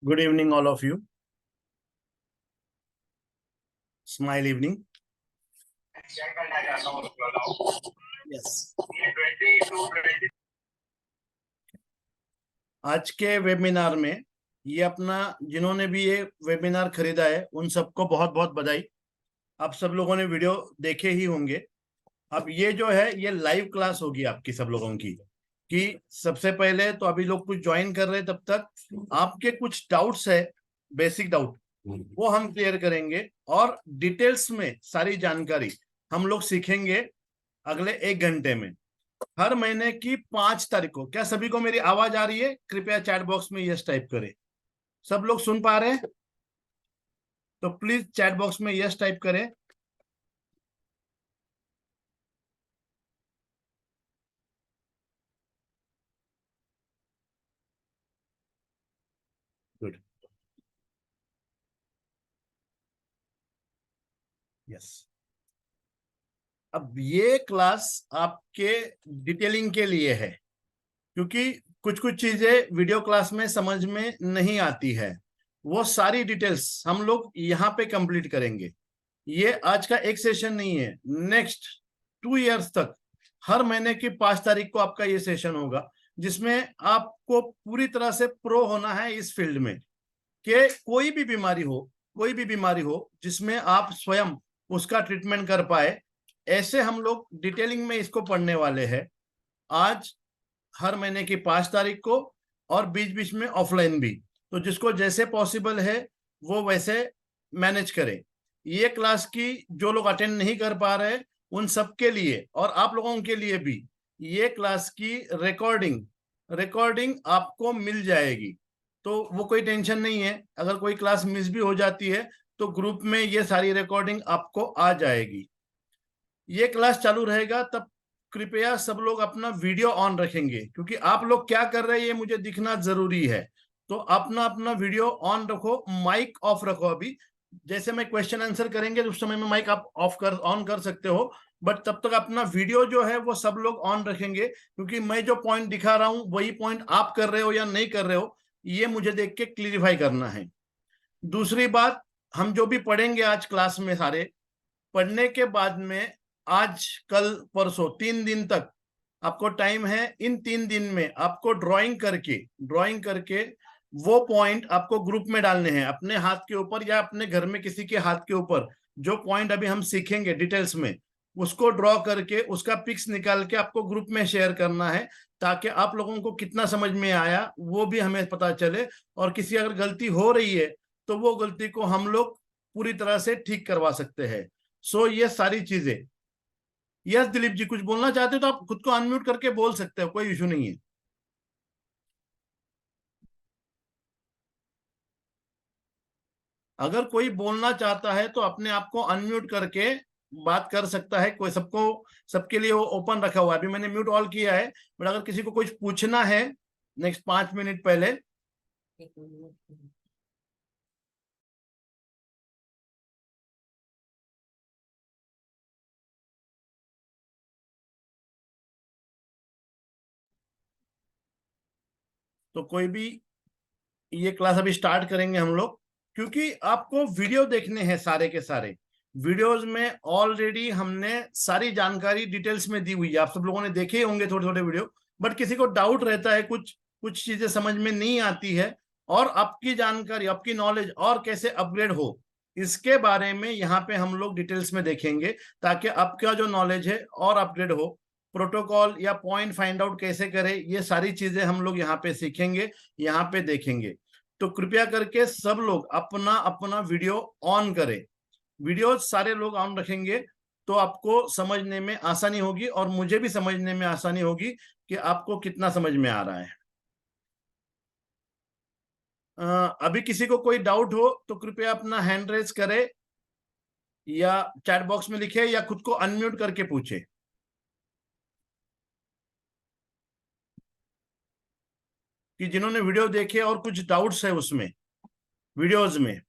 Good evening, all of you. Smile evening. Yes. आज के webinar में ये अपना जिन्होंने भी ये वेबिनार खरीदा है उन सबको बहुत बहुत बधाई। आप सब लोगों ने वीडियो देखे ही होंगे। अब ये जो है ये लाइव क्लास होगी आपकी सब लोगों की। कि सबसे पहले तो अभी लोग कुछ ज्वाइन कर रहे हैं, तब तक आपके कुछ डाउट्स है, बेसिक डाउट, वो हम क्लियर करेंगे और डिटेल्स में सारी जानकारी हम लोग सीखेंगे अगले 1 घंटे में। हर महीने की 5 तारीख को, क्या सभी को मेरी आवाज आ रही है? कृपया चैट बॉक्स में यस टाइप करें। सब लोग सुन पा रहे हैं तो प्लीज चैट बॉक्स में यस टाइप करें। Good, yes. अब ये क्लास आपके डिटेलिंग के लिए है, क्योंकि कुछ कुछ चीजें वीडियो क्लास में समझ में नहीं आती है। वो सारी डिटेल्स हम लोग यहाँ पे कंप्लीट करेंगे। ये आज का एक सेशन नहीं है, नेक्स्ट 2 इयर्स तक हर महीने की 5 तारीख को आपका ये सेशन होगा, जिसमें आपको पूरी तरह से प्रो होना है इस फील्ड में। कि कोई भी बीमारी हो, कोई भी बीमारी हो जिसमें आप स्वयं उसका ट्रीटमेंट कर पाए, ऐसे हम लोग डिटेलिंग में इसको पढ़ने वाले हैं। आज हर महीने की 5 तारीख को और बीच बीच में ऑफलाइन भी, तो जिसको जैसे पॉसिबल है वो वैसे मैनेज करें। ये क्लास की जो लोग अटेंड नहीं कर पा रहे उन सबके लिए और आप लोगों के लिए भी ये क्लास की रिकॉर्डिंग आपको मिल जाएगी। तो वो कोई टेंशन नहीं है, अगर कोई क्लास मिस भी हो जाती है तो ग्रुप में ये सारी रिकॉर्डिंग आपको आ जाएगी। ये क्लास चालू रहेगा तब कृपया सब लोग अपना वीडियो ऑन रखेंगे, क्योंकि आप लोग क्या कर रहे हैं ये मुझे दिखना जरूरी है। तो अपना अपना वीडियो ऑन रखो, माइक ऑफ रखो। अभी जैसे मैं क्वेश्चन आंसर करेंगे उस समय में माइक आप ऑन कर सकते हो, बट तब तक अपना वीडियो जो है वो सब लोग ऑन रखेंगे, क्योंकि मैं जो पॉइंट दिखा रहा हूं वही पॉइंट आप कर रहे हो या नहीं कर रहे हो ये मुझे देख के क्लियरिफाई करना है। दूसरी बात, हम जो भी पढ़ेंगे आज क्लास में, सारे पढ़ने के बाद में आज कल परसों 3 दिन तक आपको टाइम है। इन 3 दिन में आपको ड्राइंग करके वो पॉइंट आपको ग्रुप में डालने हैं, अपने हाथ के ऊपर या अपने घर में किसी के हाथ के ऊपर। जो पॉइंट अभी हम सीखेंगे डिटेल्स में उसको ड्रॉ करके उसका पिक्स निकाल के आपको ग्रुप में शेयर करना है, ताकि आप लोगों को कितना समझ में आया वो भी हमें पता चले। और किसी अगर गलती हो रही है तो वो गलती को हम लोग पूरी तरह से ठीक करवा सकते हैं। सो ये सारी चीजें। यस दिलीप जी, कुछ बोलना चाहते हो तो आप खुद को अनम्यूट करके बोल सकते हो, कोई इशू नहीं है। अगर कोई बोलना चाहता है तो अपने आप को अनम्यूट करके बात कर सकता है। कोई सबको, सबके लिए वो ओपन रखा हुआ है। अभी मैंने म्यूट ऑल किया है, बट अगर किसी को कुछ पूछना है नेक्स्ट 5 मिनट पहले। तो कोई भी, ये क्लास अभी स्टार्ट करेंगे हम लोग, क्योंकि आपको वीडियो देखने हैं सारे के सारे। वीडियोस में ऑलरेडी हमने सारी जानकारी डिटेल्स में दी हुई है, आप सब लोगों ने देखे होंगे थोड़े थोड़े वीडियो। बट किसी को डाउट रहता है, कुछ कुछ चीजें समझ में नहीं आती है, और आपकी जानकारी, आपकी नॉलेज और कैसे अपग्रेड हो इसके बारे में यहाँ पे हम लोग डिटेल्स में देखेंगे, ताकि आपका जो नॉलेज है और अपग्रेड हो। प्रोटोकॉल या पॉइंट फाइंड आउट कैसे करें, ये सारी चीजें हम लोग यहाँ पे सीखेंगे, यहाँ पे देखेंगे। तो कृपया करके सब लोग अपना अपना वीडियो ऑन करें। वीडियो सारे लोग ऑन रखेंगे तो आपको समझने में आसानी होगी और मुझे भी समझने में आसानी होगी कि आपको कितना समझ में आ रहा है। अभी किसी को कोई डाउट हो तो कृपया अपना हैंड रेज करे या चैट बॉक्स में लिखे या खुद को अनम्यूट करके पूछे। कि जिन्होंने वीडियो देखे और कुछ डाउट्स है उसमें, वीडियोज में,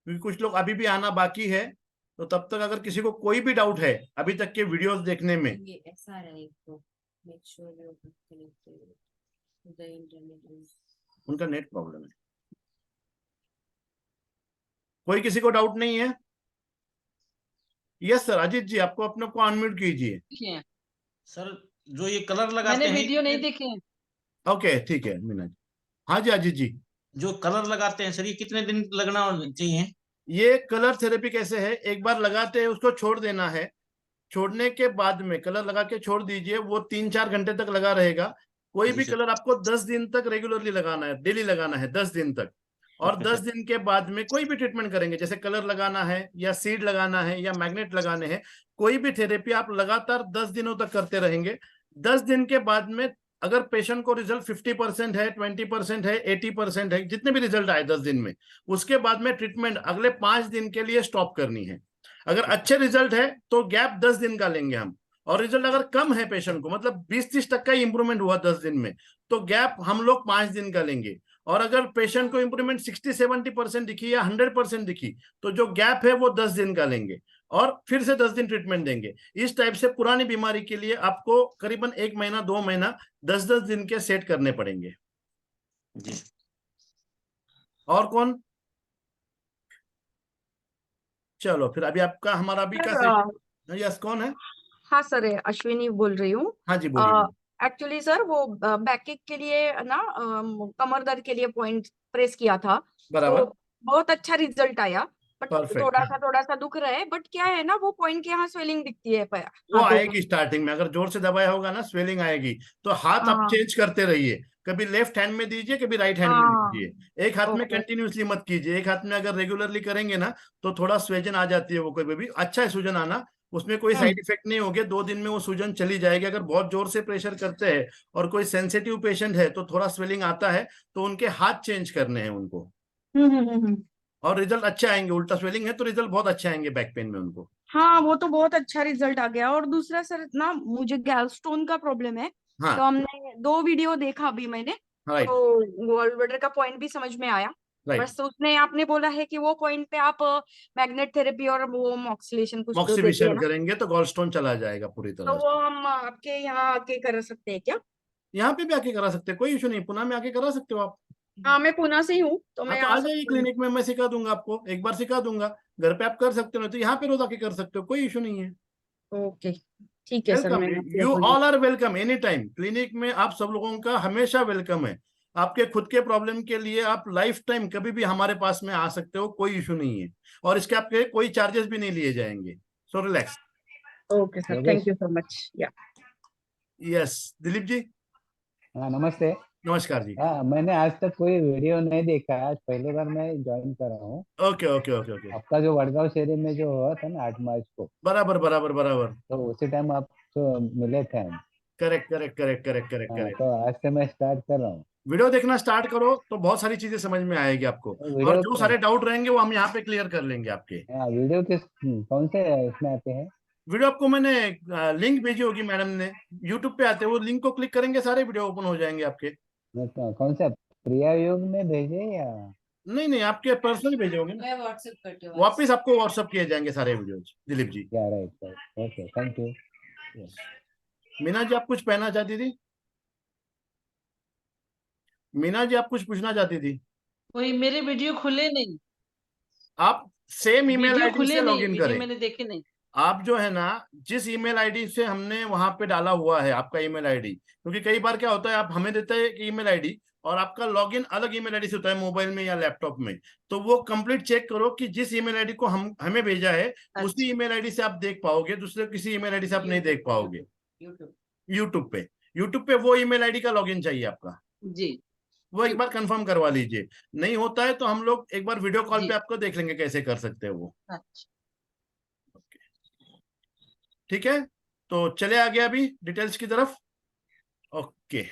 क्योंकि कुछ लोग अभी भी आना बाकी है। तो तब तक अगर किसी को कोई भी डाउट है अभी तक के वीडियोस देखने में, उनका नेट प्रॉब्लम है। कोई किसी को डाउट नहीं है? यस सर, अजीत जी आपको अपने को अनम्यूट कीजिए। देखिए सर जो ये कलर मैंने लगाते हैं, वीडियो नहीं देखे हैं। ओके ठीक है मीना जी। हाँ जी अजीत जी। जो कलर लगाते हैं सर, ये कितने दिन लगना चाहिए? ये कलर थेरेपी कैसे है, एक बार लगाते हैं उसको छोड़ देना है, छोड़ने के बाद में कलर लगा के छोड़ दीजिए, वो 3-4 घंटे तक लगा रहेगा। कोई जी भी सर। कलर आपको 10 दिन तक रेगुलरली लगाना है, डेली लगाना है 10 दिन तक। और ओके 10 सर। दिन के बाद में कोई भी ट्रीटमेंट करेंगे, जैसे कलर लगाना है या सीड लगाना है या मैग्नेट लगाने हैं, कोई भी थेरेपी आप लगातार 10 दिनों तक करते रहेंगे। 10 दिन के बाद में अगर पेशेंट को रिजल्ट 50% है, 20% है, 80% है, जितने भी रिजल्ट आए 10 दिन में, उसके बाद में ट्रीटमेंट अगले 5 दिन के लिए स्टॉप करनी है। अगर अच्छे रिजल्ट है तो गैप 10 दिन का लेंगे हम, और रिजल्ट अगर कम है पेशेंट को, मतलब 20-30 का ही इंप्रूवमेंट हुआ 10 दिन में, तो गैप हम लोग 5 दिन का लेंगे। और अगर पेशेंट को इंप्रूवमेंट 60-70% दिखी या 100% दिखी, तो जो गैप है वो 10 दिन का लेंगे, और फिर से 10 दिन ट्रीटमेंट देंगे। इस टाइप से पुरानी बीमारी के लिए आपको करीबन 1 महीना 2 महीना 10-10 दिन के सेट करने पड़ेंगे। जी। और कौन? चलो फिर अभी आपका हमारा अभी का सेशन। यस, कौन है? हाँ सर, अश्विनी बोल रही हूँ। हाँ जी बोलिए। एक्चुअली सर वो बैक किक के लिए ना, कमर दर्द के लिए पॉइंट प्रेस किया था, बराबर। तो बहुत अच्छा रिजल्ट आया। But perfect. थोड़ा सा दुख रहा है, बट क्या है ना, वो पॉइंट के यहाँ स्वेलिंग दिखती है वो हाथों आएगी स्टार्टिंग में, अगर जोर से दबाया होगा ना स्वेलिंग आएगी। तो हाथ आप हाँ चेंज करते रहिए, कभी लेफ्ट हैंड में दीजिए, कभी राइट हैंड में हाँ। दीजिए। एक हाथ में ओके। कंटिन्यूसली मत कीजिए, एक हाथ में अगर रेगुलरली करेंगे ना तो थोड़ा सूजन आ जाती है, वो कभी भी अच्छा है सूजन आना, उसमें कोई साइड इफेक्ट नहीं होगे, 2 दिन में वो सूजन चली जाएगी। अगर बहुत जोर से प्रेशर करते हैं और कोई सेंसिटिव पेशेंट है तो थोड़ा स्वेलिंग आता है, तो उनके हाथ चेंज करने हैं उनको, हम्म। और रिजल्ट अच्छे आएंगे। उल्टा स्वेलिंग है तो रिजल्ट बहुत अच्छे आएंगे बैक पेन में उनको। हाँ, वो तो बहुत अच्छा रिजल्ट आ गया। और दूसरा सर ना, मुझे गैलस्टोन का प्रॉब्लम है, तो हाँ हमने 2 वीडियो देखा अभी मैंने, राइट। तो गॉल ब्लैडर का पॉइंट भी समझ में आया। राइट। बस उसने आपने बोला है कि वो पॉइंट पे आप मैग्नेट थेरेपी और वो मॉक्सिलेशन कुछ तो देते हैं मॉक्सिबिशन ना, करेंगे तो गॉलस्टोन चला जाएगा पूरी तो तरह से। वो हम आपके यहाँ आके कर सकते हैं क्या? यहाँ पे भी आके करा सकते हैं, कोई इशू नहीं, पुणे में आके करा सकते हो आप। हाँ, मैं पुणे से ही हूँ, तो हाँ मैं तो आ आ जाइए सकती हूँ। क्लिनिक में, मैं सिखा दूंगा आपको, एक बार सिखा दूंगा। घर पे आप कर सकते हो, नहीं तो यहाँ पे रोज आके कर सकते हो, कोई इशू नहीं है। ओके, ठीक है सर, वेलकम, मैं आती यू हूँ। All are welcome any time. Clinic में आप सब लोगों का हमेशा वेलकम है। आपके खुद के प्रॉब्लम के लिए आप लाइफ टाइम कभी भी हमारे पास में आ सकते हो, कोई इशू नहीं है। और इसके आपके कोई चार्जेस भी नहीं लिए जाएंगे, so relax. Okay sir, thank you so much. या यस दिलीप जी। हाँ नमस्ते। नमस्कार जी। हाँ मैंने आज तक कोई वीडियो नहीं देखा है, आज पहली बार मैं ज्वाइन कर रहा हूँ। Okay okay okay okay. आपका जो वडगांव शहर में जो हुआ था ना 8 मार्च को, बराबर बराबर बराबर। तो उसी टाइम आप तो मिले थे हम। Correct correct correct correct correct हाँ करेक्ट। तो आज से मैं स्टार्ट कर रहा हूँ। वीडियो देखना स्टार्ट करो तो बहुत सारी चीजें समझ में आएगी आपको, तो और वीडियो जो सारे डाउट रहेंगे वो हम यहाँ पे क्लियर कर लेंगे आपके। हाँ वीडियो किस कौन से इसमें आते हैं? वीडियो आपको मैंने लिंक भेजी होगी मैडम ने, यूट्यूब पे आते हैं, वो लिंक को क्लिक करेंगे सारे वीडियो ओपन हो जाएंगे आपके। कौन सा प्रिया योग में भेजे या? नहीं नहीं, आपके पर्सनली भेजे होंगे ना, मैं व्हाट्सएप करती हूँ। वापिस आपको व्हाट्सअप किए जाएंगे सारे video Dilip ji. Yeah right right, okay thank you. Yes. Meena ji आप कुछ कहना चाहती थी? मीना जी आप कुछ पूछना चाहती थी? वही मेरे वीडियो खुले नहीं, आप सेम ईमेल वीडियो आईडी खुले से नहीं, लॉगिन वीडियो करें। मैंने देखे नहीं। आप जो है ना, जिस ईमेल आईडी से हमने वहां पे डाला हुआ है आपका ईमेल आईडी, क्योंकि कई बार क्या होता है आप हमें देते हैं ईमेल आईडी और आपका लॉगिन अलग ईमेल आईडी से होता है मोबाइल में या लैपटॉप में, तो वो कंप्लीट चेक करो कि जिस ईमेल आईडी को हम हमें भेजा है उसी ईमेल आईडी से आप देख पाओगे, दूसरे किसी ईमेल आईडी से आप नहीं देख पाओगे। यूट्यूब यूट्यूब पे वो ईमेल आईडी का लॉगिन चाहिए आपका, जी। वो एक बार कंफर्म करवा लीजिए। नहीं होता है तो हम लोग एक बार वीडियो कॉल जी। पे आपको देख लेंगे कैसे कर सकते हैं वो। अच्छा ठीक है, तो चले आगे अभी डिटेल्स की तरफ। ओके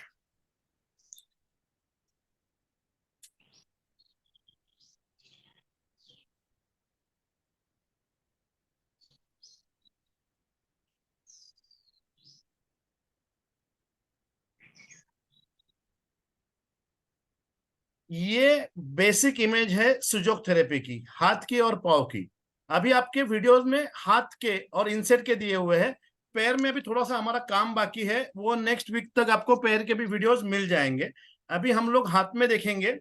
ये बेसिक इमेज है सुजोक थेरेपी की, हाथ की और पाव की। अभी आपके वीडियोस में हाथ के और इंसेट के दिए हुए हैं, पैर में अभी थोड़ा सा हमारा काम बाकी है, वो नेक्स्ट वीक तक आपको पैर के भी वीडियोस मिल जाएंगे। अभी हम लोग हाथ में देखेंगे।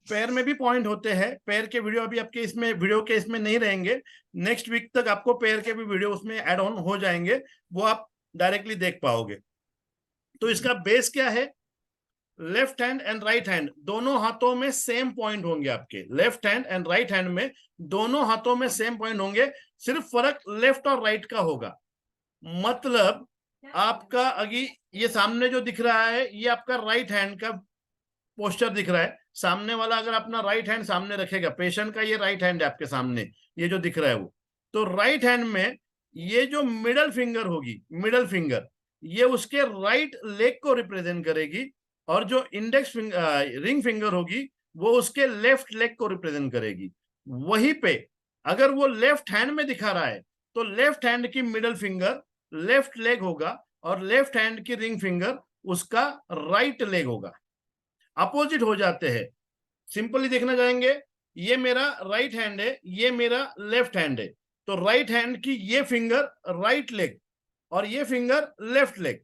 पैर में भी पॉइंट होते हैं। पैर के वीडियो अभी आपके इसमें वीडियो के इसमें नहीं रहेंगे, नेक्स्ट वीक तक आपको पैर के भी वीडियो उसमें ऐड ऑन हो जाएंगे, वो आप डायरेक्टली देख पाओगे। तो इसका बेस क्या है? Left hand and right hand दोनों हाथों में सेम पॉइंट होंगे आपके। Left hand and right hand में दोनों हाथों में सेम पॉइंट होंगे, सिर्फ फर्क लेफ्ट और राइट का होगा। मतलब आपका अभी ये सामने जो दिख रहा है ये आपका राइट हैंड का पोस्चर दिख रहा है। सामने वाला अगर अपना राइट हैंड सामने रखेगा, पेशेंट का ये राइट हैंड है आपके सामने, ये जो दिख रहा है वो, तो राइट हैंड में ये जो मिडल फिंगर होगी, मिडल फिंगर ये उसके राइट लेग को रिप्रेजेंट करेगी, और जो इंडेक्स रिंग फिंगर होगी वो उसके लेफ्ट लेग को रिप्रेजेंट करेगी। वहीं पे अगर वो लेफ्ट हैंड में दिखा रहा है तो लेफ्ट हैंड की मिडल फिंगर लेफ्ट लेग होगा और लेफ्ट हैंड की रिंग फिंगर उसका राइट लेग होगा। अपोजिट हो जाते हैं। सिंपली देखना जाएंगे, ये मेरा राइट हैंड है, ये मेरा लेफ्ट हैंड है, तो राइट हैंड की ये फिंगर राइट लेग और ये फिंगर लेफ्ट लेग।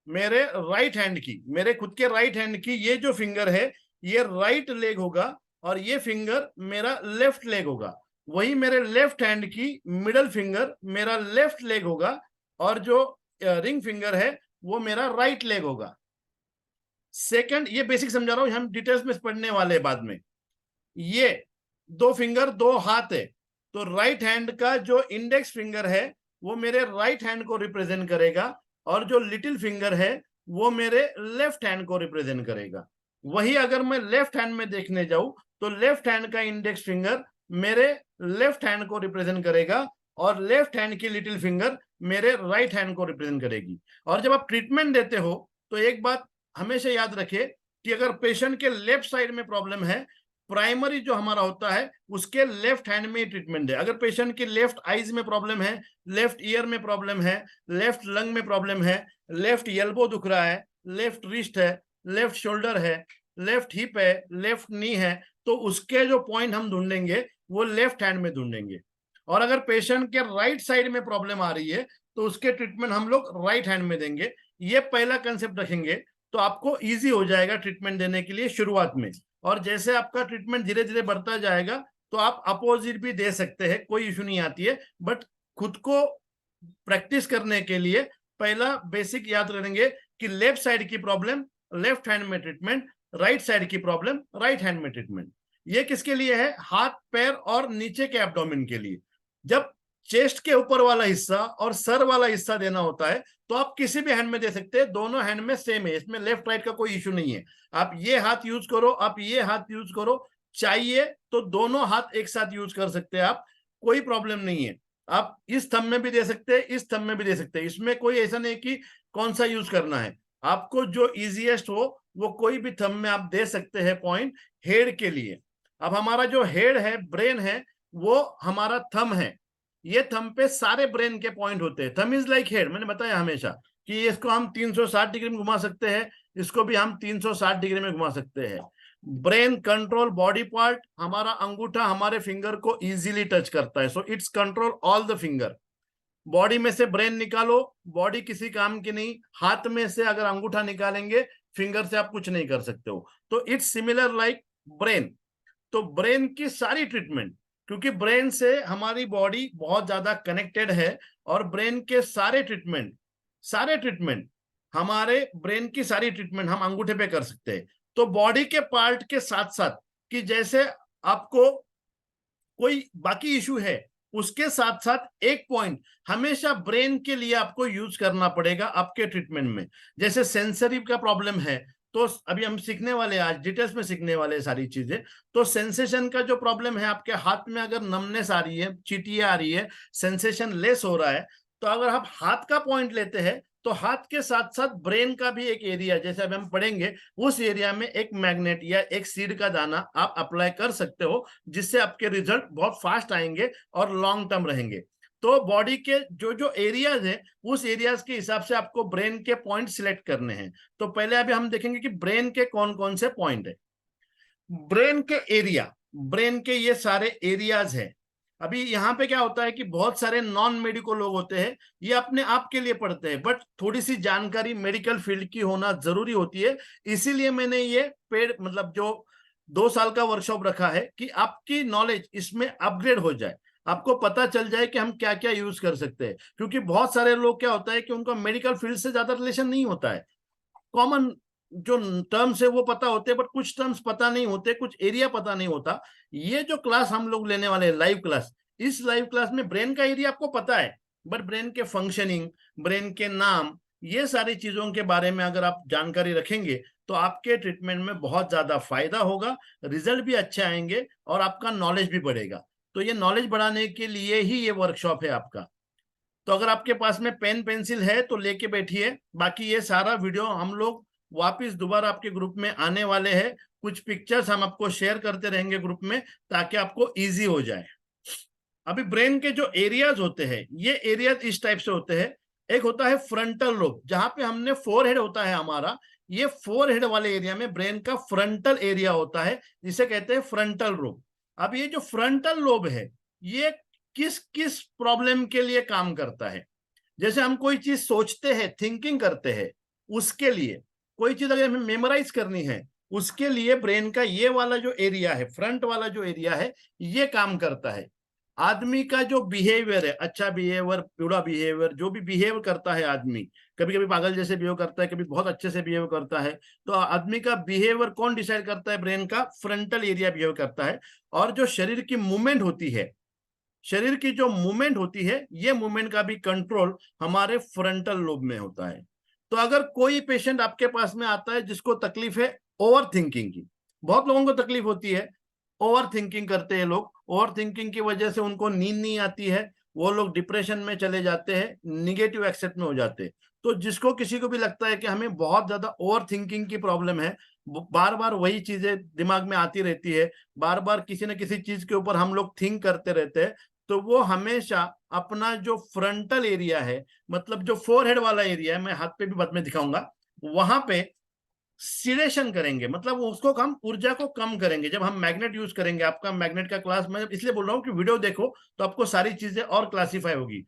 मेरे राइट हैंड की, मेरे खुद के राइट हैंड की ये जो फिंगर है ये राइट लेग होगा और ये फिंगर मेरा लेफ्ट लेग होगा। वही मेरे लेफ्ट हैंड की मिडल फिंगर मेरा लेफ्ट लेग होगा और जो रिंग फिंगर है वो मेरा राइट लेग होगा। सेकंड, ये बेसिक समझा रहा हूं, हम डिटेल्स में पढ़ने वाले हैं बाद में। ये दो फिंगर दो हाथ है, तो राइट हैंड का जो इंडेक्स फिंगर है वो मेरे राइट हैंड को रिप्रेजेंट करेगा और जो लिटिल फिंगर है वो मेरे लेफ्ट हैंड को रिप्रेजेंट करेगा। वही अगर मैं लेफ्ट हैंड में देखने जाऊं तो लेफ्ट हैंड का इंडेक्स फिंगर मेरे लेफ्ट हैंड को रिप्रेजेंट करेगा और लेफ्ट हैंड की लिटिल फिंगर मेरे राइट हैंड को रिप्रेजेंट करेगी। और जब आप ट्रीटमेंट देते हो तो एक बात हमेशा याद रखें कि अगर पेशेंट के लेफ्ट साइड में प्रॉब्लम है, प्राइमरी जो हमारा होता है उसके लेफ्ट हैंड में ट्रीटमेंट है। अगर पेशेंट की लेफ्ट आईज में प्रॉब्लम है, लेफ्ट ईयर में प्रॉब्लम है, लेफ्ट लंग में प्रॉब्लम है, लेफ्ट एल्बो दुख रहा है, लेफ्ट रिस्ट है, लेफ्ट शोल्डर है, लेफ्ट हिप है, लेफ्ट नी है, तो उसके जो पॉइंट हम ढूंढेंगे वो लेफ्ट हैंड में ढूंढेंगे। और अगर पेशेंट के राइट साइड में प्रॉब्लम आ रही है तो उसके ट्रीटमेंट हम लोग राइट हैंड में देंगे। ये पहला कंसेप्ट रखेंगे तो आपको इजी हो जाएगा ट्रीटमेंट देने के लिए शुरुआत में। और जैसे आपका ट्रीटमेंट धीरे धीरे बढ़ता जाएगा तो आप अपोजिट भी दे सकते हैं, कोई इशू नहीं आती है। बट खुद को प्रैक्टिस करने के लिए पहला बेसिक याद रखेंगे कि लेफ्ट साइड की प्रॉब्लम लेफ्ट हैंड में ट्रीटमेंट, राइट साइड की प्रॉब्लम राइट हैंड में ट्रीटमेंट। ये किसके लिए है? हाथ, पैर और नीचे के एब्डोमेन के लिए। जब चेस्ट के ऊपर वाला हिस्सा और सर वाला हिस्सा देना होता है तो आप किसी भी हैंड में दे सकते हैं, दोनों हैंड में सेम है, इसमें लेफ्ट राइट का कोई इशू नहीं है। आप ये हाथ यूज करो, आप ये हाथ यूज करो, चाहिए तो दोनों हाथ एक साथ यूज कर सकते हैं आप, कोई प्रॉब्लम नहीं है। आप इस थंब में भी दे सकते हैं, इस थंब में भी दे सकते हैं, इसमें कोई ऐसा नहीं कि कौन सा यूज करना है। आपको जो इजीएस्ट हो वो कोई भी थंब में आप दे सकते हैं पॉइंट हेड के लिए। अब हमारा जो हेड है, ब्रेन है, वो हमारा थंब है। ये थंब पे सारे ब्रेन के पॉइंट होते हैं। थंब इज लाइक हेड, मैंने बताया हमेशा कि इसको हम 360 डिग्री में घुमा सकते हैं, इसको भी हम 360 डिग्री में घुमा सकते हैं। ब्रेन कंट्रोल बॉडी पार्ट, हमारा अंगूठा हमारे फिंगर को इजीली टच करता है, so it's control all the finger. Body में से ब्रेन निकालो, बॉडी किसी काम की नहीं। हाथ में से अगर अंगूठा निकालेंगे, फिंगर से आप कुछ नहीं कर सकते हो। तो इट्स सिमिलर लाइक ब्रेन। तो ब्रेन की सारी ट्रीटमेंट, क्योंकि ब्रेन से हमारी बॉडी बहुत ज्यादा कनेक्टेड है और ब्रेन के सारे ट्रीटमेंट हमारे ब्रेन की सारी ट्रीटमेंट हम अंगूठे पे कर सकते हैं। तो बॉडी के पार्ट के साथ साथ कि जैसे आपको कोई बाकी इशू है उसके साथ साथ एक पॉइंट हमेशा ब्रेन के लिए आपको यूज करना पड़ेगा आपके ट्रीटमेंट में। जैसे सेंसरी का प्रॉब्लम है तो अभी हम सीखने वाले, आज डिटेल्स में सीखने वाले सारी चीजें। तो सेंसेशन का जो प्रॉब्लम है, आपके हाथ में अगर नमनेस आ रही है, चीटियां आ रही है, सेंसेशन लेस हो रहा है, तो अगर आप हाथ का पॉइंट लेते हैं तो हाथ के साथ साथ ब्रेन का भी एक एरिया, जैसे अभी हम पढ़ेंगे, उस एरिया में एक मैग्नेट या एक सीड का दाना आप अप्लाई कर सकते हो, जिससे आपके रिजल्ट बहुत फास्ट आएंगे और लॉन्ग टर्म रहेंगे। तो बॉडी के जो जो एरियाज हैं उस एरियाज के हिसाब से आपको ब्रेन के पॉइंट सिलेक्ट करने हैं। तो पहले अभी हम देखेंगे कि ब्रेन के कौन कौन से पॉइंट है। ब्रेन के एरिया, ब्रेन के ये सारे एरियाज हैं। अभी यहाँ पे क्या होता है कि बहुत सारे नॉन मेडिकल लोग होते हैं, ये अपने आप के लिए पढ़ते हैं, बट थोड़ी सी जानकारी मेडिकल फील्ड की होना जरूरी होती है। इसीलिए मैंने ये पेड मतलब जो 2 साल का वर्कशॉप रखा है कि आपकी नॉलेज इसमें अपग्रेड हो जाए, आपको पता चल जाए कि हम क्या क्या यूज कर सकते हैं। क्योंकि बहुत सारे लोग क्या होता है कि उनको मेडिकल फील्ड से ज्यादा रिलेशन नहीं होता है, कॉमन जो टर्म्स है वो पता होते हैं, बट कुछ टर्म्स पता नहीं होते, कुछ एरिया पता नहीं होता। ये जो क्लास हम लोग लेने वाले हैं, लाइव क्लास, इस लाइव क्लास में ब्रेन का एरिया आपको पता है, बट ब्रेन के फंक्शनिंग, ब्रेन के नाम, ये सारी चीजों के बारे में अगर आप जानकारी रखेंगे तो आपके ट्रीटमेंट में बहुत ज्यादा फायदा होगा, रिजल्ट भी अच्छे आएंगे और आपका नॉलेज भी बढ़ेगा। तो ये नॉलेज बढ़ाने के लिए ही ये वर्कशॉप है आपका। तो अगर आपके पास में पेन पेंसिल है तो लेके बैठिए। बाकी ये सारा वीडियो हम लोग वापस दोबारा आपके ग्रुप में आने वाले हैं, कुछ पिक्चर्स हम आपको शेयर करते रहेंगे ग्रुप में, ताकि आपको इजी हो जाए। अभी ब्रेन के जो एरियाज होते हैं, ये एरियाज इस टाइप से होते हैं। एक होता है फ्रंटल लोब, जहां पे हमने फोरहेड होता है हमारा, ये फोरहेड वाले एरिया में ब्रेन का फ्रंटल एरिया होता है, जिसे कहते हैं फ्रंटल लोब। अब ये जो फ्रंटल लोब है, ये किस किस प्रॉब्लम के लिए काम करता है? जैसे हम कोई चीज सोचते हैं, थिंकिंग करते हैं, उसके लिए, कोई चीज अगर हमें मेमोराइज करनी है, उसके लिए ब्रेन का ये वाला जो एरिया है, फ्रंट वाला जो एरिया है, ये काम करता है। आदमी का जो बिहेवियर है, अच्छा बिहेवियर, बुरा बिहेवियर, जो भी बिहेव करता है आदमी, कभी कभी पागल जैसे बिहेव करता है, कभी बहुत अच्छे से बिहेव करता है, तो आदमी का बिहेवियर कौन डिसाइड करता है? ब्रेन का फ्रंटल एरिया बिहेव करता है। और जो शरीर की मूवमेंट होती है, शरीर की जो मूवमेंट होती है, ये मूवमेंट का भी कंट्रोल हमारे फ्रंटल लोब में होता है। तो अगर कोई पेशेंट आपके पास में आता है जिसको तकलीफ है ओवर थिंकिंग की, बहुत लोगों को तकलीफ होती है, ओवर थिंकिंग करते हैं लोग, ओवर थिंकिंग की वजह से उनको नींद नहीं आती है, वो लोग डिप्रेशन में चले जाते हैं, निगेटिव एक्सेप्ट में हो जाते हैं। तो जिसको किसी को भी लगता है कि हमें बहुत ज्यादा ओवर थिंकिंग की प्रॉब्लम है, बार बार वही चीजें दिमाग में आती रहती है, बार बार किसी न किसी चीज के ऊपर हम लोग थिंक करते रहते हैं, तो वो हमेशा अपना जो फ्रंटल एरिया है, मतलब जो फोरहेड वाला एरिया है, मैं हाथ पे भी बाद में दिखाऊंगा, वहां पे सिलेशन करेंगे, मतलब उसको हम ऊर्जा को कम करेंगे। जब हम मैग्नेट यूज करेंगे, आपका मैग्नेट का क्लास मैं इसलिए बोल रहा हूँ कि वीडियो देखो तो आपको सारी चीजें और क्लासिफाई होगी।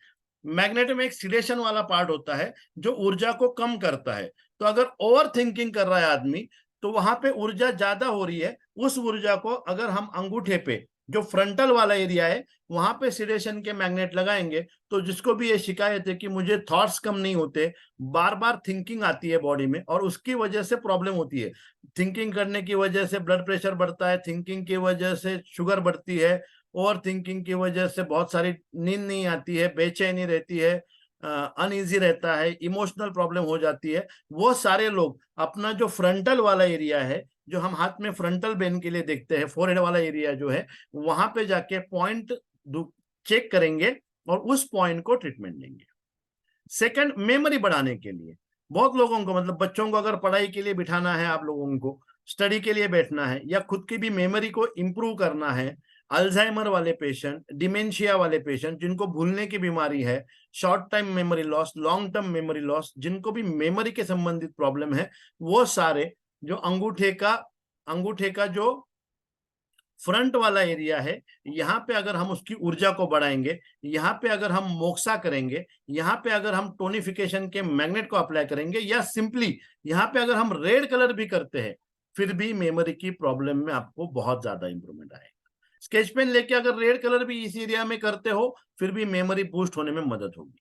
मैग्नेट में एक सिलेशन वाला पार्ट होता है जो ऊर्जा को कम करता है। तो अगर ओवर थिंकिंग कर रहा है आदमी, तो वहां पे ऊर्जा ज्यादा हो रही है, उस ऊर्जा को अगर हम अंगूठे पे, जो फ्रंटल वाला एरिया है, वहां पे सिलेशन के मैग्नेट लगाएंगे, तो जिसको भी ये शिकायत है कि मुझे थॉट्स कम नहीं होते, बार बार थिंकिंग आती है बॉडी में और उसकी वजह से प्रॉब्लम होती है, थिंकिंग करने की वजह से ब्लड प्रेशर बढ़ता है, थिंकिंग की वजह से शुगर बढ़ती है, ओवर थिंकिंग की वजह से बहुत सारी नींद नहीं आती है, बेचैनी रहती है, अनईजी रहता है, इमोशनल प्रॉब्लम हो जाती है, वो सारे लोग अपना जो फ्रंटल वाला एरिया है, जो हम हाथ में फ्रंटल बेन के लिए देखते हैं, फोरहेड वाला एरिया जो है, वहां पे जाके पॉइंट चेक करेंगे और उस पॉइंट को ट्रीटमेंट देंगे। सेकंड, मेमोरी बढ़ाने के लिए बहुत लोगों को, मतलब बच्चों को अगर पढ़ाई के लिए बिठाना है, आप लोगों को स्टडी के लिए बैठना है, या खुद की भी मेमोरी को इंप्रूव करना है, अल्जाइमर वाले पेशेंट, डिमेंशिया वाले पेशेंट, जिनको भूलने की बीमारी है, short time memory loss, long term memory loss, जिनको भी मेमोरी के संबंधित प्रॉब्लम है, वो सारे जो अंगूठे का जो फ्रंट वाला एरिया है, यहाँ पे अगर हम उसकी ऊर्जा को बढ़ाएंगे, यहाँ पे अगर हम मोक्सा करेंगे, यहाँ पे अगर हम टोनिफिकेशन के मैग्नेट को अप्लाई करेंगे, या सिंपली यहाँ पे अगर हम रेड कलर भी करते हैं, फिर भी मेमोरी की प्रॉब्लम में आपको बहुत ज्यादा इंप्रूवमेंट आएगा। स्केच पेन लेके अगर रेड कलर भी इस एरिया में करते हो, फिर भी मेमोरी बूस्ट होने में मदद होगी।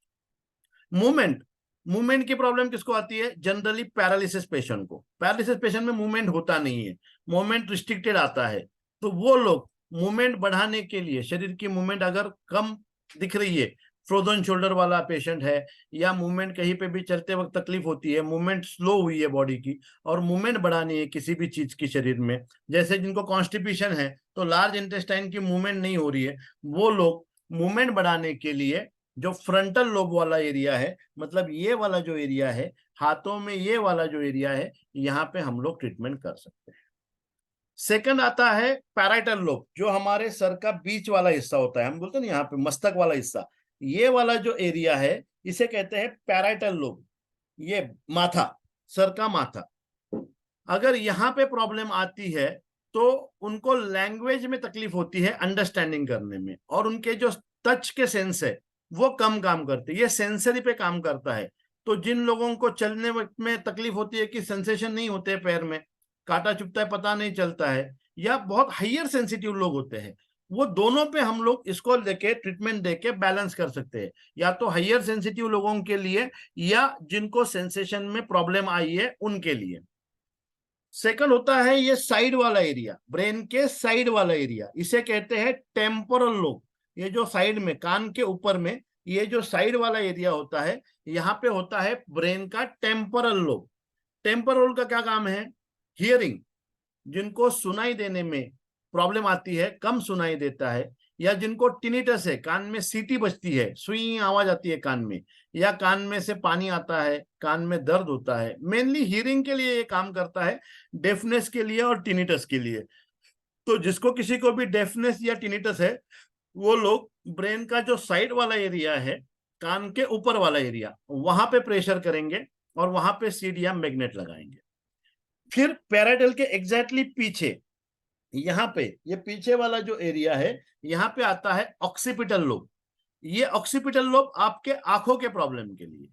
मूवमेंट की प्रॉब्लम किसको आती है? जनरली पैरालिसिस पेशेंट को। पैरालिसिस पेशेंट में मूवमेंट होता नहीं है, मूवमेंट रिस्ट्रिक्टेड आता है, तो वो लोग मूवमेंट बढ़ाने के लिए, शरीर की मूवमेंट अगर कम दिख रही है, फ्रोजन शोल्डर वाला पेशेंट है, या मूवमेंट कहीं पे भी चलते वक्त तकलीफ होती है, मूवमेंट स्लो हुई है बॉडी की और मूवमेंट बढ़ानी है किसी भी चीज की शरीर में, जैसे जिनको कॉन्स्टिपेशन है, तो लार्ज इंटेस्टाइन की मूवमेंट नहीं हो रही है, वो लोग मूवमेंट बढ़ाने के लिए जो फ्रंटल लोब वाला एरिया है, मतलब ये वाला जो एरिया है हाथों में, ये वाला जो एरिया है, यहाँ पे हम लोग ट्रीटमेंट कर सकते हैं। सेकंड आता है पैराइटल लोब, जो हमारे सर का बीच वाला हिस्सा होता है, हम बोलते हैं ना यहाँ पे मस्तक वाला हिस्सा, ये वाला जो एरिया है इसे कहते हैं पैराइटल लोब। ये माथा, सर का माथा, अगर यहाँ पे प्रॉब्लम आती है तो उनको लैंग्वेज में तकलीफ होती है, अंडरस्टैंडिंग करने में, और उनके जो टच के सेंस है वो कम काम करते हैं, ये सेंसरी पे काम करता है। तो जिन लोगों को चलने वक्त में तकलीफ होती है कि सेंसेशन नहीं होते पैर में, कांटा चुभता है पता नहीं चलता है, या बहुत हाइयर सेंसिटिव लोग होते हैं, वो दोनों पे हम लोग इसको लेके ट्रीटमेंट देके बैलेंस कर सकते हैं, या तो हाइयर सेंसिटिव लोगों के लिए या जिनको सेंसेशन में प्रॉब्लम आई है उनके लिए। सेकंड होता है ये साइड वाला एरिया, ब्रेन के साइड वाला एरिया, इसे कहते हैं टेम्पोरल लोब। ये जो साइड में कान के ऊपर में ये जो साइड वाला एरिया होता है, यहाँ पे होता है ब्रेन का टेम्पोरल लोब। टेम्पोरल का क्या काम है? हियरिंग, जिनको सुनाई देने में प्रॉब्लम आती है, कम सुनाई देता है, या जिनको टिनिटस है, कान में सीटी बजती है, सुई आवाज आती है कान में, या कान में से पानी आता है, कान में दर्द होता है, मेनली हियरिंग के लिए ये काम करता है, डेफनेस के लिए और टिनिटस के लिए। तो जिसको किसी को भी डेफनेस या टिनिटस है, वो लोग ब्रेन का जो साइड वाला एरिया है, कान के ऊपर वाला एरिया, वहां पे प्रेशर करेंगे और वहां पे सीड या मैग्नेट लगाएंगे। फिर पैराइटल के एग्जैक्टली पीछे, यहाँ पे ये पीछे वाला जो एरिया है, यहाँ पे आता है ऑक्सीपिटल लोब। ये ऑक्सीपिटल लोब आपके आंखों के प्रॉब्लम के लिए,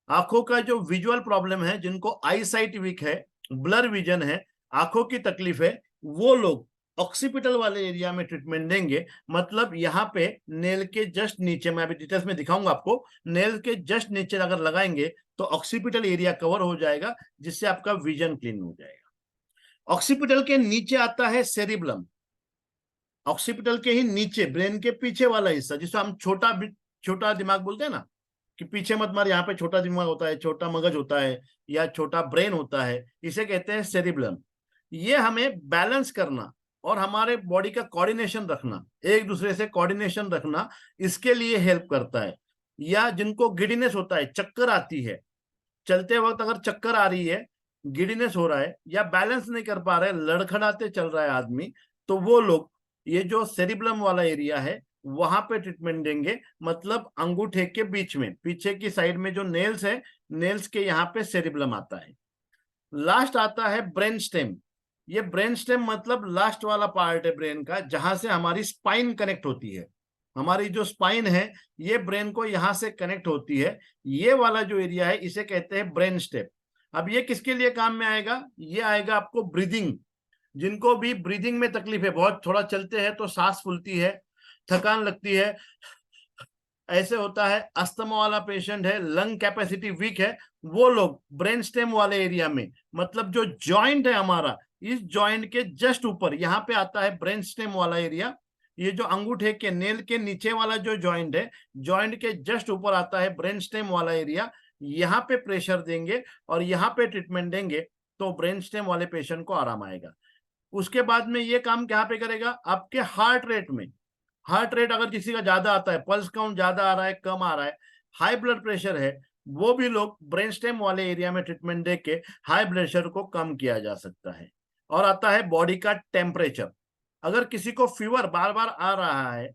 आंखों का जो विजुअल प्रॉब्लम है, जिनको आई साइट वीक है, ब्लर विजन है, आंखों की तकलीफ है, वो लोग ऑक्सीपिटल वाले एरिया में ट्रीटमेंट देंगे। मतलब यहाँ पे नेल के जस्ट नीचे, मैं अभी डिटेल्स में दिखाऊंगा आपको, नेल के जस्ट नीचे अगर लगाएंगे तो ऑक्सीपिटल एरिया कवर हो जाएगा, जिससे आपका विजन क्लीन हो जाएगा। ऑक्सीपिटल के नीचे आता है सेरिब्लम। ऑक्सीपिटल के ही नीचे, ब्रेन के पीछे वाला हिस्सा, जिसको हम छोटा दिमाग बोलते हैं ना, कि पीछे मत मार, यहाँ पे छोटा दिमाग होता है, छोटा मगज होता है, या छोटा ब्रेन होता है, इसे कहते हैं सेरिब्लम। ये हमें बैलेंस करना और हमारे बॉडी का कोऑर्डिनेशन रखना, एक दूसरे से कोऑर्डिनेशन रखना, इसके लिए हेल्प करता है। या जिनको गिडीनेस होता है, चक्कर आती है, चलते वक्त अगर चक्कर आ रही है, गिडीनेस हो रहा है, या बैलेंस नहीं कर पा रहे, लड़खड़ाते चल रहा है आदमी, तो वो लोग ये जो सेरिब्लम वाला एरिया है वहां पे ट्रीटमेंट देंगे। मतलब अंगूठे के बीच में, पीछे की साइड में जो नेल्स है, नेल्स के यहाँ पे सेरिब्लम आता है। लास्ट आता है ब्रेन स्टेम। ये ब्रेन स्टेम मतलब लास्ट वाला पार्ट है ब्रेन का, जहां से हमारी स्पाइन कनेक्ट होती है। हमारी जो स्पाइन है ये ब्रेन को यहां से कनेक्ट होती है। ये वाला जो एरिया है इसे कहते हैं ब्रेन स्टेम। अब ये किसके लिए काम में आएगा? ये आएगा आपको ब्रीदिंग, जिनको भी ब्रीदिंग में तकलीफ है, बहुत थोड़ा चलते हैं तो सांस फूलती है, थकान लगती है, ऐसे होता है, अस्थमा वाला पेशेंट है, लंग कैपेसिटी वीक है, वो लोग ब्रेन स्टेम वाले एरिया में, मतलब जो जॉइंट है हमारा, इस जॉइंट के जस्ट ऊपर यहाँ पे आता है ब्रेन स्टेम वाला एरिया। ये जो अंगूठे के नेल के नीचे वाला जो जॉइंट है, जॉइंट के जस्ट ऊपर आता है ब्रेन स्टेम वाला एरिया। यहाँ पे प्रेशर देंगे और यहाँ पे ट्रीटमेंट देंगे तो ब्रेन स्टेम वाले पेशेंट को आराम आएगा। उसके बाद में ये काम कहाँ पे करेगा? आपके हार्ट रेट में। हार्ट रेट अगर किसी का ज्यादा आता है, पल्स काउंट ज्यादा आ रहा है, कम आ रहा है, हाई ब्लड प्रेशर है, वो भी लोग ब्रेन स्टेम वाले एरिया में ट्रीटमेंट देके हाई ब्लड प्रेशर को कम किया जा सकता है। और आता है बॉडी का टेम्परेचर। अगर किसी को फीवर बार बार आ रहा है,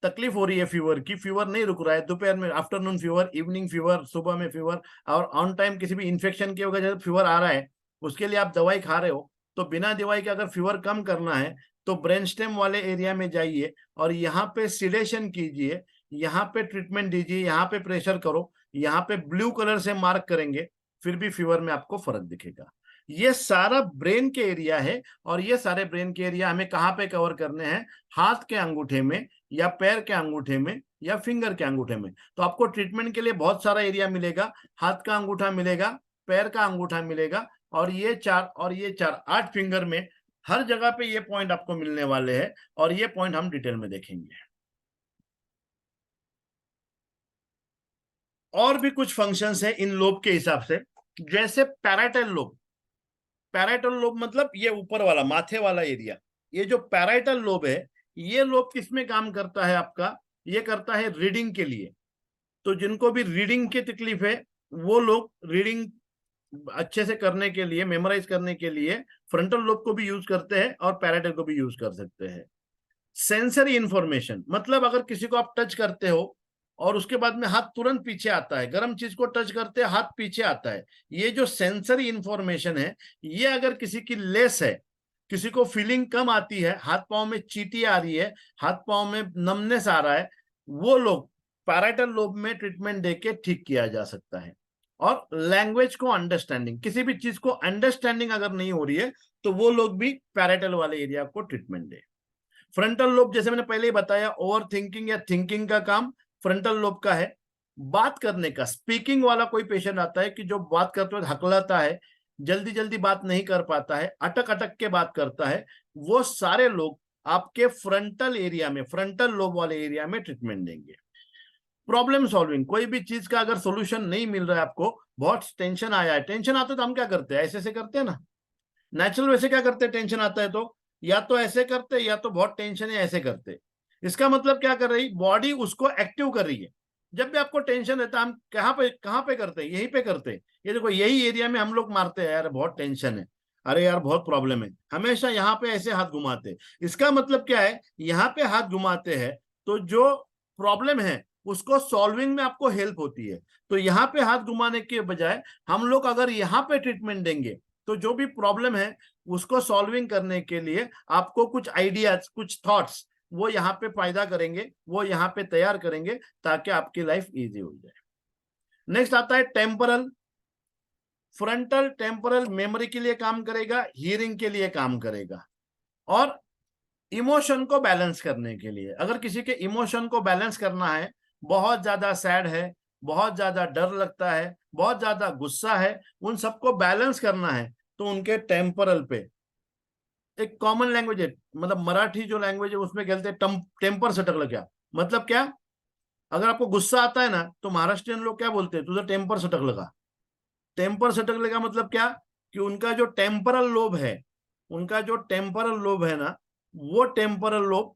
तकलीफ हो रही है फीवर की, फीवर नहीं रुक रहा है, दोपहर में आफ्टरनून फीवर, इवनिंग फीवर, सुबह में फीवर, और ऑन टाइम किसी भी इन्फेक्शन की वजह से फीवर आ रहा है, उसके लिए आप दवाई खा रहे हो, तो बिना दवाई के अगर फीवर कम करना है तो ब्रेन स्टेम वाले एरिया में जाइए और यहाँ पे सिडेशन कीजिए, यहाँ पे ट्रीटमेंट दीजिए, यहाँ पे प्रेशर करो, यहाँ पे ब्लू कलर से मार्क करेंगे, फिर भी फीवर में आपको फर्क दिखेगा। ये सारा ब्रेन के एरिया है। और ये सारे ब्रेन के एरिया हमें कहाँ पे कवर करने हैं? हाथ के अंगूठे में, या पैर के अंगूठे में, या फिंगर के अंगूठे में। तो आपको ट्रीटमेंट के लिए बहुत सारा एरिया मिलेगा। हाथ का अंगूठा मिलेगा, पैर का अंगूठा मिलेगा, और ये चार 8 फिंगर में हर जगह पे ये पॉइंट आपको मिलने वाले हैं। और ये पॉइंट हम डिटेल में देखेंगे। और भी कुछ फंक्शंस है इन लोब के हिसाब से, जैसे पैराइटल लोब। पैराइटल लोब मतलब ये ऊपर वाला माथे वाला एरिया। ये जो पैराइटल लोब है, ये लोब किसमें काम करता है आपका? ये करता है रीडिंग के लिए। तो जिनको भी रीडिंग की तकलीफ है, वो लोग रीडिंग अच्छे से करने के लिए, मेमोराइज करने के लिए फ्रंटल लोब को भी यूज करते हैं और पैराइटल को भी यूज कर सकते हैं। सेंसरी इंफॉर्मेशन, मतलब अगर किसी को आप टच करते हो और उसके बाद में हाथ तुरंत पीछे आता है, गर्म चीज को टच करते हैं हाथ पीछे आता है, ये जो सेंसरी इंफॉर्मेशन है, ये अगर किसी की लेस है, किसी को फीलिंग कम आती है, हाथ पांव में चींटी आ रही है, हाथ पांव में नमनेस आ रहा है, वो लोग पैराइटल लोब में ट्रीटमेंट देके ठीक किया जा सकता है। और लैंग्वेज को अंडरस्टैंडिंग, किसी भी चीज को अंडरस्टैंडिंग अगर नहीं हो रही है तो वो लोग भी पैराइटल वाले एरिया को ट्रीटमेंट दे। फ्रंटल लोब, जैसे मैंने पहले ही बताया, ओवर थिंकिंग या थिंकिंग का काम फ्रंटल लोब का है। बात करने का, स्पीकिंग वाला कोई पेशेंट आता है कि जो बात करते वक्त हकलाता है, जल्दी जल्दी बात नहीं कर पाता है, अटक अटक के बात करता है, वो सारे लोग आपके फ्रंटल एरिया में, फ्रंटल लोब वाले एरिया में ट्रीटमेंट देंगे। प्रॉब्लम सॉल्विंग, कोई भी चीज का अगर सोल्यूशन नहीं मिल रहा है आपको, बहुत टेंशन आया है, टेंशन आता है तो हम क्या करते हैं, ऐसे ऐसे करते हैं ना, नेचुरल वैसे क्या करते हैं, टेंशन आता है तो या तो ऐसे करते या तो बहुत टेंशन है ऐसे करते। इसका मतलब क्या कर रही, बॉडी उसको एक्टिव कर रही है। जब भी आपको टेंशन रहता है, हम कहाँ पे करते हैं, यहीं पे करते हैं। ये देखो, यही एरिया में हम लोग मारते हैं, यार बहुत टेंशन है, अरे यार बहुत प्रॉब्लम है, हमेशा यहाँ पे ऐसे हाथ घुमाते। इसका मतलब क्या है, यहाँ पे हाथ घुमाते हैं तो जो प्रॉब्लम है उसको सॉल्विंग में आपको हेल्प होती है। तो यहाँ पे हाथ घुमाने के बजाय हम लोग अगर यहाँ पे ट्रीटमेंट देंगे तो जो भी प्रॉब्लम है उसको सॉल्विंग करने के लिए आपको कुछ आइडियाज, कुछ थॉट्स वो यहाँ पे पैदा करेंगे, वो यहाँ पे तैयार करेंगे ताकि आपकी लाइफ इजी हो जाए। नेक्स्ट आता है टेम्परल। फ्रंटल टेम्परल मेमोरी के लिए काम करेगा, हियरिंग के लिए काम करेगा और इमोशन को बैलेंस करने के लिए। अगर किसी के इमोशन को बैलेंस करना है, बहुत ज्यादा सैड है, बहुत ज्यादा डर लगता है, बहुत ज्यादा गुस्सा है, उन सबको बैलेंस करना है तो उनके टेम्परल पे एक कॉमन लैंग्वेज है, मतलब मराठी जो लैंग्वेज है उसमें कहते हैं टेम्पर सटकलं क्या। मतलब क्या, अगर आपको गुस्सा आता है ना तो महाराष्ट्रियन लोग क्या बोलते हैं, तुझं टेम्पर सटकलं का। टेम्पर सटकलं का मतलब क्या, कि उनका जो टेम्परल लोब है, उनका जो टेम्परल लोब है ना, वो टेम्परल लोब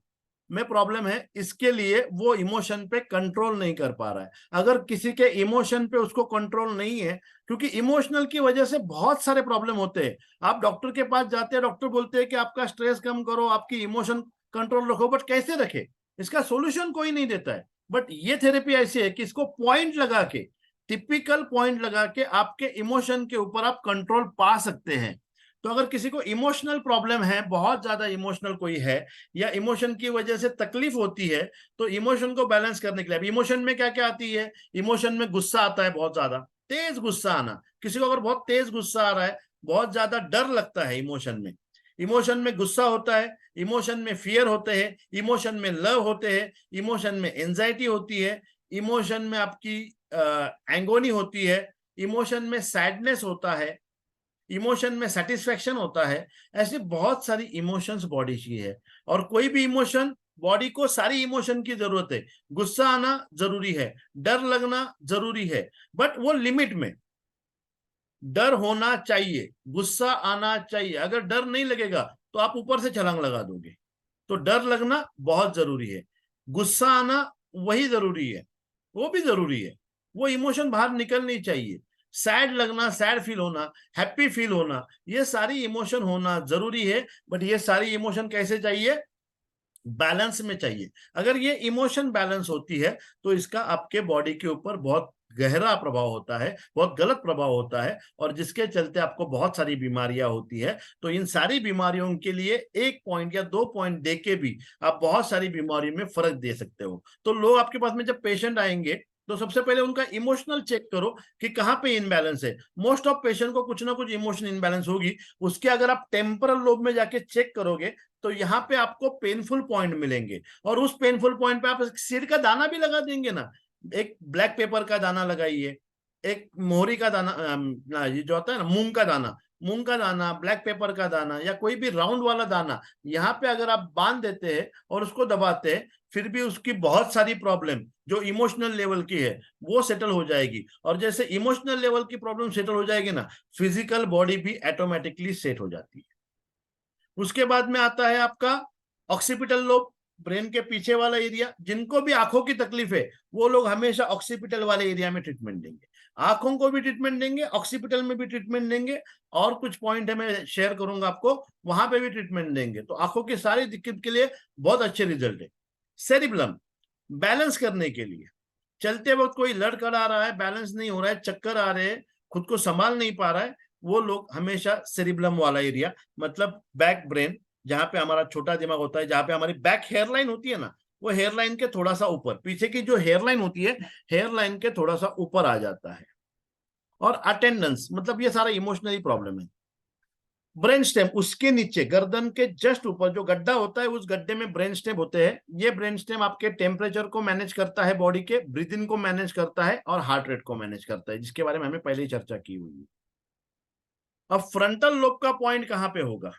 में प्रॉब्लम है, इसके लिए वो इमोशन पे कंट्रोल नहीं कर पा रहा है। अगर किसी के इमोशन पे उसको कंट्रोल नहीं है, क्योंकि इमोशनल की वजह से बहुत सारे प्रॉब्लम होते हैं। आप डॉक्टर के पास जाते हैं, डॉक्टर बोलते हैं कि आपका स्ट्रेस कम करो, आपकी इमोशन कंट्रोल रखो, बट कैसे रखे, इसका सोल्यूशन कोई नहीं देता है। बट ये थेरेपी ऐसी है कि इसको पॉइंट लगा के, टिपिकल पॉइंट लगा के आपके इमोशन के ऊपर आप कंट्रोल पा सकते हैं। तो अगर किसी को इमोशनल प्रॉब्लम है, बहुत ज्यादा इमोशनल कोई है, या इमोशन की वजह से तकलीफ होती है, तो इमोशन को बैलेंस करने के लिए, इमोशन में क्या क्या आती है, इमोशन में गुस्सा आता है, बहुत ज्यादा तेज गुस्सा आना। किसी को अगर बहुत तेज गुस्सा आ रहा है, बहुत ज्यादा डर लगता है इमोशन में गुस्सा होता है, इमोशन में फियर होते हैं, इमोशन में लव होते हैं, इमोशन में एंजाइटी होती है, इमोशन में आपकी एंगोनी होती है, इमोशन में सैडनेस होता है, इमोशन में सेटिस्फेक्शन होता है। ऐसी बहुत सारी इमोशंस बॉडी की है, और कोई भी इमोशन, बॉडी को सारी इमोशन की जरूरत है। गुस्सा आना जरूरी है, डर लगना जरूरी है, बट वो लिमिट में। डर होना चाहिए, गुस्सा आना चाहिए। अगर डर नहीं लगेगा तो आप ऊपर से छलांग लगा दोगे। तो डर लगना बहुत जरूरी है, गुस्सा आना वही जरूरी है, वो भी जरूरी है, वो इमोशन बाहर निकलनी चाहिए। सैड लगना, सैड फील होना, हैप्पी फील होना, ये सारी इमोशन होना जरूरी है। बट ये सारी इमोशन कैसे चाहिए, बैलेंस में चाहिए। अगर ये इमोशन बैलेंस होती है तो इसका आपके बॉडी के ऊपर बहुत गहरा प्रभाव होता है, बहुत गलत प्रभाव होता है, और जिसके चलते आपको बहुत सारी बीमारियां होती है। तो इन सारी बीमारियों के लिए 1 पॉइंट या 2 पॉइंट दे के भी आप बहुत सारी बीमारियों में फर्क दे सकते हो। तो लोग आपके पास में जब पेशेंट आएंगे तो सबसे पहले उनका इमोशनल चेक करो कि कहाँ पे इनबैलेंस है। मोस्ट ऑफ पेशेंट को कुछ ना कुछ इमोशन इनबैलेंस होगी। उसके अगर आप टेम्परल लोब में जाके चेक करोगे तो यहाँ पे आपको पेनफुल पॉइंट मिलेंगे, और उस पेनफुल पॉइंट पे आप सीड का दाना भी लगा देंगे ना, एक ब्लैक पेपर का दाना लगाइए, एक मोहरी का दाना, ये जो होता है ना मूंग का दाना, ब्लैक पेपर का दाना, या कोई भी राउंड वाला दाना, यहाँ पे अगर आप बांध देते हैं और उसको दबाते हैं, फिर भी उसकी बहुत सारी प्रॉब्लम जो इमोशनल लेवल की है वो सेटल हो जाएगी। और जैसे इमोशनल लेवल की प्रॉब्लम सेटल हो जाएगी ना, फिजिकल बॉडी भी ऑटोमेटिकली सेट हो जाती है। उसके बाद में आता है आपका ऑक्सीपिटल लोब, ब्रेन के पीछे वाला एरिया। जिनको भी आंखों की तकलीफ है वो लोग हमेशा ऑक्सीपिटल वाले एरिया में ट्रीटमेंट देंगे। आंखों को भी ट्रीटमेंट देंगे, ऑक्सीपिटल में भी ट्रीटमेंट देंगे, और कुछ पॉइंट है मैं शेयर करूंगा आपको, वहां पे भी ट्रीटमेंट देंगे। तो आंखों की सारी दिक्कत के लिए बहुत अच्छे रिजल्ट है। सेरिब्लम, बैलेंस करने के लिए, चलते वक्त कोई लड़खड़ा आ रहा है, बैलेंस नहीं हो रहा है, चक्कर आ रहे हैं, खुद को संभाल नहीं पा रहा है, वो लोग हमेशा सेरिब्लम वाला एरिया, मतलब बैक ब्रेन, जहां पे हमारा छोटा दिमाग होता है, जहां पे हमारी बैक हेयरलाइन होती है ना, वो हेयरलाइन के थोड़ा सा ऊपर, पीछे की जो हेयरलाइन होती है, हेयरलाइन के थोड़ा सा ऊपर आ जाता है। और अटेंडेंस, मतलब ये सारा इमोशनली प्रॉब्लम है। ब्रेन स्टेम, उसके नीचे गर्दन के जस्ट ऊपर जो गड्ढा होता है, उस गड्ढे में ब्रेन स्टेम होते हैं। ये ब्रेन स्टेम आपके टेम्परेचर को मैनेज करता है, बॉडी के ब्रीदिंग को मैनेज करता है और हार्ट रेट को मैनेज करता है, जिसके बारे में हमें पहले ही चर्चा की हुई है। अब फ्रंटल लोब का पॉइंट कहां पे होगा?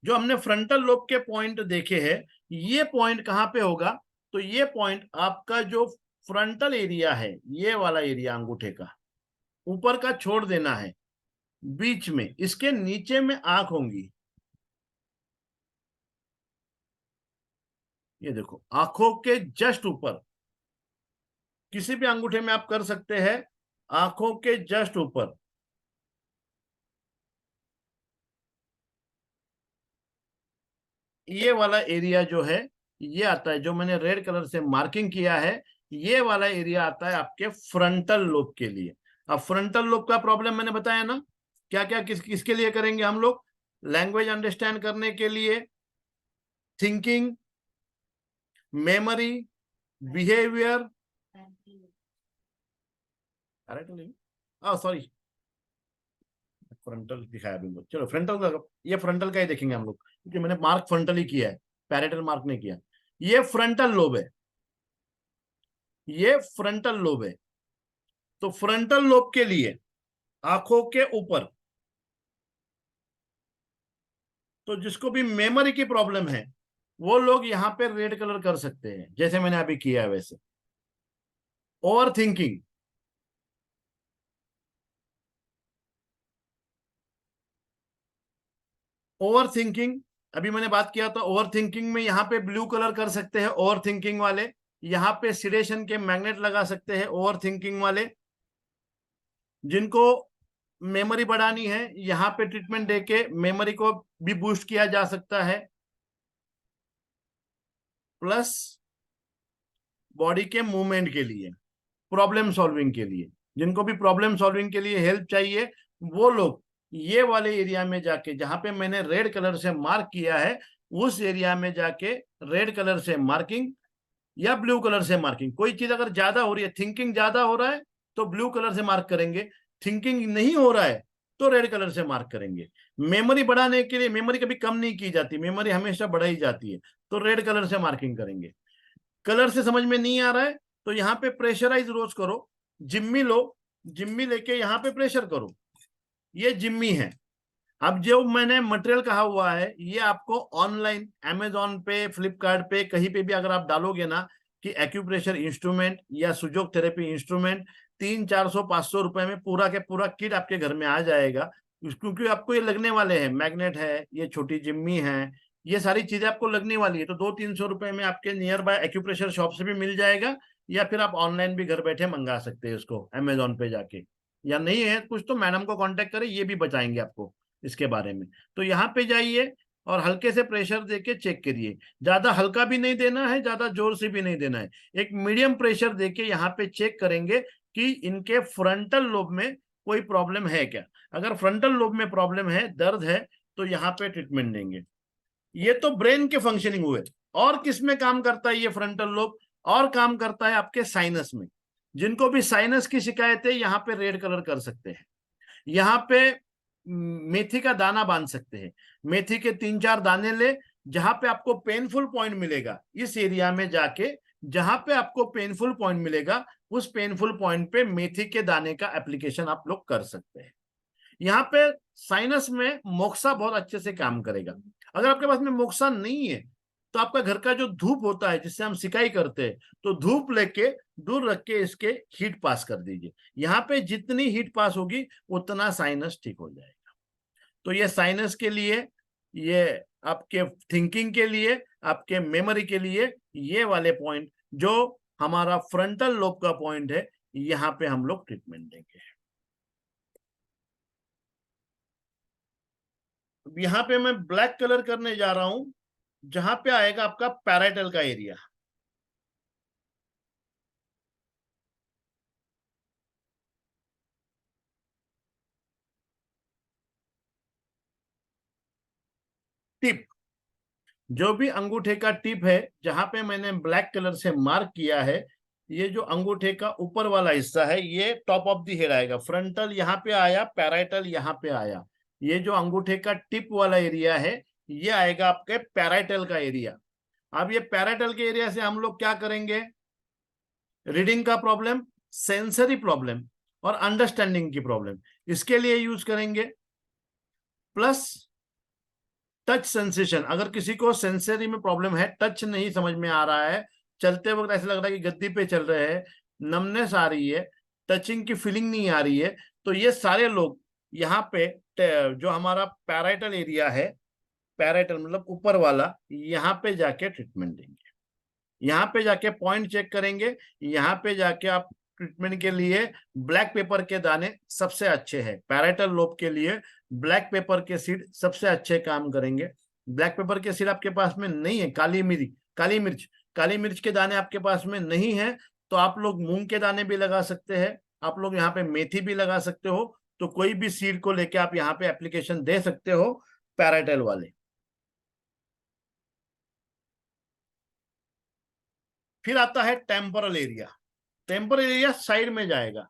जो हमने फ्रंटल लोब के पॉइंट देखे हैं, ये पॉइंट कहां पे होगा? तो ये पॉइंट आपका जो फ्रंटल एरिया है, ये वाला एरिया अंगूठे का ऊपर का छोड़ देना है, बीच में इसके नीचे में आंख होंगी। ये देखो, आंखों के जस्ट ऊपर, किसी भी अंगूठे में आप कर सकते हैं, आंखों के जस्ट ऊपर ये वाला एरिया जो है, ये आता है, जो मैंने रेड कलर से मार्किंग किया है, ये वाला एरिया आता है आपके फ्रंटल लोब के लिए। अब फ्रंटल लोब का प्रॉब्लम मैंने बताया ना, क्या क्या किसके लिए करेंगे हम लोग? लैंग्वेज अंडरस्टैंड करने के लिए, thinking, memory, behaviour, sorry frontal दिखाया अभी, चलो फ्रंटल का, ये फ्रंटल का ही देखेंगे हम लोग, क्योंकि मैंने मार्क फ्रंटल ही किया है, पैरेटल मार्क नहीं किया। ये फ्रंटल लोब है, ये फ्रंटल लोब है। तो फ्रंटल लोब के लिए आंखों के ऊपर, तो जिसको भी मेमोरी की प्रॉब्लम है, वो लोग यहां पे रेड कलर कर सकते हैं, जैसे मैंने अभी किया है वैसे। ओवर थिंकिंग, ओवर थिंकिंग, अभी मैंने बात किया था ओवर थिंकिंग में, यहाँ पे ब्लू कलर कर सकते हैं ओवर थिंकिंग वाले, यहाँ पे सिडेशन के मैग्नेट लगा सकते हैं ओवर थिंकिंग वाले। जिनको मेमोरी बढ़ानी है, यहाँ पे ट्रीटमेंट देके मेमोरी को भी बूस्ट किया जा सकता है, प्लस बॉडी के मूवमेंट के लिए, प्रॉब्लम सॉल्विंग के लिए। जिनको भी प्रॉब्लम सॉल्विंग के लिए हेल्प चाहिए, वो लोग ये वाले एरिया में जाके, जहां पे मैंने रेड कलर से मार्क किया है, उस एरिया में जाके रेड कलर से मार्किंग या ब्लू कलर से मार्किंग। कोई चीज अगर ज्यादा हो रही है, थिंकिंग ज्यादा हो रहा है, तो ब्लू कलर से मार्क करेंगे, थिंकिंग नहीं हो रहा है तो रेड कलर से मार्क करेंगे। मेमोरी बढ़ाने के लिए, मेमोरी कभी कम नहीं की जाती, मेमोरी हमेशा बढ़ाई जाती है, तो रेड कलर से मार्किंग करेंगे। कलर से समझ में नहीं आ रहा है तो यहाँ पे प्रेशराइज रोज करो, जिम्मी लो, जिम्मी लेके यहाँ पे प्रेशर करो, ये जिम्मी है। अब जो मैंने मटेरियल कहा हुआ है, ये आपको ऑनलाइन अमेजोन पे, फ्लिपकार्ट पे, कहीं पे भी अगर आप डालोगे ना कि एक्यूप्रेशर इंस्ट्रूमेंट या सुजोग थेरेपी इंस्ट्रूमेंट, 300-400-500 रुपए में पूरा के पूरा किट आपके घर में आ जाएगा। क्योंकि आपको ये लगने वाले हैं, मैग्नेट है, ये छोटी जिम्मी है, ये सारी चीजें आपको लगने वाली है। तो 200-300 रुपए में आपके नियर बाय एक्यूप्रेशर शॉप से भी मिल जाएगा, या फिर आप ऑनलाइन भी घर बैठे मंगा सकते हैं उसको अमेजोन पे जाके। या नहीं है कुछ तो मैडम को कांटेक्ट करें, ये भी बताएंगे आपको इसके बारे में। तो यहाँ पे जाइए और हल्के से प्रेशर देके चेक करिए। ज्यादा हल्का भी नहीं देना है, ज्यादा जोर से भी नहीं देना है, एक मीडियम प्रेशर देके यहाँ पे चेक करेंगे कि इनके फ्रंटल लोब में कोई प्रॉब्लम है क्या। अगर फ्रंटल लोब में प्रॉब्लम है, दर्द है, तो यहाँ पे ट्रीटमेंट देंगे। ये तो ब्रेन के फंक्शनिंग हुए। और किस में काम करता है ये फ्रंटल लोब? और काम करता है आपके साइनस में। जिनको भी साइनस की शिकायत है, यहाँ पे रेड कलर कर सकते हैं। यहाँ पे मेथी का दाना बांध सकते हैं, मेथी के 3-4 दाने ले, जहां पे आपको पेनफुल पॉइंट मिलेगा, इस एरिया में जाके जहां पे आपको पेनफुल पॉइंट मिलेगा, उस पेनफुल पॉइंट पे मेथी के दाने का एप्लीकेशन आप लोग कर सकते हैं। यहाँ पे साइनस में मोक्सा बहुत अच्छे से काम करेगा। अगर आपके पास में मोक्सा नहीं है, तो आपका घर का जो धूप होता है, जिससे हम सिकाई करते हैं, तो धूप लेके दूर रख के इसके हीट पास कर दीजिए। यहाँ पे जितनी हीट पास होगी उतना साइनस ठीक हो जाएगा। तो ये साइनस के लिए, ये आपके थिंकिंग के लिए, आपके मेमोरी के लिए, ये वाले पॉइंट जो हमारा फ्रंटल लोब का पॉइंट है, यहाँ पे हम लोग ट्रीटमेंट देंगे। यहाँ पे मैं ब्लैक कलर करने जा रहा हूं, जहां पे आएगा आपका पैराइटल का एरिया। टिप, जो भी अंगूठे का टिप है, जहां पे मैंने ब्लैक कलर से मार्क किया है, ये जो अंगूठे का ऊपर वाला हिस्सा है ये टॉप ऑफ द हेड आएगा, फ्रंटल यहाँ पे आया, पैराइटल यहाँ पे आया। ये जो अंगूठे का टिप वाला एरिया है ये आएगा आपके पैराइटल का एरिया। अब ये पैराइटल के एरिया से हम लोग क्या करेंगे, रीडिंग का प्रॉब्लम, सेंसरी प्रॉब्लम और अंडरस्टैंडिंग की प्रॉब्लम, इसके लिए यूज करेंगे। प्लस टच सेंसेशन, अगर किसी को सेंसरी में प्रॉब्लम है, टच नहीं समझ में आ रहा है, चलते वक्त ऐसा लग रहा है कि गद्दी पे चल रहे हैं, नमनेस आ रही है, टचिंग की फीलिंग नहीं आ रही है, तो ये सारे लोग यहाँ पे जो हमारा पैराइटल एरिया है, पैराइटल मतलब ऊपर वाला, यहाँ पे जाके ट्रीटमेंट देंगे। यहाँ पे जाके पॉइंट चेक करेंगे, यहाँ पे जाके आप ट्रीटमेंट के लिए ब्लैक पेपर के दाने सबसे अच्छे हैं। पैराइटल लोब के लिए ब्लैक पेपर के सीड सबसे अच्छे काम करेंगे। ब्लैक पेपर के सीड आपके पास में नहीं है, काली मिर्च के दाने आपके पास में नहीं है, तो आप लोग मूंग के दाने भी लगा सकते हैं, आप लोग यहाँ पे मेथी भी लगा सकते हो। तो कोई भी सीड को लेके आप यहाँ पे एप्लीकेशन दे सकते हो पैराइटल वाले। फिर आता है temporal area. Temporal area side में जाएगा,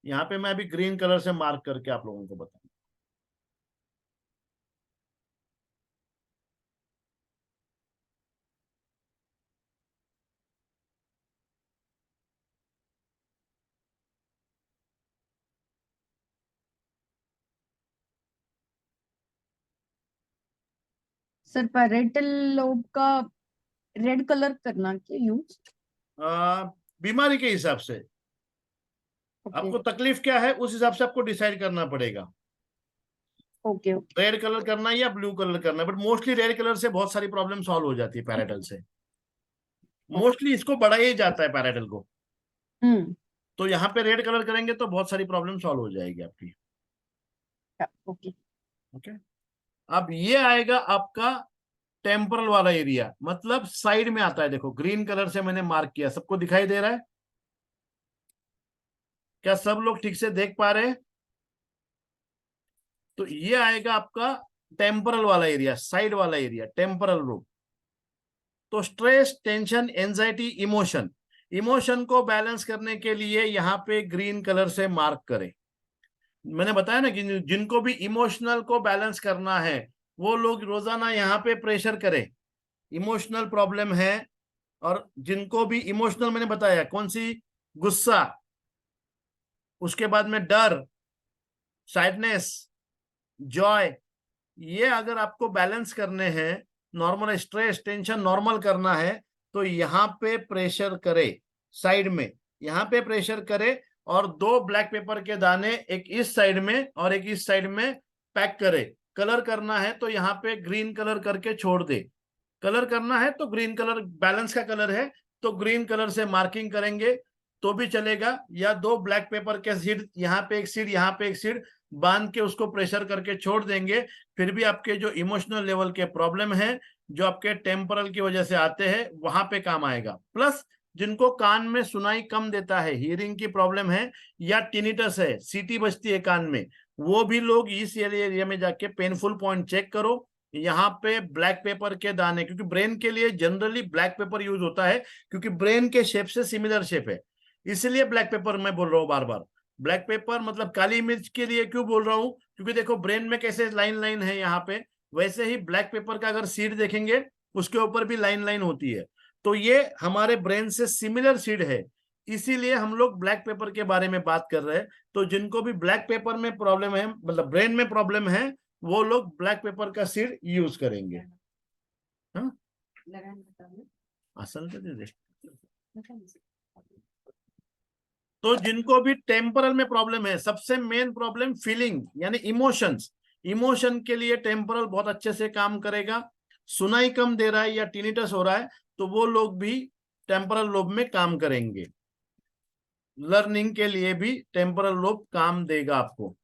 यहाँ पे मैं अभी ग्रीन कलर से मार्क करके आप लोगों को बताऊंगा। सर पैरेटल लोब का रेड कलर करना क्या यूज? बीमारी के हिसाब से ओके आपको तकलीफ क्या है उस हिसाब से आपको डिसाइड करना पड़ेगा, ओके ओके रेड कलर करना है या ब्लू कलर करना है। बट मोस्टली रेड कलर से बहुत सारी प्रॉब्लम सॉल्व हो जाती है पैराइटल से, मोस्टली इसको बढ़ाया ही जाता है पैराइटल को। हम्म तो यहाँ पे रेड कलर करेंगे तो बहुत सारी प्रॉब्लम सॉल्व हो जाएगी आपकी। ओके ओके, अब ये आएगा आपका टेम्पोरल वाला एरिया, मतलब साइड में आता है। देखो ग्रीन कलर से मैंने मार्क किया, सबको दिखाई दे रहा है? क्या सब लोग ठीक से देख पा रहे हैं? तो ये आएगा आपका टेम्पोरल वाला एरिया, साइड वाला एरिया, टेम्पोरल लोब। तो stress, tension, anxiety, emotion, emotion को बैलेंस करने के लिए यहाँ पे ग्रीन कलर से मार्क करें। मैंने बताया ना कि जिनको भी इमोशनल को बैलेंस करना है वो लोग रोजाना यहाँ पे प्रेशर करें, इमोशनल प्रॉब्लम है। और जिनको भी इमोशनल मैंने बताया कौन सी, गुस्सा, उसके बाद में डर, सैडनेस, जॉय, ये अगर आपको बैलेंस करने हैं, नॉर्मल स्ट्रेस टेंशन नॉर्मल करना है, तो यहाँ पे प्रेशर करे, साइड में यहाँ पे प्रेशर करे, और 2 ब्लैक पेपर के दाने एक इस साइड में और एक इस साइड में पैक करे। कलर करना है तो यहाँ पे ग्रीन कलर करके छोड़ दे, कलर करना है तो ग्रीन कलर बैलेंस का कलर है तो ग्रीन कलर से मार्किंग करेंगे तो भी चलेगा, या 2 ब्लैक पेपर के सीड, यहाँ पे एक सीड यहाँ पे एक सीड बांध के उसको प्रेशर करके छोड़ देंगे, फिर भी आपके जो इमोशनल लेवल के प्रॉब्लम है जो आपके टेम्पोरल की वजह से आते हैं वहां पे काम आएगा। प्लस जिनको कान में सुनाई कम देता है, हियरिंग की प्रॉब्लम है या टिनिटस है, सीटी बजती है कान में, वो भी लोग इस एरिया में जाके पेनफुल पॉइंट चेक करो, यहाँ पे ब्लैक पेपर के दाने, क्योंकि ब्रेन के लिए जनरली ब्लैक पेपर यूज होता है क्योंकि ब्रेन के शेप से सिमिलर शेप है, इसलिए ब्लैक पेपर मैं बोल रहा हूँ बार बार। ब्लैक पेपर मतलब काली मिर्च के लिए क्यों बोल रहा हूँ, क्योंकि देखो ब्रेन में कैसे लाइन लाइन है यहाँ पे, वैसे ही ब्लैक पेपर का अगर सीड देखेंगे उसके ऊपर भी लाइन लाइन होती है, तो ये हमारे ब्रेन से सिमिलर सीड है, इसीलिए हम लोग ब्लैक पेपर के बारे में बात कर रहे हैं। तो जिनको भी ब्लैक पेपर में प्रॉब्लम है, मतलब ब्रेन में प्रॉब्लम है, वो लोग ब्लैक पेपर का सीड यूज करेंगे। हाँ? असल तो दे दे। तो जिनको भी टेम्पोरल में प्रॉब्लम है, सबसे मेन प्रॉब्लम फीलिंग यानी इमोशंस, इमोशन के लिए टेम्पोरल बहुत अच्छे से काम करेगा। सुनाई कम दे रहा है या टिनिटस हो रहा है तो वो लोग भी टेम्पोरल लोब में काम करेंगे। लर्निंग के लिए भी टेम्पोरल लोब काम देगा आपको।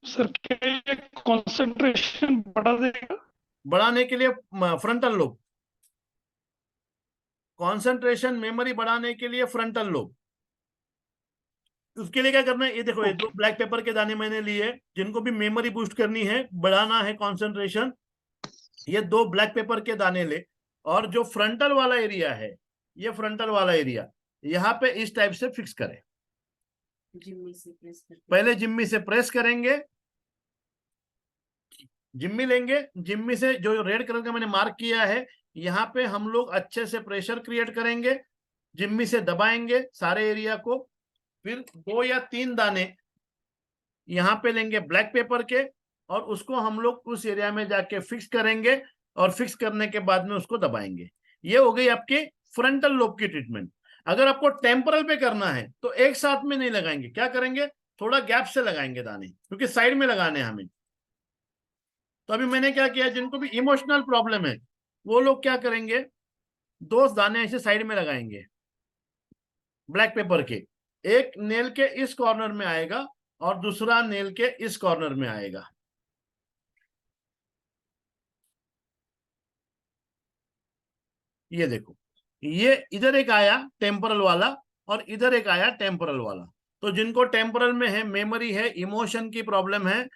सर क्या ये कंसंट्रेशन बढ़ा देगा? बढ़ाने के लिए फ्रंटल लोब, कंसंट्रेशन मेमोरी बढ़ाने के लिए फ्रंटल लोब, उसके लिए क्या करना है, ये देखो ये 2 ब्लैक पेपर के दाने मैंने लिए, जिनको भी मेमोरी बूस्ट करनी है, बढ़ाना है कंसंट्रेशन, ये 2 ब्लैक पेपर के दाने ले, और जो फ्रंटल वाला एरिया है, ये फ्रंटल वाला एरिया यहाँ पे इस टाइप से फिक्स करें। जिम्मी से प्रेस करके। पहले जिम्मी से प्रेस करेंगे, जिम्मी लेंगे, जिम्मी से जो रेड कलर का मैंने मार्क किया है यहाँ पे हम लोग अच्छे से प्रेशर क्रिएट करेंगे, जिम्मी से दबाएंगे सारे एरिया को, फिर 2 या 3 दाने यहाँ पे लेंगे ब्लैक पेपर के, और उसको हम लोग उस एरिया में जाके फिक्स करेंगे, और फिक्स करने के बाद में उसको दबाएंगे। ये हो गई आपकी फ्रंटल लोब की ट्रीटमेंट। अगर आपको टेम्पोरल पे करना है तो एक साथ में नहीं लगाएंगे, क्या करेंगे, थोड़ा गैप से लगाएंगे दाने, क्योंकि साइड में लगाने हैं हमें। तो अभी मैंने क्या किया, जिनको भी इमोशनल प्रॉब्लम है वो लोग क्या करेंगे, 2 दाने ऐसे साइड में लगाएंगे ब्लैक पेपर के, एक नेल के इस कॉर्नर में आएगा और दूसरा नेल के इस कॉर्नर में आएगा। ये देखो, ये इधर एक आया टेम्पोरल वाला और इधर एक आया टेम्पोरल वाला। तो जिनको टेम्पोरल में है, मेमोरी है, इमोशन की प्रॉब्लम है,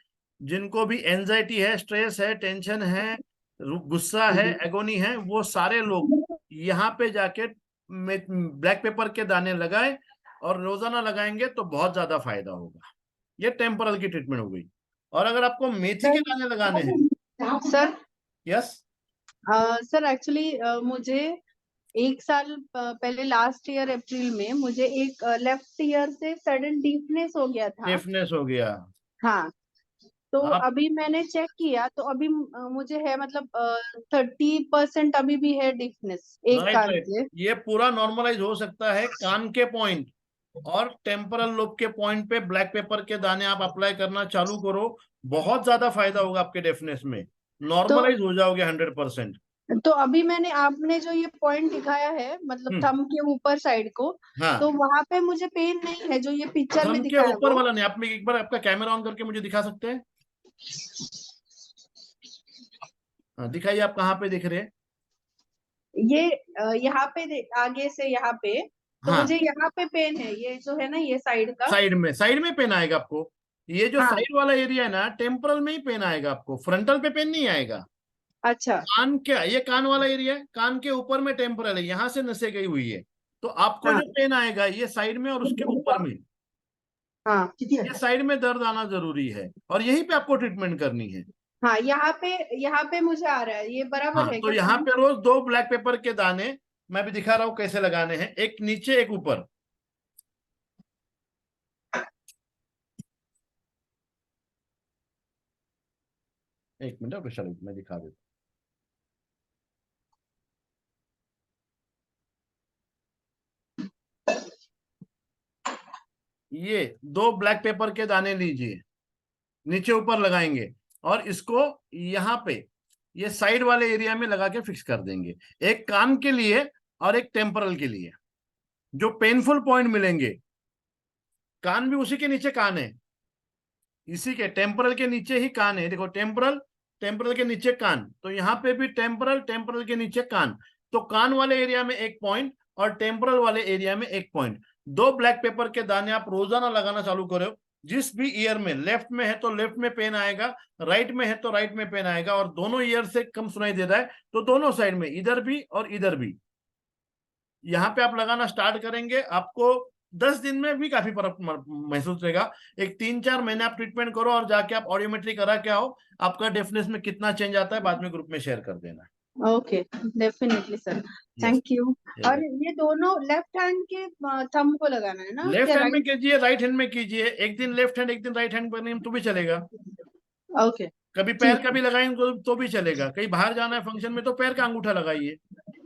जिनको भी एंजाइटी है, स्ट्रेस है, टेंशन है, गुस्सा है, एगोनी है, वो सारे लोग यहाँ पे जाके ब्लैक पेपर के दाने लगाए, और रोजाना लगाएंगे तो बहुत ज्यादा फायदा होगा। ये टेम्पोरल की ट्रीटमेंट हो गई। और अगर आपको मेथी के दाने लगाने हैं, सर यस सर एक्चुअली मुझे 1 साल पहले लास्ट ईयर अप्रैल में मुझे एक लेफ्ट ईयर से सडन डीफनेस हो गया था। डेफनेस हो गया। हाँ, तो आप- अभी मैंने चेक किया तो अभी मुझे है मतलब 30% अभी भी है डीफनेस एक राइट कान राइट, से। ये पूरा नॉर्मलाइज हो सकता है कान के पॉइंट और टेम्पोरल लोब के पॉइंट पे ब्लैक पेपर के दाने आप अप्लाई करना चालू करो, बहुत ज्यादा फायदा होगा आपके डेफनेस में, नॉर्मलाइज हो जाओगे 100%। तो अभी मैंने आपने जो ये पॉइंट दिखाया है मतलब थंब के ऊपर साइड को, हाँ, तो वहां पे मुझे पेन नहीं है जो ये पिक्चर में थंब के दिखाया ऊपर वो। वाला नहीं, आप एक बार आपका कैमरा ऑन करके मुझे दिखा सकते हैं? हाँ, दिखाइए आप कहाँ पे दिख रहे हैं? ये यहाँ पे आगे से यहाँ पे, तो हाँ, मुझे यहाँ पे पेन है, ये जो है ना ये साइड का। साइड में पेन आएगा आपको। ये जो हाँ, साइड वाला एरिया है ना, टेम्पोरल में ही पेन आएगा आपको, फ्रंटल पे पेन नहीं आएगा। अच्छा कान क्या, ये कान वाला एरिया है, कान के ऊपर में टेम्पोरल है, यहाँ से नसें गई हुई है, तो आपको हाँ जो पेन आएगा ये साइड में और उसके ऊपर में, हाँ ये साइड में दर्द आना जरूरी है, और यहीं पे आपको ट्रीटमेंट करनी है। हाँ, यहाँ पे मुझे आ रहा है, ये बराबर हाँ, है तो क्या? यहाँ पे रोज 2 ब्लैक पेपर के दाने मैं भी दिखा रहा हूँ कैसे लगाने हैं, एक नीचे एक ऊपर। एक मिनट विशाल, मैं दिखा देता हूँ। ये 2 ब्लैक पेपर के दाने लीजिए, नीचे ऊपर लगाएंगे, और इसको यहाँ पे ये साइड वाले एरिया में लगा के फिक्स कर देंगे, एक कान के लिए और एक टेम्पोरल के लिए। जो पेनफुल पॉइंट मिलेंगे, कान भी उसी के नीचे कान है, इसी के टेम्पोरल के नीचे ही कान है, देखो टेम्पोरल, टेम्पोरल के नीचे कान, तो यहाँ पे भी टेम्पोरल, टेम्पोरल के नीचे कान, तो कान वाले एरिया में एक पॉइंट और टेम्पोरल वाले एरिया में एक पॉइंट। 2 ब्लैक पेपर के दाने आप रोजाना लगाना चालू करो, जिस भी ईयर में, लेफ्ट में है तो लेफ्ट में पेन आएगा, राइट में है तो राइट में पेन आएगा, और दोनों ईयर से कम सुनाई दे रहा है तो दोनों साइड में, इधर भी और इधर भी, यहाँ पे आप लगाना स्टार्ट करेंगे, आपको 10 दिन में भी काफी फर्क महसूस होगा। एक 3-4 महीने आप ट्रीटमेंट करो और जाके आप ऑडियोमेट्री करा के आओ, आपका डेफनेस में कितना चेंज आता है बाद में ग्रुप में शेयर कर देना। Okay, definitely sir, thank you. और ये दोनों लेफ्ट हैंड के थंब को लगाना है ना? लेफ्ट क्या हैंड में right? कीजिए, राइट हैंड में कीजिए, एक दिन लेफ्ट हैंड एक दिन राइट हैंड करने तो भी चलेगा, ओके, कभी पैर का भी लगाएंगे तो भी चलेगा, कहीं बाहर जाना है फंक्शन में तो पैर का अंगूठा लगाइए,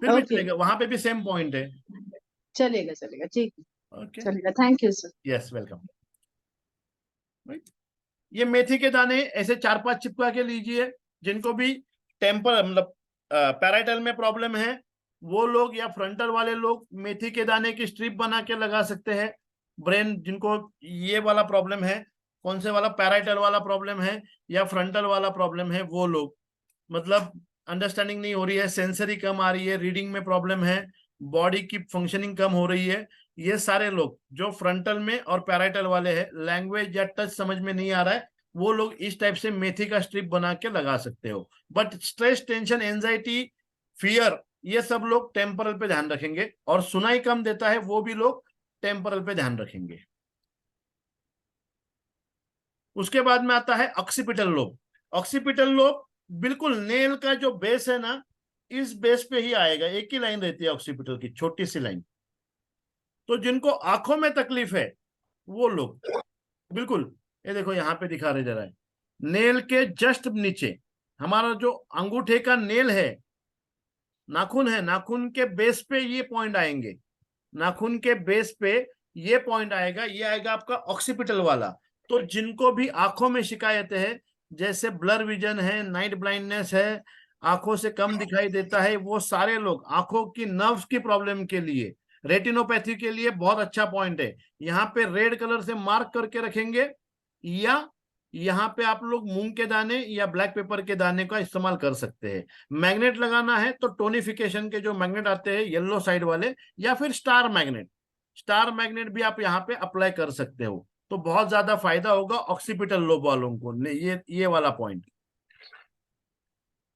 फिर भी ओके, चलेगा, वहां पे भी सेम पॉइंट है। चलेगा चलेगा, ठीक है, ओके, चलेगा, thank you sir. Yes welcome. ये मेथी के दाने ऐसे 4-5 चिपका के लीजिए, जिनको भी टेम्पर मतलब पैराइटल में प्रॉब्लम है वो लोग, या फ्रंटल वाले लोग मेथी के दाने की स्ट्रिप बना के लगा सकते हैं। ब्रेन जिनको ये वाला प्रॉब्लम है, कौन से वाला, पैराइटल वाला प्रॉब्लम है या फ्रंटल वाला प्रॉब्लम है, वो लोग मतलब अंडरस्टैंडिंग नहीं हो रही है, सेंसरी कम आ रही है, रीडिंग में प्रॉब्लम है, बॉडी की फंक्शनिंग कम हो रही है, ये सारे लोग जो फ्रंटल में और पैराइटल वाले हैं, लैंग्वेज या टच समझ में नहीं आ रहा है, वो लोग इस टाइप से मेथी का स्ट्रिप बना के लगा सकते हो। But stress, tension, anxiety, fear, ये सब लोग टेम्परल पे ध्यान रखेंगे, और सुनाई कम देता है वो भी लोग टेम्परल पे ध्यान रखेंगे। उसके बाद में आता है ऑक्सीपिटल लोब। ऑक्सीपिटल लोब बिल्कुल नेल का जो बेस है ना, इस बेस पे ही आएगा, एक ही लाइन रहती है ऑक्सीपिटल की, छोटी सी लाइन। तो जिनको आंखों में तकलीफ है वो लोग बिल्कुल, ये देखो यहाँ पे दिखा रहे जरा, नेल के जस्ट नीचे हमारा जो अंगूठे का नेल है, नाखून है, नाखून के बेस पे ये पॉइंट आएंगे, नाखून के बेस पे ये पॉइंट आएगा, ये आएगा आपका ऑक्सीपिटल वाला। तो जिनको भी आंखों में शिकायतें है, जैसे ब्लर विजन है, नाइट ब्लाइंडनेस है, आंखों से कम दिखाई देता है, वो सारे लोग आंखों की नर्व्स की प्रॉब्लम के लिए, रेटिनोपैथी के लिए बहुत अच्छा पॉइंट है। यहाँ पे रेड कलर से मार्क करके रखेंगे, या यहाँ पे आप लोग मूंग के दाने या ब्लैक पेपर के दाने का इस्तेमाल कर सकते हैं। मैग्नेट लगाना है तो टोनिफिकेशन के जो मैग्नेट आते हैं येलो साइड वाले, या फिर स्टार मैग्नेट, स्टार मैग्नेट भी आप यहाँ पे अप्लाई कर सकते हो, तो बहुत ज्यादा फायदा होगा ऑक्सीपिटल लोब वालों को। ये वाला पॉइंट।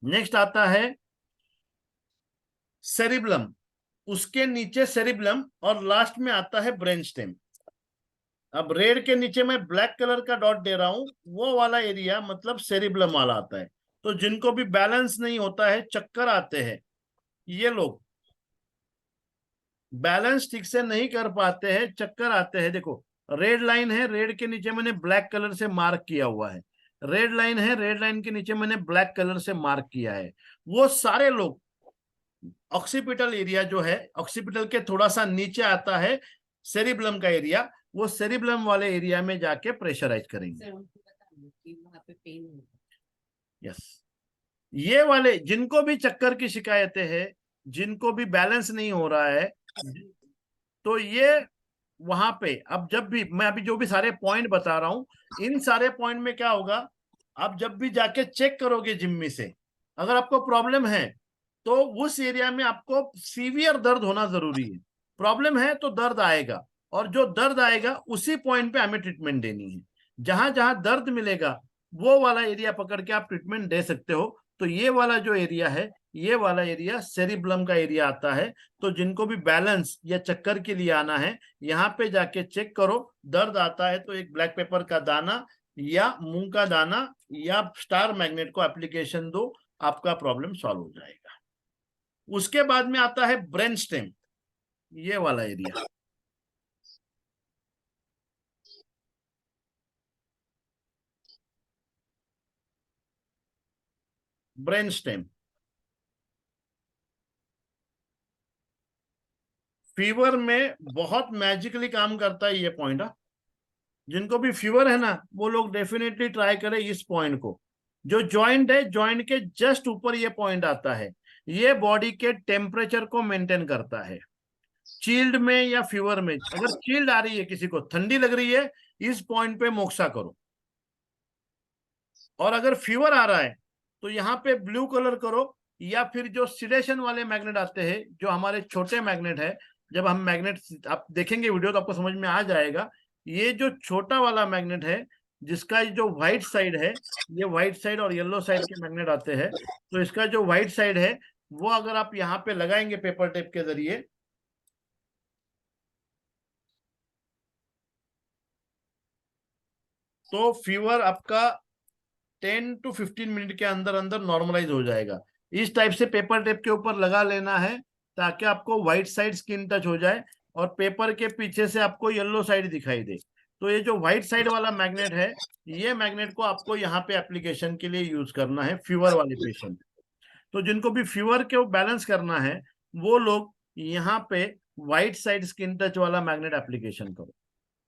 नेक्स्ट आता है सेरिब्लम, उसके नीचे सेरिब्लम, और लास्ट में आता है ब्रेन स्टेम। अब रेड के नीचे मैं ब्लैक कलर का डॉट दे रहा हूं, वो वाला एरिया मतलब सेरिब्लम वाला आता है। तो जिनको भी बैलेंस नहीं होता है, चक्कर आते हैं, ये लोग बैलेंस ठीक से नहीं कर पाते हैं, चक्कर आते हैं, देखो रेड लाइन है, रेड के नीचे मैंने ब्लैक कलर से मार्क किया हुआ है, रेड लाइन है, रेड लाइन के नीचे मैंने ब्लैक कलर से मार्क किया है, वो सारे लोग ऑक्सीपिटल एरिया जो है, ऑक्सीपिटल के थोड़ा सा नीचे आता है सेरिब्लम का एरिया, वो सेरिब्लम वाले एरिया में जाके प्रेशराइज करेंगे। सर उनको बताना कि वहाँ पे पेन होगा। यस, ये वाले जिनको भी चक्कर की शिकायतें हैं, जिनको भी बैलेंस नहीं हो रहा है, तो ये वहां पे, अब जब भी मैं अभी जो भी सारे पॉइंट बता रहा हूं, इन सारे पॉइंट में क्या होगा, आप जब भी जाके चेक करोगे जिम्मी से, अगर आपको प्रॉब्लम है तो उस एरिया में आपको सीवियर दर्द होना जरूरी है। प्रॉब्लम है तो दर्द आएगा, और जो दर्द आएगा उसी पॉइंट पे हमें ट्रीटमेंट देनी है। जहां जहां दर्द मिलेगा वो वाला एरिया पकड़ के आप ट्रीटमेंट दे सकते हो। तो ये वाला जो एरिया है, ये वाला एरिया सेरिब्लम का एरिया आता है। तो जिनको भी बैलेंस या चक्कर के लिए आना है, यहाँ पे जाके चेक करो, दर्द आता है तो एक ब्लैक पेपर का दाना या मूंग का दाना या स्टार मैग्नेट को एप्लीकेशन दो, आपका प्रॉब्लम सॉल्व हो जाएगा। उसके बाद में आता है ब्रेन स्टेम, ये वाला एरिया। ब्रेन स्टेम फीवर में बहुत मैजिकली काम करता है ये पॉइंट। जिनको भी फीवर है ना, वो लोग डेफिनेटली ट्राई करें इस पॉइंट को। जो जॉइंट है, जॉइंट के जस्ट ऊपर ये पॉइंट आता है, ये बॉडी के टेम्परेचर को मेंटेन करता है। चिल्ड में या फीवर में, अगर चिल्ड आ रही है, किसी को ठंडी लग रही है, इस पॉइंट पे मोक्सा करो। और अगर फीवर आ रहा है तो यहाँ पे ब्लू कलर करो, या फिर जो सिडेशन वाले मैग्नेट आते हैं, जो हमारे छोटे मैग्नेट है, जब हम मैग्नेट आप देखेंगे वीडियो तो आपको समझ में आ जाएगा। ये जो छोटा वाला मैग्नेट है, जिसका जो व्हाइट साइड है, ये व्हाइट साइड और येलो साइड के मैग्नेट आते हैं, तो इसका जो व्हाइट साइड है वो अगर आप यहाँ पे लगाएंगे पेपर टेप के जरिए, तो फीवर आपका 10 to 15 मिनट के अंदर अंदर नॉर्मलाइज हो जाएगा। इस टाइप से पेपर टेप के ऊपर लगा लेना है, ताकि आपको व्हाइट साइड स्किन टच हो जाए और पेपर के पीछे से आपको येलो साइड दिखाई दे। तो ये जो व्हाइट साइड वाला मैग्नेट है, ये मैग्नेट को आपको यहाँ पे एप्लीकेशन के लिए यूज करना है फीवर वाले पेशेंट। तो जिनको भी फीवर के बैलेंस करना है, वो लोग यहाँ पे व्हाइट साइड स्किन टच वाला मैग्नेट एप्लीकेशन करो,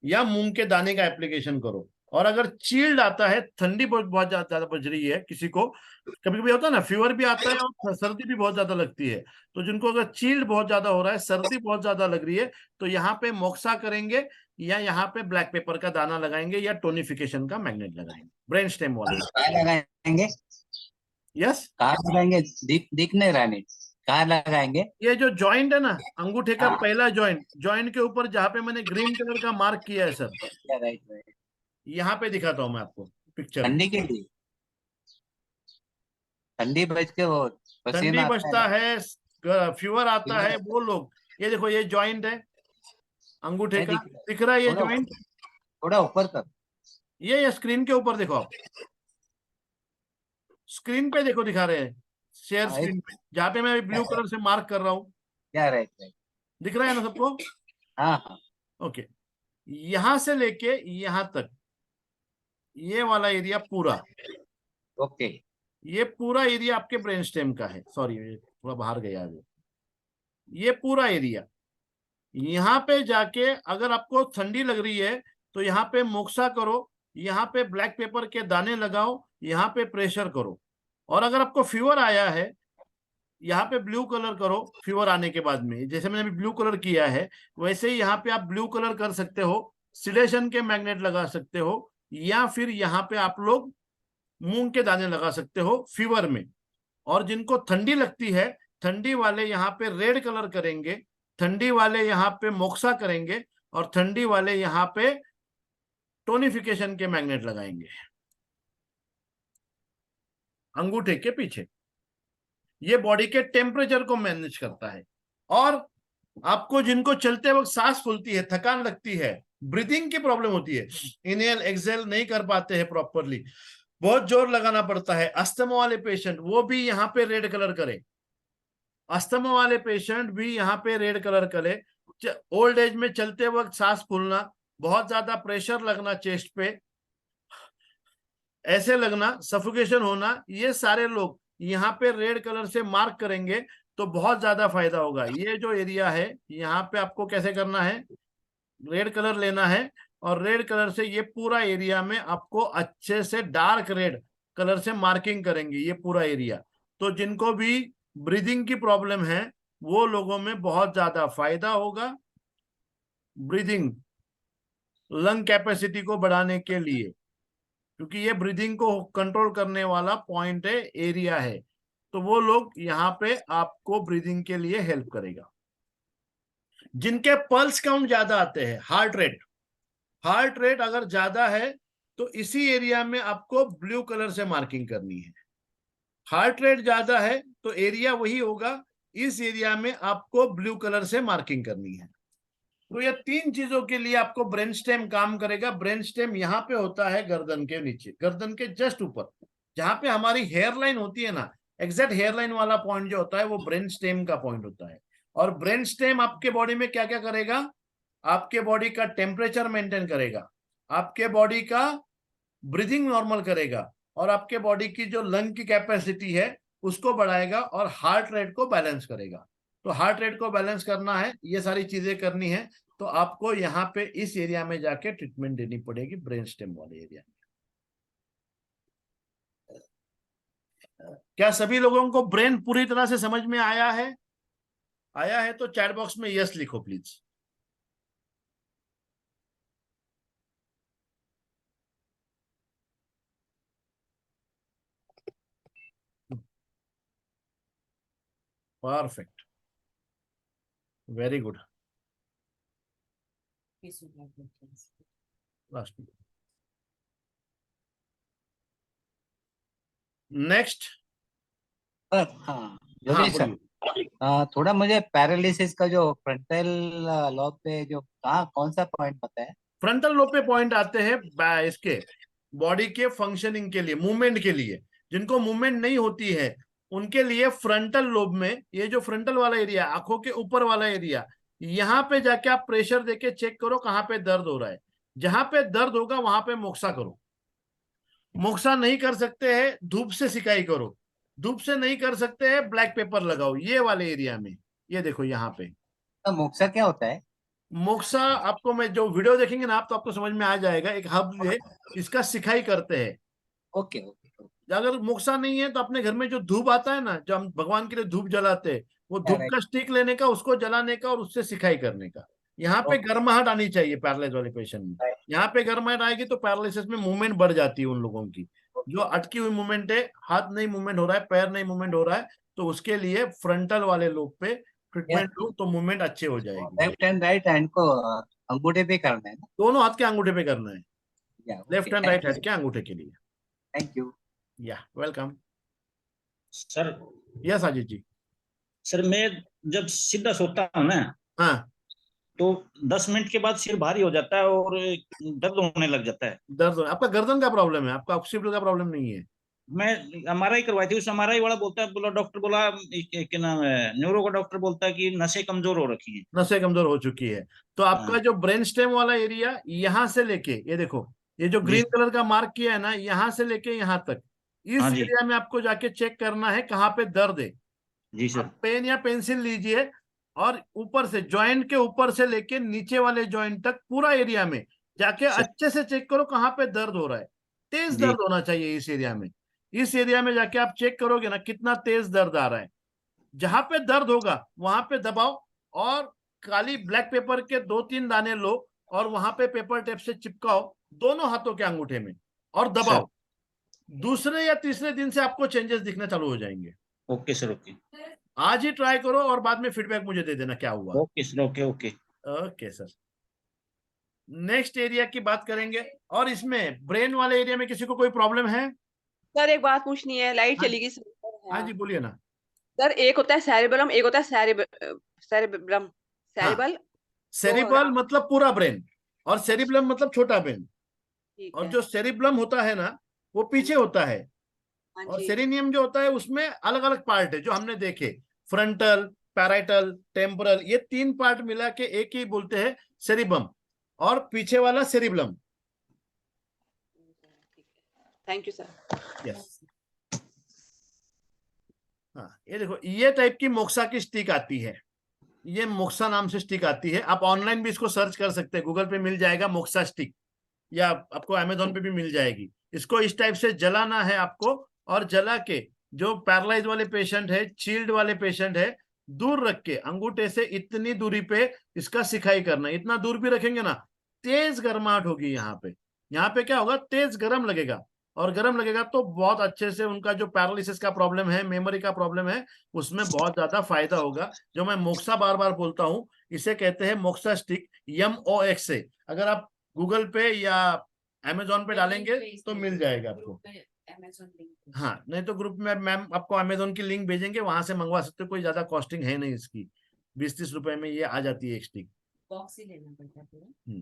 या मूंग के दाने का एप्लीकेशन करो। और अगर चिल्ड आता है, ठंडी बहुत ज्यादा बज रही है, किसी को कभी कभी होता है ना, फीवर भी आता है और सर्दी भी बहुत ज्यादा लगती है, तो जिनको अगर चिल्ड बहुत ज्यादा हो रहा है, सर्दी बहुत ज्यादा लग रही है, तो यहाँ पे मोक्सा करेंगे, या यहाँ पे ब्लैक पेपर का दाना लगाएंगे, या टोनिफिकेशन का मैग्नेट लगाएंगे ब्रेन स्टेम वाले। लगाएंगे, यस, कहाँ लगाएंगे? दिख नहीं रहा नहीं। कहाँ लगाएंगे? ये जो जॉइंट है ना, अंगूठे का हाँ। पहला जॉइंट के ऊपर जहाँ पे मैंने ग्रीन कलर का मार्क किया है सर, राइट राइट। यहाँ पे दिखाता हूँ मैं आपको पिक्चर में। ठंडी के लिए, ठंडी बज के वो ठंडी पसीना आता बचता है। है, फीवर आता फीवर है, वो लोग, ये देखो ये जॉइंट है अंगूठे नहीं का, दिख रहा। दिख रहा है ये थोड़ा जॉइंट? थोड़ा ऊपर कर। ये स्क्रीन के ऊपर देखो आप, स्क्रीन पे देखो, दिखा रहे हैं शेयर हाँ, स्क्रीन पे, जहाँ पे मैं ब्लू कलर से मार्क कर रहा हूँ, क्या? Right right. दिख रहा है ना सबको? हाँ हाँ। ओके, यहां से लेके यहां तक ये वाला एरिया पूरा, ओके। ये पूरा एरिया आपके ब्रेन स्टेम का है। सॉरी थोड़ा बाहर गया अभी। ये पूरा एरिया, यहाँ पे जाके अगर आपको ठंडी लग रही है तो यहाँ पे मोक्सा करो, यहाँ पे ब्लैक पेपर के दाने लगाओ, यहाँ पे प्रेशर करो। और अगर आपको फीवर आया है, यहाँ पे ब्लू कलर करो। फीवर आने के बाद में जैसे मैंने अभी ब्लू कलर किया है, वैसे ही यहाँ पे आप ब्लू कलर कर सकते हो, सिडेशन के मैग्नेट लगा सकते हो, या फिर यहाँ पे आप लोग मूंग के दाने लगा सकते हो फीवर में। और जिनको ठंडी लगती है, ठंडी वाले यहाँ पे रेड कलर करेंगे, ठंडी वाले यहाँ पे मोक्सा करेंगे, और ठंडी वाले यहाँ पे टोनिफिकेशन के मैग्नेट लगाएंगे अंगूठे के पीछे। ये बॉडी के टेम्परेचर को मैनेज करता है। और आपको जिनको चलते वक्त सांस फूलती है, थकान लगती है, ब्रीथिंग की प्रॉब्लम होती है, इनहेल एक्सहेल नहीं कर पाते हैं प्रॉपरली, बहुत जोर लगाना पड़ता है, अस्थमा वाले पेशेंट, वो भी यहाँ पे रेड कलर करे। अस्थमा वाले पेशेंट भी यहाँ पे रेड कलर करे। ओल्ड एज में चलते वक्त सांस फूलना, बहुत ज्यादा प्रेशर लगना चेस्ट पे, ऐसे लगना, सफोकेशन होना, ये सारे लोग यहाँ पे रेड कलर से मार्क करेंगे तो बहुत ज्यादा फायदा होगा। ये जो एरिया है, यहाँ पे आपको कैसे करना है, रेड कलर लेना है, और रेड कलर से ये पूरा एरिया में आपको अच्छे से डार्क रेड कलर से मार्किंग करेंगे ये पूरा एरिया। तो जिनको भी ब्रीदिंग की प्रॉब्लम है, वो लोगों में बहुत ज्यादा फायदा होगा ब्रीदिंग, लंग कैपेसिटी को बढ़ाने के लिए, क्योंकि ये ब्रीदिंग को कंट्रोल करने वाला पॉइंट है, एरिया है। तो वो लोग यहाँ पे आपको ब्रीदिंग के लिए हेल्प करेगा। जिनके पल्स काउंट ज्यादा आते हैं, हार्ट रेट अगर ज्यादा है तो इसी एरिया में आपको ब्लू कलर से मार्किंग करनी है। हार्ट रेट ज्यादा है तो एरिया वही होगा, इस एरिया में आपको ब्लू कलर से मार्किंग करनी है। तो ये तीन चीजों के लिए आपको ब्रेन स्टेम काम करेगा। ब्रेन स्टेम यहाँ पे होता है गर्दन के नीचे, गर्दन के जस्ट ऊपर, जहां पे हमारी हेयर लाइन होती है ना, एग्जैक्ट हेयर लाइन वाला पॉइंट जो होता है वो ब्रेन स्टेम का पॉइंट होता है। और ब्रेन स्टेम आपके बॉडी में क्या क्या करेगा, आपके बॉडी का टेम्परेचर मेंटेन करेगा, आपके बॉडी का ब्रीदिंग नॉर्मल करेगा, और आपके बॉडी की जो लंग की कैपेसिटी है उसको बढ़ाएगा, और हार्ट रेट को बैलेंस करेगा। तो हार्ट रेट को बैलेंस करना है, ये सारी चीजें करनी है, तो आपको यहाँ पे इस एरिया में जाके ट्रीटमेंट देनी पड़ेगी, ब्रेन स्टेम वाले एरिया में। क्या सभी लोगों को ब्रेन पूरी तरह से समझ में आया है? आया है तो चैट बॉक्स में यस लिखो please. Perfect, very good. Last next. हाँ योगेश सर, बोलिए। थोड़ा मुझे पैरालिसिस का जो फ्रंटल लॉब पे जो कहाँ कौन सा पॉइंट पता है? फ्रंटल लोब पे पॉइंट आते हैं इसके बॉडी के फंक्शनिंग के लिए, मूवमेंट के लिए। जिनको मूवमेंट नहीं होती है उनके लिए फ्रंटल लोब में, ये जो फ्रंटल वाला एरिया, आंखों के ऊपर वाला एरिया, यहाँ पे जाके आप प्रेशर देके चेक करो कहाँ पे दर्द हो रहा है। जहां पे दर्द होगा वहां पे मोक्सा करो। मोक्सा नहीं कर सकते हैं, धूप से सिकाई करो। धूप से नहीं कर सकते हैं, ब्लैक पेपर लगाओ ये वाले एरिया में। ये देखो यहाँ पे तो मोक्सा क्या होता है? मोक्सा आपको, मैं जो वीडियो देखेंगे ना आप, तो आपको समझ में आ जाएगा। एक हब है, इसका सिखाई करते हैं। Okay okay. अगर मोक्सा नहीं है तो अपने घर में जो धूप आता है ना, जो हम भगवान के लिए धूप जलाते हैं, वो धूप का स्टिक लेने का, उसको जलाने का, और उससे सिखाई करने का। यहाँ पे गर्माहट आनी चाहिए पैरालिसिस वाले पेशेंट में। यहाँ पे गर्माहट आएगी तो पैरालिसिस में मूवमेंट बढ़ जाती है उन लोगों की। जो अटकी हुई मूवमेंट है, हाथ नहीं मूवमेंट हो रहा है, पैर नहीं मूवमेंट हो रहा है, तो उसके लिए फ्रंटल वाले लोब पे ट्रीटमेंट लो तो मूवमेंट अच्छे हो जाएगी। लेफ्ट एंड राइट हैंड को अंगूठे पे करना है ना? दोनों हाथ के अंगूठे पे करना है, या लेफ्ट एंड राइट हैंड के अंगूठे के लिए। Thank you. या वेलकम। सर यस अजीत जी। सर मैं जब सीधा सोता हूँ ना हाँ, तो 10 मिनट के बाद सिर भारी हो जाता है और दर्द होने लग जाता है। दर्द आपका गर्दन का प्रॉब्लम है, आपका ऑक्सीपिटल का प्रॉब्लम नहीं है। मैं एमआरआई करवाई थी, उस एमआरआई वाला बोलता है, बोला डॉक्टर बोला क्या नाम है, न्यूरो का डॉक्टर बोलता है कि नसें कमजोर हो रखी हैं। नसें कमजोर हो चुकी है। तो आपका हाँ। जो ब्रेन स्टेम वाला एरिया यहाँ से लेके ये देखो, ये जो जी। ग्रीन कलर का मार्क किया है ना, यहाँ से लेके यहाँ तक, इस हाँ जी। एरिया में आपको जाके चेक करना है कहाँ पे दर्द है। जी सर। आप पेन या पेंसिल लीजिए और ऊपर से जॉइंट के ऊपर से लेके नीचे वाले जॉइंट तक पूरा एरिया में जाके सर। अच्छे से चेक करो कहाँ पे दर्द हो रहा है। तेज जी। दर्द होना चाहिए इस एरिया में। इस एरिया में जाके आप चेक करोगे ना कितना तेज दर्द आ रहा है। जहां पे दर्द होगा वहां पे दबाओ और काली ब्लैक पेपर के 2-3 दाने लो और वहां पे पेपर टेप से चिपकाओ दोनों हाथों के अंगूठे में और दबाओ। दूसरे या तीसरे दिन से आपको चेंजेस दिखना चालू हो जाएंगे। Okay sir. ओके। आज ही ट्राई करो और बाद में फीडबैक मुझे दे देना क्या हुआ। Okay sir. Okay okay. Okay sir. Next area की बात करेंगे, और इसमें ब्रेन वाले एरिया में किसी को कोई प्रॉब्लम है? सर एक बात पूछनी है, लाइट हाँ। चली गई हाँ जी बोलिए ना। सर। एक होता है सेरिबेलम, एक होता है सेरिबेलम। सेरिबल सेरिबल मतलब पूरा ब्रेन और सेरिबलम मतलब छोटा ब्रेन। ठीक और है। जो सेरिबलम होता है ना वो पीछे होता है, हाँ और जी। सेरेनियम जो होता है उसमें अलग अलग पार्ट है जो हमने देखे, फ्रंटल, पैराइटल, टेम्पोरल, ये 3 पार्ट मिला के एक ही बोलते हैं सेरिबम, और पीछे वाला cerebellum. Thank you sir. Yes. हाँ ये देखो, ये टाइप की मोक्सा की स्टिक आती है, ये मोक्सा नाम से स्टिक आती है। आप ऑनलाइन भी इसको सर्च कर सकते हैं, गूगल पे मिल जाएगा मोक्सा स्टिक, या आपको अमेजोन पे भी मिल जाएगी। इसको इस टाइप से जलाना है आपको, और जला के जो पैरालाइज वाले पेशेंट है, चील्ड वाले पेशेंट है, दूर रख के अंगूठे से इतनी दूरी पे इसका सिकाई करना। इतना दूर भी रखेंगे ना तेज गर्माहट होगी यहाँ पे। यहाँ पे क्या होगा, तेज गर्म लगेगा, और गर्म लगेगा तो बहुत अच्छे से उनका जो पैरालिसिस का प्रॉब्लम है, मेमोरी का प्रॉब्लम है, उसमें बहुत ज्यादा फायदा होगा। जो मैं मोक्सा बार बार बोलता हूँ, इसे कहते हैं मोक्सा स्टिक, MOX से। अगर आप गूगल पे या अमेजोन पे डालेंगे तो मिल जाएगा आपको। Amazon link. हाँ, नहीं तो ग्रुप में मैम आपको अमेजोन की लिंक भेजेंगे, वहां से मंगवा सकते हो। कोई ज्यादा कॉस्टिंग है नहीं इसकी, 20-30 रुपए में ये आ जाती है एक स्टिक। बॉक्स ही लेना पड़ता है पूरा।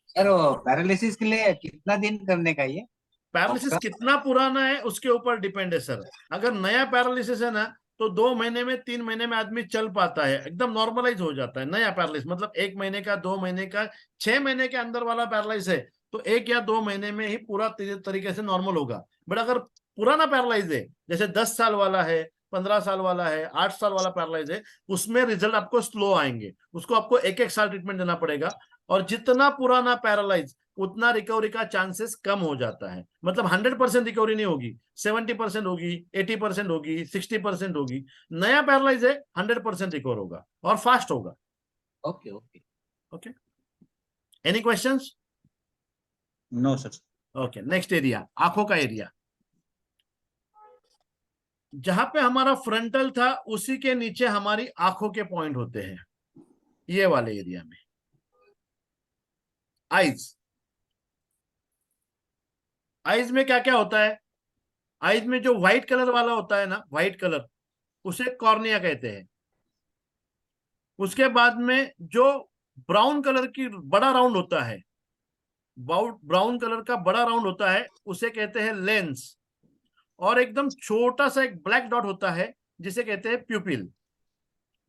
सर वो पैरालिसिस के लिए कितना दिन करने का ये? पैरालिसिस कितना पुराना है उसके ऊपर डिपेंड है सर। अगर नया पैरालिसिस है ना तो 2 महीने में, 3 महीने में आदमी चल पाता है, एकदम नॉर्मलाइज हो जाता है। नया पैरालिसिस मतलब 1 महीने का, 2 महीने का, 6 महीने के अंदर वाला पैरालाइज है तो 1 या 2 महीने में ही पूरा तरीके से नॉर्मल होगा। बट अगर पुराना पैरालाइज है, जैसे 10 साल वाला है, 15 साल वाला है, 8 साल वाला पैरालाइज है, उसमें रिजल्ट आपको स्लो आएंगे। उसको आपको 1-1 साल ट्रीटमेंट देना पड़ेगा। और जितना पुराना पैरालाइज उतना रिकवरी का चांसेस कम हो जाता है। मतलब 100% रिकवरी नहीं होगी, 70% होगी, 80% होगी, 60% होगी। नया पैरालाइज है 100% रिकवर होगा और फास्ट होगा। Okay okay okay, any questions? No sir. Okay, next area, आंखों का एरिया। जहां पे हमारा फ्रंटल था उसी के नीचे हमारी आंखों के पॉइंट होते हैं, ये वाले एरिया में। आईज, आईज में क्या क्या होता है? आईज में जो व्हाइट कलर वाला होता है ना, व्हाइट कलर, उसे कॉर्निया कहते हैं। उसके बाद में जो ब्राउन कलर की बड़ा राउंड होता है, ब्राउन कलर का बड़ा राउंड होता है, उसे कहते हैं लेंस। और एकदम छोटा सा एक ब्लैक डॉट होता है जिसे कहते हैं प्यूपिल।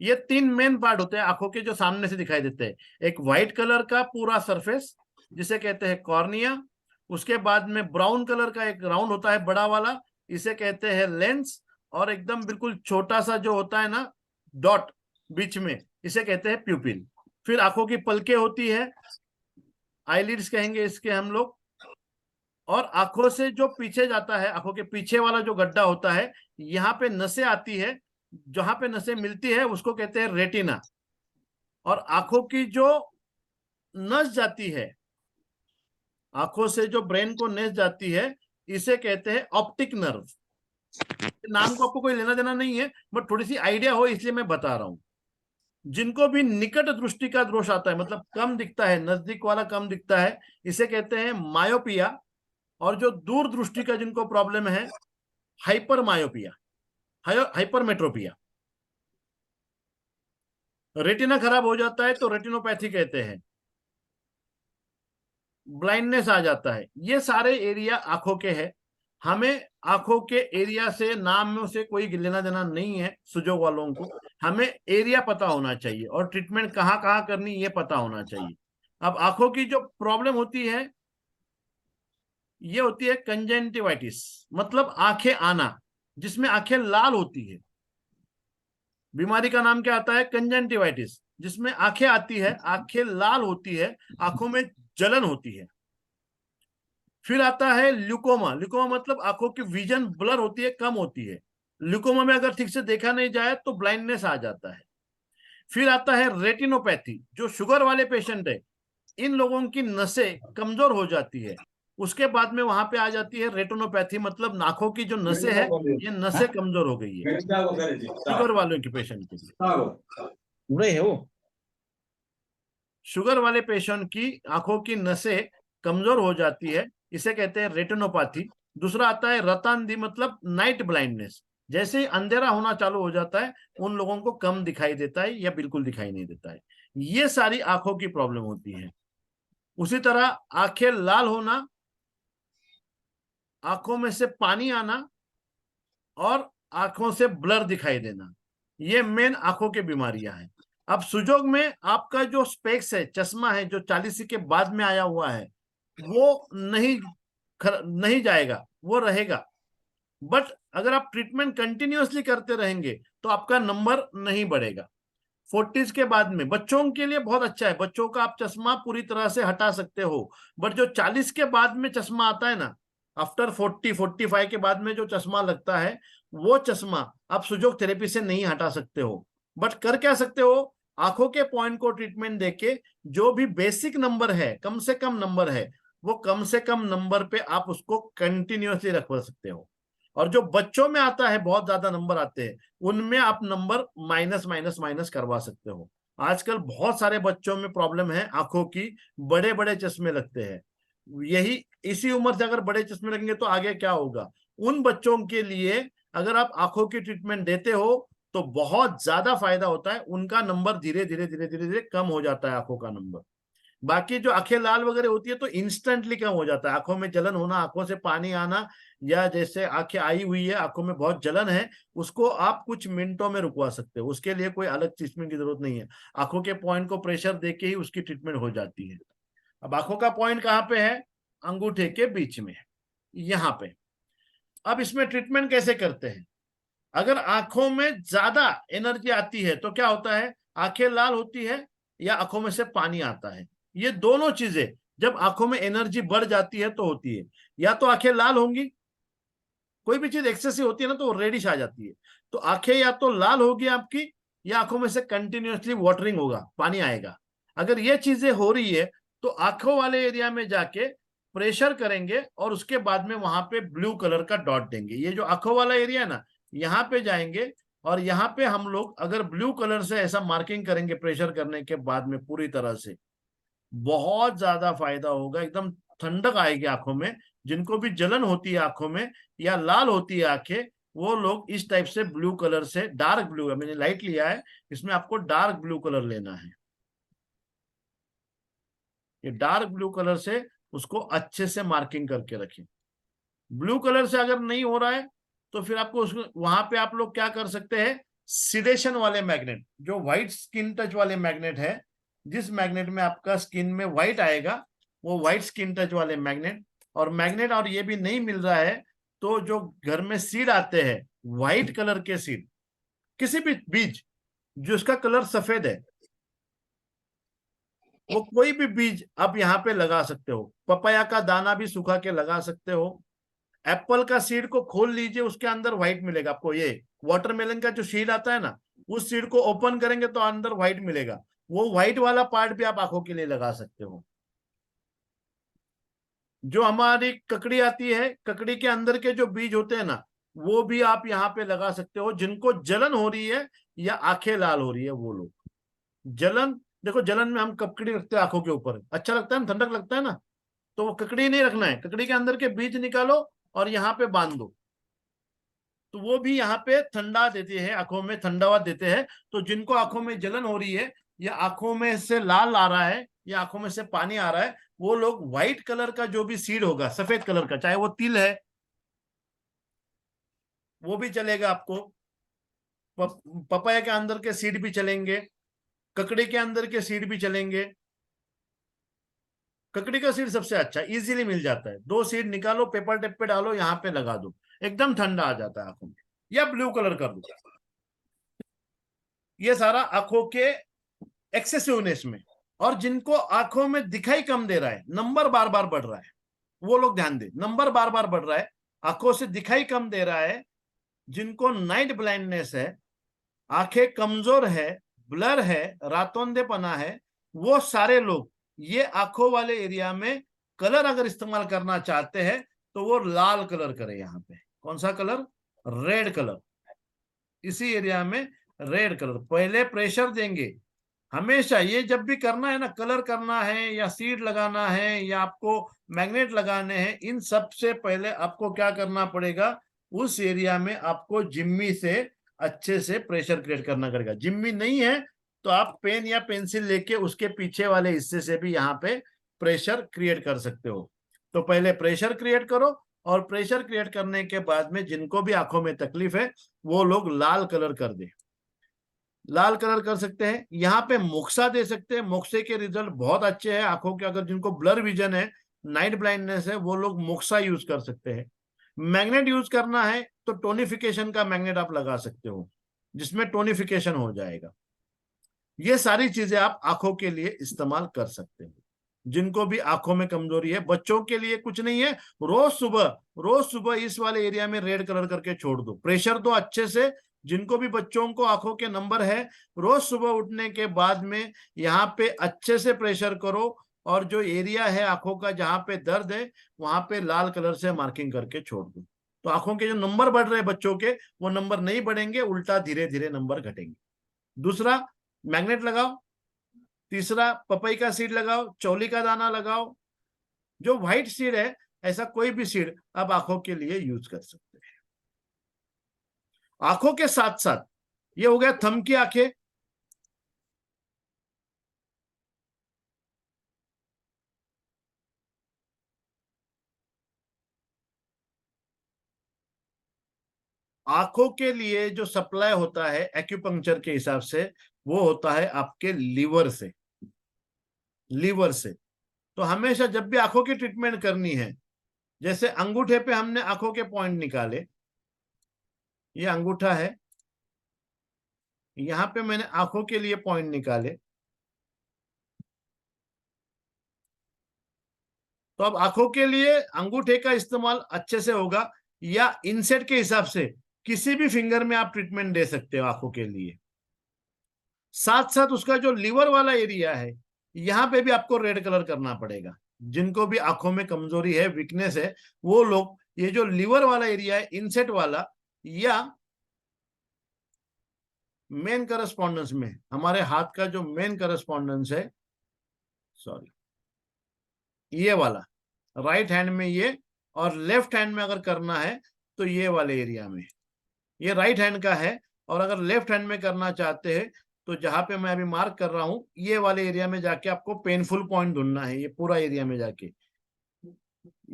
ये 3 मेन पार्ट होते हैं आंखों के जो सामने से दिखाई देते हैं। एक व्हाइट कलर का पूरा सरफेस जिसे कहते हैं कॉर्निया, उसके बाद में ब्राउन कलर का एक राउंड होता है बड़ा वाला, इसे कहते हैं लेंस, और एकदम बिल्कुल छोटा सा जो होता है ना डॉट बीच में, इसे कहते हैं प्यूपिल। फिर आंखों की पलकें होती है, आईलिड्स कहेंगे इसके हम लोग। और आंखों से जो पीछे जाता है, आंखों के पीछे वाला जो गड्ढा होता है, यहाँ पे नसें आती है, जहां पे नसें मिलती है उसको कहते हैं रेटिना। और आंखों की जो नस जाती है, आंखों से जो ब्रेन को नस जाती है, इसे कहते हैं ऑप्टिक नर्व। नाम को आपको कोई लेना देना नहीं है, बट थोड़ी सी आइडिया हो इसलिए मैं बता रहा हूं। जिनको भी निकट दृष्टि का दोष आता है, मतलब कम दिखता है, नजदीक वाला कम दिखता है, इसे कहते हैं मायोपिया। और जो दूर दृष्टि का जिनको प्रॉब्लम है, हाइपर मायोपिया, हाइपरमेट्रोपिया। रेटिना खराब हो जाता है तो रेटिनोपैथी कहते हैं, ब्लाइंडनेस आ जाता है। ये सारे एरिया आंखों के हैं। हमें आंखों के एरिया से, नाम में से कोई लेना देना नहीं है सुजोग वालों को। हमें एरिया पता होना चाहिए और ट्रीटमेंट कहाँ कहाँ करनी ये पता होना चाहिए। अब आंखों की जो प्रॉब्लम होती है ये होती है कंजेंटिवाइटिस, मतलब आंखें आना, जिसमें आंखें लाल होती है। बीमारी का नाम क्या आता है? कंजेंटिवाइटिस, जिसमें आंखें आती है, आंखें लाल होती है, आंखों में जलन होती है। फिर आता है ल्यूकोमा। ल्यूकोमा मतलब आंखों की विजन ब्लर होती है, कम होती है। ल्यूकोमा में अगर ठीक से देखा नहीं जाए तो ब्लाइंडनेस आ जाता है। फिर आता है रेटिनोपैथी, जो शुगर वाले पेशेंट है, इन लोगों की नसें कमजोर हो जाती है। उसके बाद में वहां पे आ जाती है रेटिनोपैथी, मतलब आंखों की जो नसें है, ये नसें कमजोर हो गई है शुगर वालों के पेशेंट के लिए। पूरे है वो। शुगर वाले पेशेंट की आंखों की नसें कमजोर हो जाती है, इसे कहते हैं रेटिनोपैथी। दूसरा आता है रतांधी, मतलब नाइट ब्लाइंडनेस। जैसे ही अंधेरा होना चालू हो जाता है उन लोगों को कम दिखाई देता है या बिल्कुल दिखाई नहीं देता है। ये सारी आंखों की प्रॉब्लम होती है। उसी तरह आंखें लाल होना, आंखों में से पानी आना और आंखों से ब्लर दिखाई देना, ये मेन आंखों की बीमारियां हैं। अब सुजोग में आपका जो स्पेक्स है, चश्मा है, जो 40 के बाद में आया हुआ है, वो नहीं जाएगा, वो रहेगा। बट अगर आप ट्रीटमेंट कंटिन्यूअसली करते रहेंगे तो आपका नंबर नहीं बढ़ेगा। 40 के बाद में बच्चों के लिए बहुत अच्छा है, बच्चों का आप चश्मा पूरी तरह से हटा सकते हो। बट जो 40 के बाद में चश्मा आता है ना, आफ्टर 45 के बाद में जो चश्मा लगता है, वो चश्मा आप सुजोग थेरेपी से नहीं हटा सकते हो। बट कर क्या सकते हो? आंखों के पॉइंट को ट्रीटमेंट देके जो भी बेसिक नंबर है, कम से कम नंबर है, वो कम से कम नंबर पे आप उसको कंटिन्यूअसली रखवा सकते हो। और जो बच्चों में आता है, बहुत ज्यादा नंबर आते हैं, उनमें आप नंबर माइनस माइनस माइनस करवा सकते हो। आजकल बहुत सारे बच्चों में प्रॉब्लम है आंखों की, बड़े बड़े चश्मे लगते हैं। यही इसी उम्र से अगर बड़े चश्मे लगेंगे तो आगे क्या होगा? उन बच्चों के लिए अगर आप आंखों की ट्रीटमेंट देते हो तो बहुत ज्यादा फायदा होता है। उनका नंबर धीरे धीरे धीरे धीरे धीरे कम हो जाता है, आंखों का नंबर। बाकी जो आंखें लाल वगैरह होती है तो इंस्टेंटली कम हो जाता है। आंखों में जलन होना, आंखों से पानी आना, या जैसे आंखें आई हुई है, आंखों में बहुत जलन है, उसको आप कुछ मिनटों में रुकवा सकते हो। उसके लिए कोई अलग ट्रीटमेंट की जरूरत नहीं है। आंखों के पॉइंट को प्रेशर देके ही उसकी ट्रीटमेंट हो जाती है। अब आंखों का पॉइंट कहाँ पे है? अंगूठे के बीच में, यहाँ पे। अब इसमें ट्रीटमेंट कैसे करते हैं? अगर आंखों में ज्यादा एनर्जी आती है तो क्या होता है? आंखें लाल होती है या आंखों में से पानी आता है। ये दोनों चीजें जब आंखों में एनर्जी बढ़ जाती है तो होती है। या तो आंखें लाल होंगी, कोई भी चीज एक्सेसिव होती है ना तो रेडिश आ जाती है, तो आंखें या तो लाल होगी आपकी, या आंखों में से कंटिन्यूअसली वाटरिंग होगा, पानी आएगा। अगर ये चीजें हो रही है तो आंखों वाले एरिया में जाके प्रेशर करेंगे और उसके बाद में वहां पे ब्लू कलर का डॉट देंगे। ये जो आंखों वाला एरिया है ना, यहाँ पे जाएंगे और यहाँ पे हम लोग अगर ब्लू कलर से ऐसा मार्किंग करेंगे प्रेशर करने के बाद में, पूरी तरह से बहुत ज्यादा फायदा होगा। एकदम ठंडक आएगी आंखों में। जिनको भी जलन होती है आंखों में या लाल होती है आंखें, वो लोग इस टाइप से ब्लू कलर से, डार्क ब्लू है, मैंने लाइट लिया है, इसमें आपको डार्क ब्लू कलर लेना है। ये डार्क ब्लू कलर से उसको अच्छे से मार्किंग करके रखें। ब्लू कलर से अगर नहीं हो रहा है तो फिर आपको उसको वहां पे आप लोग क्या कर सकते हैं? सिडेशन वाले मैग्नेट, जो व्हाइट स्किन टच वाले मैग्नेट है, जिस मैग्नेट में आपका स्किन में व्हाइट आएगा, वो व्हाइट स्किन टच वाले मैग्नेट। और ये भी नहीं मिल रहा है तो जो घर में सीड आते हैं, व्हाइट कलर के सीड, किसी भी बीज जिसका कलर सफेद है, वो कोई भी बीज आप यहाँ पे लगा सकते हो। पपाया का दाना भी सुखा के लगा सकते हो। एप्पल का सीड को खोल लीजिए, उसके अंदर व्हाइट मिलेगा आपको। ये वाटरमेलन का जो सीड आता है ना, उस सीड को ओपन करेंगे तो अंदर व्हाइट मिलेगा। वो व्हाइट वाला पार्ट भी आप आंखों के लिए लगा सकते हो। जो हमारी ककड़ी आती है, ककड़ी के अंदर के जो बीज होते हैं ना, वो भी आप यहाँ पे लगा सकते हो। जिनको जलन हो रही है या आंखें लाल हो रही है वो लोग, जलन, देखो जलन में हम ककड़ी रखते हैं आंखों के ऊपर, अच्छा लगता है ना, ठंडक लगता है ना, तो वो ककड़ी नहीं रखना है, ककड़ी के अंदर के बीज निकालो और यहाँ पे बांध दो, तो वो भी यहाँ पे ठंडा देते हैं, आंखों में ठंडावा देते हैं। तो जिनको आंखों में जलन हो रही है या आंखों में से लाल आ रहा है या आंखों में से पानी आ रहा है, वो लोग व्हाइट कलर का जो भी सीड होगा, सफेद कलर का, चाहे वो तिल है वो भी चलेगा आपको, पपाया के अंदर के सीड भी चलेंगे, ककड़ी के अंदर के सीड भी चलेंगे। ककड़ी का सीड सबसे अच्छा, इजीली मिल जाता है, 2 सीड निकालो, पेपर टेप पे डालो, यहाँ पे लगा दो, एकदम ठंडा आ जाता है आंखों में। या ब्लू कलर कर दो। ये सारा आंखों के एक्सेसिवनेस में। और जिनको आंखों में दिखाई कम दे रहा है, नंबर बार बार बढ़ रहा है, वो लोग ध्यान दे, नंबर बार बार बढ़ रहा है, आंखों से दिखाई कम दे रहा है, जिनको नाइट ब्लाइंडनेस है, आंखें कमजोर है, ब्लर है, रातोंधेपना है, वो सारे लोग ये आंखों वाले एरिया में कलर अगर इस्तेमाल करना चाहते हैं तो वो लाल कलर करे। यहाँ पे कौन सा कलर? Red colour. इसी एरिया में रेड कलर पहले प्रेशर देंगे हमेशा। ये जब भी करना है ना, कलर करना है या सीड लगाना है या आपको मैग्नेट लगाने हैं, इन सब से पहले आपको क्या करना पड़ेगा, उस एरिया में आपको जिम्मी से अच्छे से प्रेशर क्रिएट करना पड़ेगा। जिम्मी नहीं है तो आप पेन या पेंसिल लेके उसके पीछे वाले हिस्से से भी यहाँ पे प्रेशर क्रिएट कर सकते हो। तो पहले प्रेशर क्रिएट करो, और प्रेशर क्रिएट करने के बाद में जिनको भी आंखों में तकलीफ है वो लोग लाल कलर कर दे, लाल कलर कर सकते हैं। यहाँ पे मोक्सा दे सकते हैं, मोक्से के रिजल्ट बहुत अच्छे हैं आंखों के। अगर जिनको ब्लर विजन है, नाइट ब्लाइंडनेस है, वो लोग मोक्सा यूज कर सकते हैं। मैग्नेट यूज करना है तो टोनिफिकेशन का मैग्नेट आप लगा सकते हो, जिसमें टोनिफिकेशन हो जाएगा। ये सारी चीजें आप आंखों के लिए इस्तेमाल कर सकते हो। जिनको भी आंखों में कमजोरी है, बच्चों के लिए कुछ नहीं है, रोज सुबह इस वाले एरिया में रेड कलर करके छोड़ दो, प्रेशर दो अच्छे से। जिनको भी बच्चों को आंखों के नंबर है, रोज सुबह उठने के बाद में यहाँ पे अच्छे से प्रेशर करो, और जो एरिया है आंखों का जहां पे दर्द है वहां पे लाल कलर से मार्किंग करके छोड़ दो। तो आंखों के जो नंबर बढ़ रहे हैं बच्चों के, वो नंबर नहीं बढ़ेंगे, उल्टा धीरे धीरे नंबर घटेंगे। दूसरा, मैग्नेट लगाओ। तीसरा, पपई का सीड लगाओ, चौली का दाना लगाओ। जो व्हाइट सीड है, ऐसा कोई भी सीड आप आंखों के लिए यूज कर सकते हैं। आंखों के साथ साथ ये हो गया थंब की आंखें। आंखों के लिए जो सप्लाई होता है एक्यूपंक्चर के हिसाब से, वो होता है आपके लीवर से। लीवर से तो हमेशा जब भी आंखों की ट्रीटमेंट करनी है, जैसे अंगूठे पे हमने आंखों के पॉइंट निकाले, ये अंगूठा है, यहां पे मैंने आंखों के लिए पॉइंट निकाले, तो अब आंखों के लिए अंगूठे का इस्तेमाल अच्छे से होगा, या इनसेट के हिसाब से किसी भी फिंगर में आप ट्रीटमेंट दे सकते हो आंखों के लिए। साथ साथ उसका जो लीवर वाला एरिया है, यहां पे भी आपको रेड कलर करना पड़ेगा। जिनको भी आंखों में कमजोरी है, वीकनेस है, वो लोग ये जो लीवर वाला एरिया है, इनसेट वाला, या मेन करस्पॉन्डेंस में, हमारे हाथ का जो मेन करस्पॉन्डेंस है, सॉरी, ये वाला राइट हैंड में ये, और लेफ्ट हैंड में अगर करना है तो ये वाले एरिया में, ये राइट हैंड का है, और अगर लेफ्ट हैंड में करना चाहते हैं तो जहां पे मैं अभी मार्क कर रहा हूं, ये वाले एरिया में जाके आपको पेनफुल पॉइंट ढूंढना है। ये पूरा एरिया में जाके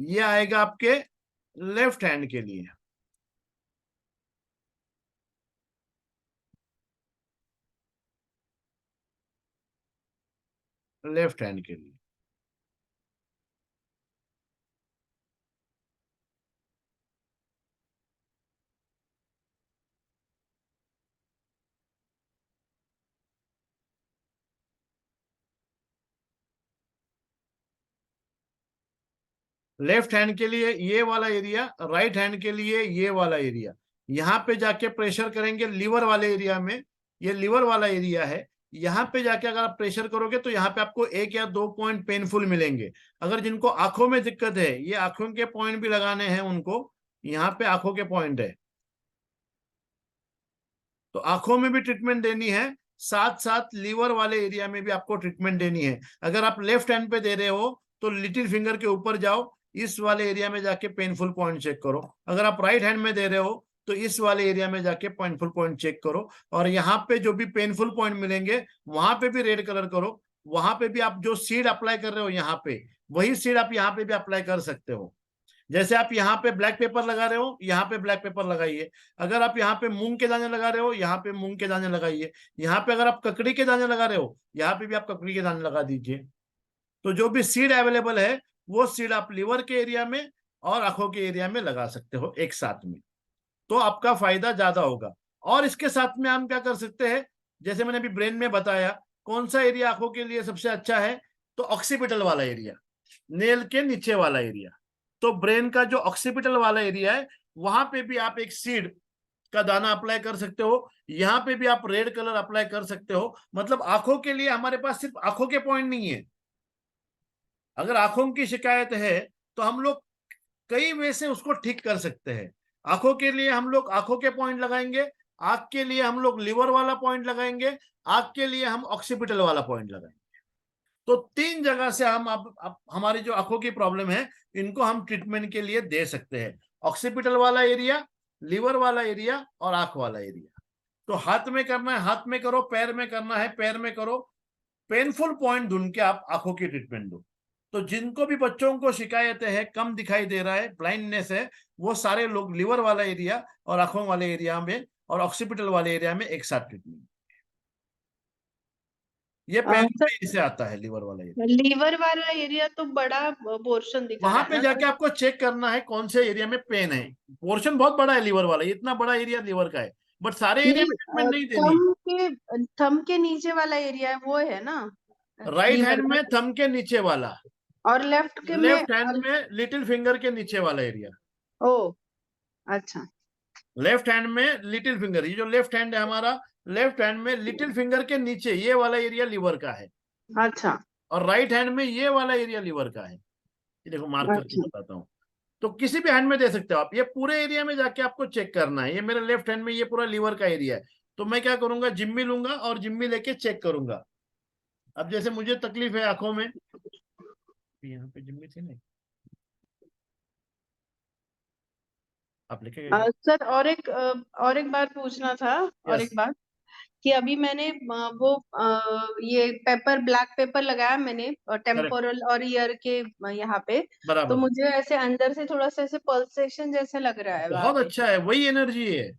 ये आएगा आपके लेफ्ट हैंड के लिए। लेफ्ट हैंड के लिए लेफ्ट हैंड के लिए ये वाला एरिया, राइट हैंड के लिए ये वाला एरिया। यहाँ पे जाके प्रेशर करेंगे लीवर वाले एरिया में, ये लीवर वाला एरिया है। यहाँ पे जाके अगर आप प्रेशर करोगे तो यहाँ पे आपको 1 या 2 पॉइंट पेनफुल मिलेंगे। अगर जिनको आंखों में दिक्कत है, ये आंखों के पॉइंट भी लगाने हैं उनको, यहाँ पे आंखों के पॉइंट है, तो आंखों में भी ट्रीटमेंट देनी है, साथ साथ लीवर वाले एरिया में भी आपको ट्रीटमेंट देनी है। अगर आप लेफ्ट हैंड पे दे रहे हो तो लिटिल फिंगर के ऊपर जाओ, इस वाले एरिया में जाके पेनफुल पॉइंट चेक करो। अगर आप राइट हैंड में दे रहे हो तो इस वाले एरिया में जाके पेनफुल पॉइंट चेक करो, और यहाँ पे जो भी पेनफुल पॉइंट मिलेंगे वहां पे भी रेड कलर करो। वहां पे भी आप जो सीड अप्लाई कर रहे हो यहाँ पे, वही सीड आप यहाँ पे भी अप्लाई कर सकते हो। जैसे आप यहाँ पे ब्लैक पेपर लगा रहे हो, यहाँ पे ब्लैक पेपर लगाइए। अगर आप यहाँ पे मूंग के दाने लगा रहे हो, यहाँ पे मूंग के दाने लगाइए। यहाँ पे अगर आप ककड़ी के दाने लगा रहे हो, यहाँ पे भी आप ककड़ी के दाने लगा दीजिए। तो जो भी सीड अवेलेबल है वो सीड आप लीवर के एरिया में और आंखों के एरिया में लगा सकते हो एक साथ में, तो आपका फायदा ज्यादा होगा। और इसके साथ में हम क्या कर सकते हैं, जैसे मैंने अभी ब्रेन में बताया कौन सा एरिया आंखों के लिए सबसे अच्छा है, तो ऑक्सीपिटल वाला एरिया, नेल के नीचे वाला एरिया। तो ब्रेन का जो ऑक्सीपिटल वाला एरिया है वहां पे भी आप एक सीड का दाना अप्लाई कर सकते हो, यहाँ पे भी आप रेड कलर अप्लाई कर सकते हो। मतलब आंखों के लिए हमारे पास सिर्फ आंखों के पॉइंट नहीं है। अगर आंखों की शिकायत है तो हम लोग कई वे से उसको ठीक कर सकते हैं। आंखों के लिए हम लोग आंखों के पॉइंट लगाएंगे, आंख के लिए हम लोग लिवर वाला पॉइंट लगाएंगे, आंख के लिए हम ऑक्सीपिटल वाला पॉइंट लगाएंगे। तो 3 जगह से हम अब हमारी जो आंखों की प्रॉब्लम है इनको हम ट्रीटमेंट के लिए दे सकते हैं। ऑक्सीपिटल वाला एरिया, लिवर वाला एरिया और आंख वाला एरिया। तो हाथ में करना है हाथ में करो, पैर में करना है पैर में करो। पेनफुल पॉइंट ढूंढ के आप आंखों की ट्रीटमेंट दो। तो जिनको भी बच्चों को शिकायतें है, कम दिखाई दे रहा है, ब्लाइंडनेस है, वो सारे लोग लिवर वाला एरिया और आंखों वाले एरिया में और ऑक्सीपिटल वाले एरिया में एक साथ ट्रीटमेंट। ये पैर में से आता है लिवर वाला एरिया। लीवर वाला एरिया तो बड़ा पोर्शन दिखा वहां रहा पे है ना जाके आपको चेक करना है कौन से एरिया में पेन है। पोर्शन बहुत बड़ा है लिवर वाला, इतना बड़ा एरिया लिवर का है, बट सारे एरिया में ट्रीटमेंट नहीं देनी। थम के नीचे वाला एरिया है वो है ना राइट लीवर हैंड में थंब के नीचे वाला, और लेफ्ट के में लेफ्ट हैंड में लिटिल फिंगर के नीचे वाला एरिया। ओ अच्छा, लेफ्ट हैंड में लिटिल फिंगर, ये जो लेफ्ट हैंड है हमारा, लेफ्ट हैंड में लिटिल फिंगर के नीचे ये वाला एरिया लिवर का है। अच्छा और राइट हैंड में ये वाला एरिया लिवर का है। ये देखो मार्क करके अच्छा बताता हूँ। तो किसी भी हैंड में दे सकते हो आप। ये पूरे एरिया में जाके आपको चेक करना है। ये मेरे लेफ्ट हैंड में ये पूरा लिवर का एरिया है। तो मैं क्या करूंगा, जिम्मी लूंगा और जिम्मी लेके चेक करूंगा। अब जैसे मुझे तकलीफ है आंखों में, यहाँ पे जिम्मी थी नहीं, आप लेके गए? सर और एक बात पूछना था। और Yes. एक बात कि अभी मैंने ये ब्लैक पेपर लगाया मैंने टेम्पोरल और ईयर के यहाँ पे, तो बराबर, मुझे ऐसे अंदर से थोड़ा सा ऐसे पल्सेशन जैसे लग रहा है वहां बहुत पे। अच्छा है, वही एनर्जी है।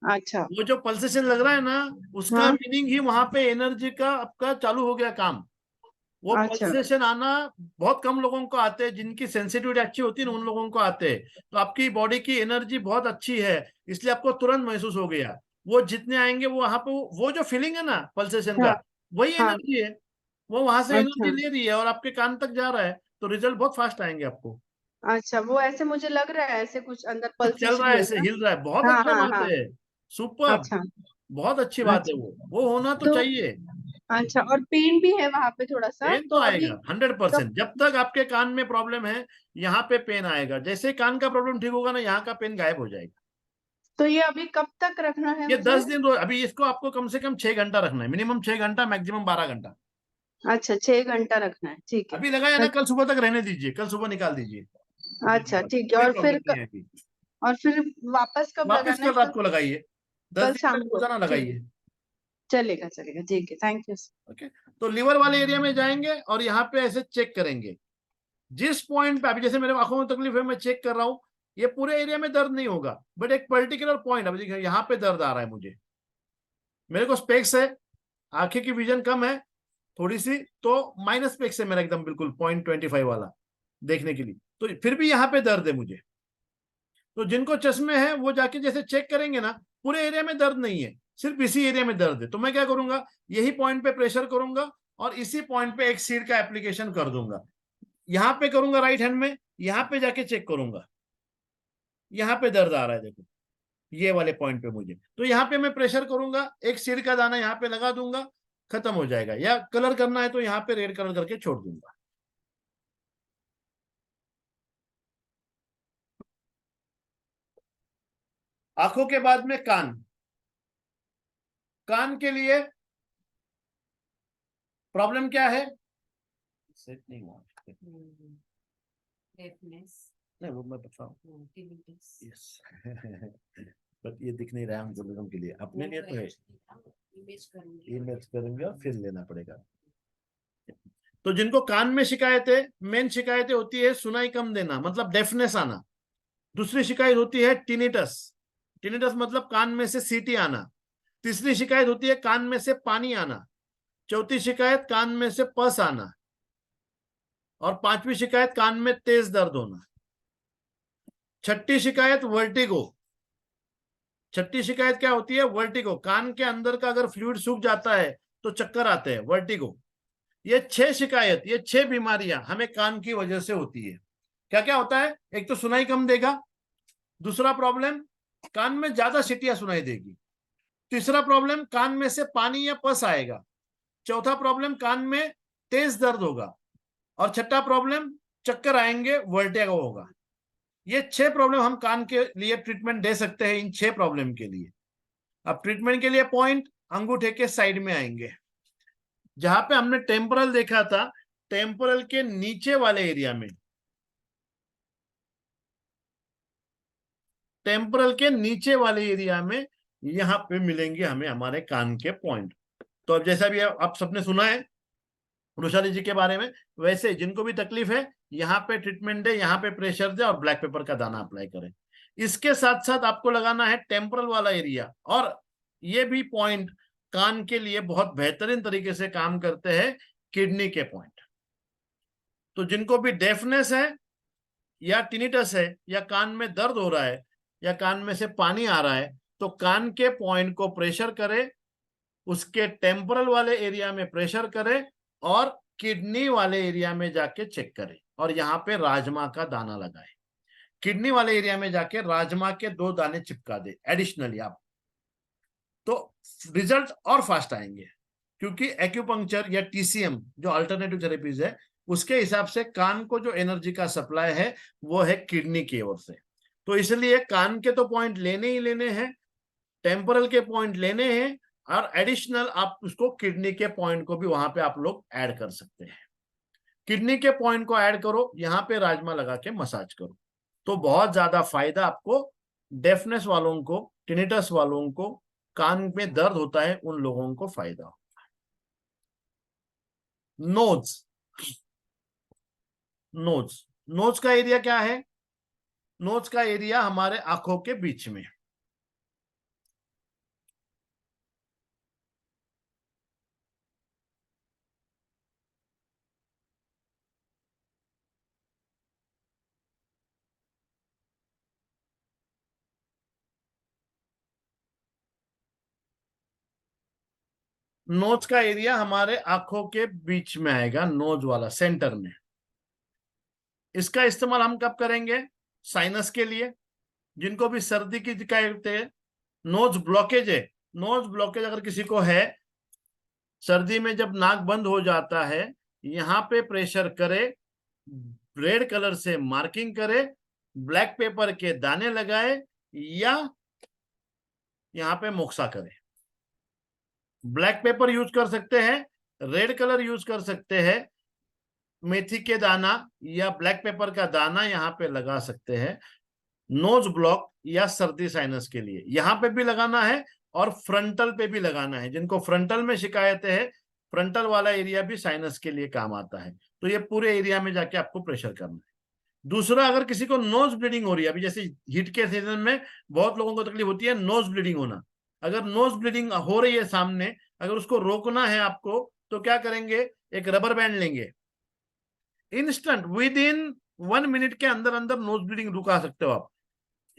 अच्छा वो जो पल्सेशन लग रहा है ना, उसका हाँ मीनिंग ही वहां पे एनर्जी का आपका चालू हो गया काम। वो अच्छा पल्सेशन आना बहुत कम लोगों को आते हैं, जिनकी सेंसिटिविटी अच्छी होती है ना उन लोगों को आते हैं। तो आपकी बॉडी की एनर्जी बहुत अच्छी है, इसलिए आपको तुरंत महसूस हो गया। वो जितने आएंगे वो वहां पे वो जो फीलिंग है ना पल्सेशन हाँ का, वही हाँ एनर्जी है। वो वहां से एनर्जी अच्छा ले रही है और आपके कान तक जा रहा है, तो रिजल्ट बहुत फास्ट आएंगे आपको। अच्छा, वो ऐसे मुझे लग रहा है ऐसे कुछ अंदर तो चल रहा पल्सेशन है, ऐसे जैसा। हिल रहा है, बहुत हाँ अच्छा हाँ बात हाँ है। सुपर, अच्छा बहुत अच्छी बात है। अच्छा वो होना तो तो चाहिए। अच्छा, और पेन भी है वहां पे थोड़ा सा पेन तो तो अभी आएगा तो 100%। जब तक आपके कान में प्रॉब्लम है यहाँ पे पेन आएगा। जैसे कान का प्रॉब्लम ठीक होगा ना, यहाँ का पेन गायब हो जाएगा। तो ये अभी कब तक रखना है ये मुझे? 10 दिन रोज, अभी इसको आपको कम से कम 6 घंटा रखना है, मिनिमम 6 घंटा, मैक्सिमम 12 घंटा। अच्छा 6 घंटा रखना है, ठीक है। अभी लगाया ना, कल सुबह तक रहने दीजिए, कल सुबह निकाल दीजिए। अच्छा ठीक है, कोई और प्रॉब्लम नहीं है अभी। और फिर वापस कब वापिस लगाना है कल रात को लगाइए, 10 कल दिन शाम तक को? रोजाना ठीक, लगाइए। चलेगा चलेगा, ठीक है, थैंक यू। ओके, तो लीवर वाले एरिया में जाएंगे और यहाँ पे ऐसे चेक करेंगे। जिस पॉइंट पे, अभी जैसे मेरे आंखों में तकलीफ है, मैं चेक कर रहा हूँ, ये पूरे एरिया में दर्द नहीं होगा, बट एक पर्टिकुलर पॉइंट, अभी देखिए यहाँ पे दर्द आ रहा है मुझे, मेरे को स्पेक्स है, आंखें की विजन कम है थोड़ी सी, तो माइनस स्पेक्स है मेरा एकदम बिल्कुल 0.25 वाला देखने के लिए, तो फिर भी यहाँ पे दर्द है मुझे। तो जिनको चश्मे हैं वो जाके जैसे चेक करेंगे ना, पूरे एरिया में दर्द नहीं है, सिर्फ इसी एरिया में दर्द है। तो मैं क्या करूंगा, यही पॉइंट पे प्रेशर करूंगा और इसी पॉइंट पे एक सीड का एप्लीकेशन कर दूंगा। यहाँ पे करूंगा राइट हैंड में, यहाँ पे जाके चेक करूंगा, यहाँ पे दर्द आ रहा है देखो, ये वाले पॉइंट पे मुझे, तो यहाँ पे मैं प्रेशर करूंगा, एक सीड का दाना यहाँ पे लगा दूंगा, खत्म हो जाएगा। या कलर करना है तो यहाँ पे रेड कलर करके छोड़ दूंगा। आंखों के बाद में कान, कान के लिए प्रॉब्लम क्या है? सेट नहीं हुआ। डेफनेस, नहीं वो मैं बताऊं। tinnitus, यस बट ये दिख नहीं रहा है हम लोगों के लिए, अपने लिए तो है। इमेज करूंगी, इमेज करेंगे और फिर लेना पड़ेगा। तो जिनको कान में शिकायतें, मेन शिकायतें होती है सुनाई कम देना, मतलब डेफनेस आना। दूसरी शिकायत होती है टिनिटस। टिनिटस मतलब कान में से सीटी आना। तीसरी शिकायत होती है कान में से पानी आना। चौथी शिकायत कान में से पस आना। और पांचवी शिकायत कान में तेज दर्द होना। छठी शिकायत वर्टिगो। छठी शिकायत क्या होती है? वर्टिगो। कान के अंदर का अगर फ्लूइड सूख जाता है तो चक्कर आते हैं, वर्टिगो। ये 6 शिकायत, ये 6 बीमारियां हमें कान की वजह से होती है। क्या क्या होता है? एक तो सुनाई कम देगा। दूसरा प्रॉब्लम, कान में ज्यादा सीटियां सुनाई देगी। तीसरा प्रॉब्लम, कान में से पानी या पस आएगा। चौथा प्रॉब्लम, कान में तेज दर्द होगा। और छठा प्रॉब्लम, चक्कर आएंगे, वर्टिगो होगा। ये 6 प्रॉब्लम हम कान के लिए ट्रीटमेंट दे सकते हैं, इन 6 प्रॉब्लम के लिए। अब ट्रीटमेंट के लिए पॉइंट अंगूठे के साइड में आएंगे। जहां पे हमने टेम्पोरल देखा था, टेम्पोरल के नीचे वाले एरिया में, टेम्पोरल के नीचे वाले एरिया में यहां पे मिलेंगे हमें हमारे कान के पॉइंट। तो अब जैसा भी आप सबने सुना है वृषाली जी के बारे में, वैसे जिनको भी तकलीफ है यहाँ पे ट्रीटमेंट दे, यहाँ पे प्रेशर दे और ब्लैक पेपर का दाना अप्लाई करें। इसके साथ साथ आपको लगाना है टेम्पोरल वाला एरिया। और ये भी पॉइंट कान के लिए बहुत बेहतरीन तरीके से काम करते हैं, किडनी के पॉइंट। तो जिनको भी डेफनेस है या टिनिटस है या कान में दर्द हो रहा है या कान में से पानी आ रहा है, तो कान के पॉइंट को प्रेशर करे, उसके टेम्पोरल वाले एरिया में प्रेशर करे और किडनी वाले एरिया में जाके चेक करे और यहाँ पे राजमा का दाना लगाए। किडनी वाले एरिया में जाके राजमा के 2 दाने चिपका दे एडिशनली आप, तो रिजल्ट और फास्ट आएंगे। क्योंकि एक्यूपंक्चर या टीसीएम जो अल्टरनेटिव थेरेपीज है, उसके हिसाब से कान को जो एनर्जी का सप्लाई है वो है किडनी की ओर से। तो इसलिए कान के तो पॉइंट लेने ही लेने हैं, टेम्पोरल के पॉइंट लेने हैं और एडिशनल आप उसको किडनी के पॉइंट को भी वहां पे आप लोग ऐड कर सकते हैं। किडनी के पॉइंट को ऐड करो, यहाँ पे राजमा लगा के मसाज करो, तो बहुत ज्यादा फायदा आपको। डेफनेस वालों को, टिनिटस वालों को, कान में दर्द होता है उन लोगों को फायदा होता है। नोज, नोज, नोज का एरिया क्या है? नोज का एरिया हमारे आंखों के बीच में। नोज का एरिया हमारे आंखों के बीच में आएगा, नोज वाला सेंटर में। इसका इस्तेमाल हम कब करेंगे? साइनस के लिए, जिनको भी सर्दी की शिकायत है, नोज ब्लॉकेज है, नोज ब्लॉकेज अगर किसी को है, सर्दी में जब नाक बंद हो जाता है, यहाँ पे प्रेशर करे, रेड कलर से मार्किंग करे, ब्लैक पेपर के दाने लगाए या यहाँ पे मोक्सा करे। ब्लैक पेपर यूज कर सकते हैं, रेड कलर यूज कर सकते हैं, मेथी के दाना या ब्लैक पेपर का दाना यहाँ पे लगा सकते हैं। नोज ब्लॉक या सर्दी साइनस के लिए यहाँ पे भी लगाना है और फ्रंटल पे भी लगाना है। जिनको फ्रंटल में शिकायतें है, फ्रंटल वाला एरिया भी साइनस के लिए काम आता है। तो ये पूरे एरिया में जाके आपको प्रेशर करना है। दूसरा, अगर किसी को नोज ब्लीडिंग हो रही है, अभी जैसे हीट के सीजन में बहुत लोगों को तकलीफ होती है नोज ब्लीडिंग होना, अगर नोज ब्लीडिंग हो रही है सामने, अगर उसको रोकना है आपको, तो क्या करेंगे? एक रबर बैंड लेंगे, इंस्टेंट विद इन 1 मिनट के अंदर अंदर नोज ब्लीडिंग रुका सकते हो आप।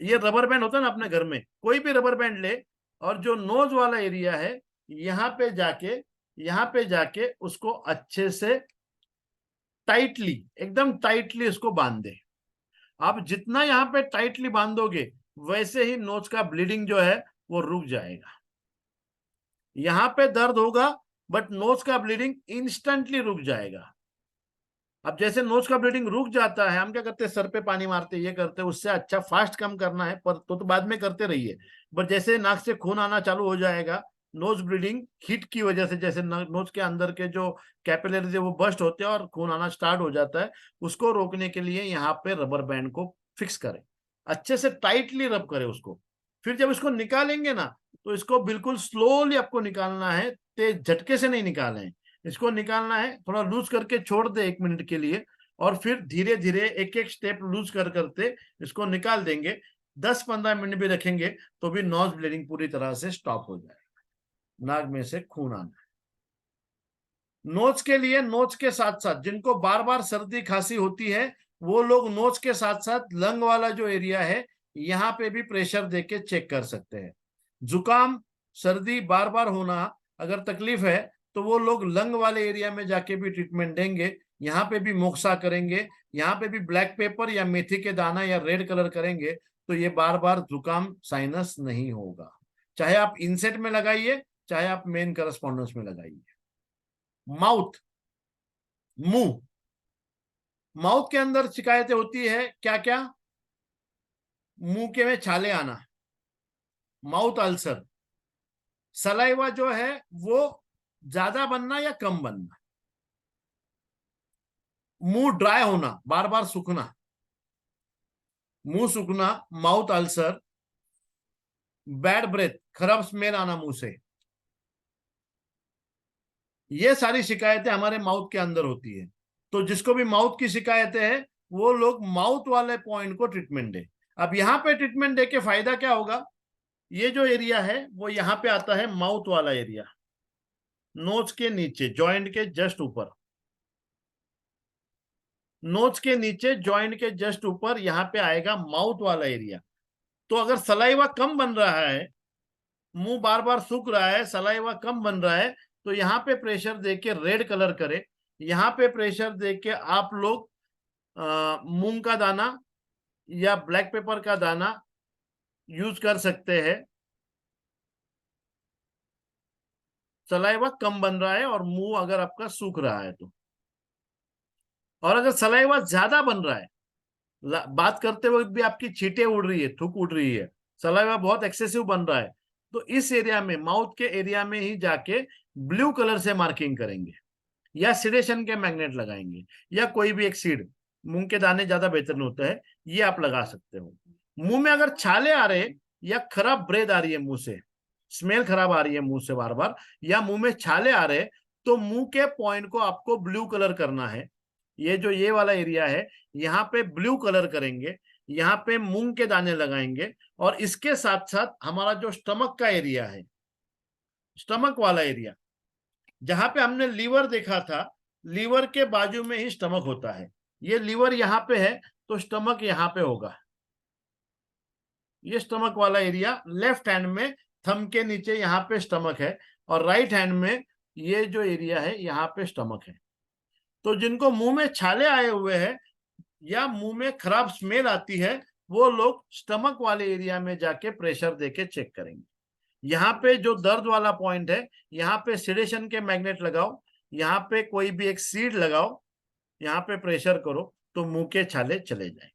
ये रबर बैंड होता है ना अपने घर में, कोई भी रबर बैंड ले और जो नोज वाला एरिया है यहाँ पे जाके उसको अच्छे से टाइटली, एकदम टाइटली उसको बांध दे। आप जितना यहाँ पे टाइटली बांधोगे वैसे ही नोज का ब्लीडिंग जो है वो रुक जाएगा। यहाँ पे दर्द होगा बट नोज का ब्लीडिंग इंस्टेंटली रुक जाएगा। अब जैसे नोज का ब्लीडिंग रुक जाता है, हम क्या करते हैं? सर पे पानी मारते, ये करते हैं। उससे अच्छा फास्ट कम करना है, पर तो बाद में करते रहिए। बट जैसे नाक से खून आना चालू हो जाएगा नोज ब्लीडिंग हीट की वजह से, जैसे नोज के अंदर के जो कैपिलरीज है वो बस्ट होते हैं और खून आना स्टार्ट हो जाता है, उसको रोकने के लिए यहाँ पे रबर बैंड को फिक्स करें, अच्छे से टाइटली रब करें उसको। फिर जब इसको निकालेंगे ना, तो इसको बिल्कुल स्लोली आपको निकालना है, तेज झटके से नहीं निकालें, इसको निकालना है, थोड़ा लूज करके छोड़ दे 1 मिनट के लिए, और फिर धीरे धीरे एक एक स्टेप लूज करते इसको निकाल देंगे। 10-15 मिनट भी रखेंगे तो भी नोज ब्लीडिंग पूरी तरह से स्टॉप हो जाएगा, नाक में से खून आना। नोज के लिए, नोज के साथ साथ जिनको बार बार सर्दी खांसी होती है, वो लोग नोज के साथ साथ लंग वाला जो एरिया है यहाँ पे भी प्रेशर देके चेक कर सकते हैं। जुकाम सर्दी बार बार होना अगर तकलीफ है तो वो लोग लंग वाले एरिया में जाके भी ट्रीटमेंट देंगे, यहाँ पे भी मोक्सा करेंगे, यहाँ पे भी ब्लैक पेपर या मेथी के दाना या रेड कलर करेंगे, तो ये बार बार जुकाम साइनस नहीं होगा। चाहे आप इनसेट में लगाइए, चाहे आप मेन करस्पॉन्डेंस में लगाइए। माउथ, मुंह, माउथ के अंदर शिकायतें होती है क्या क्या? मुंह के में छाले आना, माउथ अल्सर, सलाइवा जो है वो ज्यादा बनना या कम बनना, मुंह ड्राई होना, बार बार सूखना, मुंह सूखना, माउथ अल्सर, बैड ब्रेथ, खराब स्मेल आना मुंह से, ये सारी शिकायतें हमारे माउथ के अंदर होती है। तो जिसको भी माउथ की शिकायतें है वो लोग माउथ वाले पॉइंट को ट्रीटमेंट दे। अब यहाँ पे ट्रीटमेंट दे के फायदा क्या होगा? ये जो एरिया है वो यहाँ पे आता है माउथ वाला एरिया, नोज के नीचे, जॉइंट के जस्ट ऊपर, नोज के नीचे जॉइंट के जस्ट ऊपर यहाँ पे आएगा माउथ वाला एरिया। तो अगर सलाइवा कम बन रहा है, मुंह बार बार सूख रहा है, सलाइवा कम बन रहा है, तो यहाँ पे प्रेशर देके रेड कलर करे, यहाँ पे प्रेशर देके आप लोग मूंग का दाना या ब्लैक पेपर का दाना यूज कर सकते हैं। सलाइवा कम बन रहा है और मुंह अगर आपका सूख रहा है तो, और अगर सलाइवा ज्यादा बन रहा है, बात करते वक्त भी आपकी छींटे उड़ रही है, थूक उड़ रही है, सलाइवा बहुत एक्सेसिव बन रहा है, तो इस एरिया में, माउथ के एरिया में ही जाके ब्लू कलर से मार्किंग करेंगे या सिडेशन के मैग्नेट लगाएंगे, या कोई भी एक सीड, मूंग के दाने ज्यादा बेहतर होता है, ये आप लगा सकते हो। मुंह में अगर छाले आ रहे या खराब ब्रेथ आ रही है, मुंह से स्मेल खराब आ रही है मुंह से बार बार, या मुंह में छाले आ रहे, तो मुंह के पॉइंट को आपको ब्लू कलर करना है। ये जो ये वाला एरिया है यहाँ पे ब्लू कलर करेंगे, यहाँ पे मूंग के दाने लगाएंगे, और इसके साथ साथ हमारा जो स्टमक का एरिया है, स्टमक वाला एरिया, जहां पे हमने लीवर देखा था, लीवर के बाजू में ही स्टमक होता है, ये लीवर यहाँ पे है तो स्टमक यहाँ पे होगा। ये स्टमक वाला एरिया, लेफ्ट हैंड में थंब के नीचे यहाँ पे स्टमक है, और राइट हैंड में ये जो एरिया है यहाँ पे स्टमक है। तो जिनको मुंह में छाले आए हुए हैं या मुंह में खराब स्मेल आती है, वो लोग स्टमक वाले एरिया में जाके प्रेशर देके चेक करेंगे। यहाँ पे जो दर्द वाला पॉइंट है, यहाँ पे सिडेशन के मैग्नेट लगाओ, यहाँ पे कोई भी एक सीड लगाओ, यहाँ पे प्रेशर करो तो मुंह के छाले चले जाएंगे।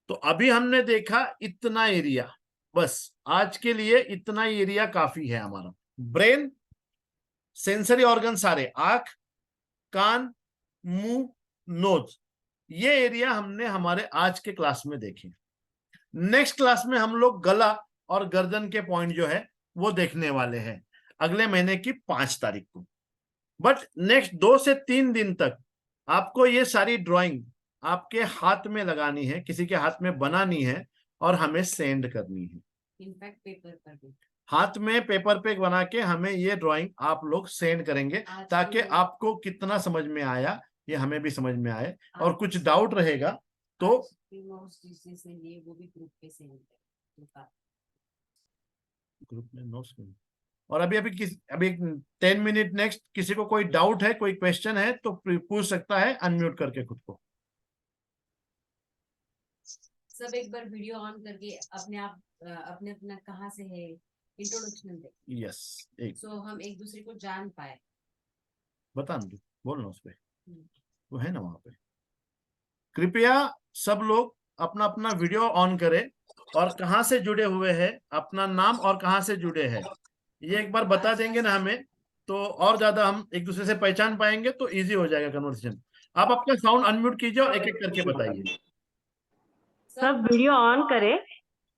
तो अभी हमने देखा इतना एरिया, बस आज के लिए इतना ही एरिया काफी है हमारा। ब्रेन, सेंसरी ऑर्गन सारे, आंख, कान, मुंह, नोज, ये एरिया हमने हमारे आज के क्लास में देखे। नेक्स्ट क्लास में हम लोग गला और गर्दन के पॉइंट जो है वो देखने वाले हैं अगले महीने की 5 तारीख को। बट नेक्स्ट 2 से 3 दिन तक आपको ये सारी ड्राइंग आपके हाथ में लगानी है, किसी के हाथ में बनानी है और हमें सेंड करनी है। इनफैक्ट पेपर पर भी हाथ में पेपर पे बना के हमें ये ड्राइंग आप लोग सेंड करेंगे, ताकि आपको कितना समझ में आया ये हमें भी समझ में आए, और कुछ डाउट रहेगा तो नोट्स जिससे लिए वो भी ग्रुप पे सेंड करें। ग्रुप में नोट्स में। और अभी अभी 10 मिनट नेक्स्ट, किसी को कोई डाउट है, कोई क्वेश्चन है तो पूछ सकता है अनम्यूट करके खुद को। सब एक बार वीडियो ऑन करके अपने आप अपने अपना कहाँ से है इंट्रोडक्शन दे। यस, एक सो हम एक दूसरे को जान पाए। बता दो, बोलना उस पे, वो है ना वहां पे। कृपया सब लोग अपना अपना वीडियो ऑन करें और कहाँ से जुड़े हुए हैं, अपना नाम और कहाँ से जुड़े हैं, ये एक बार बता देंगे ना हमें, तो और ज्यादा हम एक दूसरे से पहचान पाएंगे, तो इजी हो जाएगा कन्वर्सेशन। आप अपना साउंड अनम्यूट कीजिए और एक एक करके बताइए। सब वीडियो ऑन करें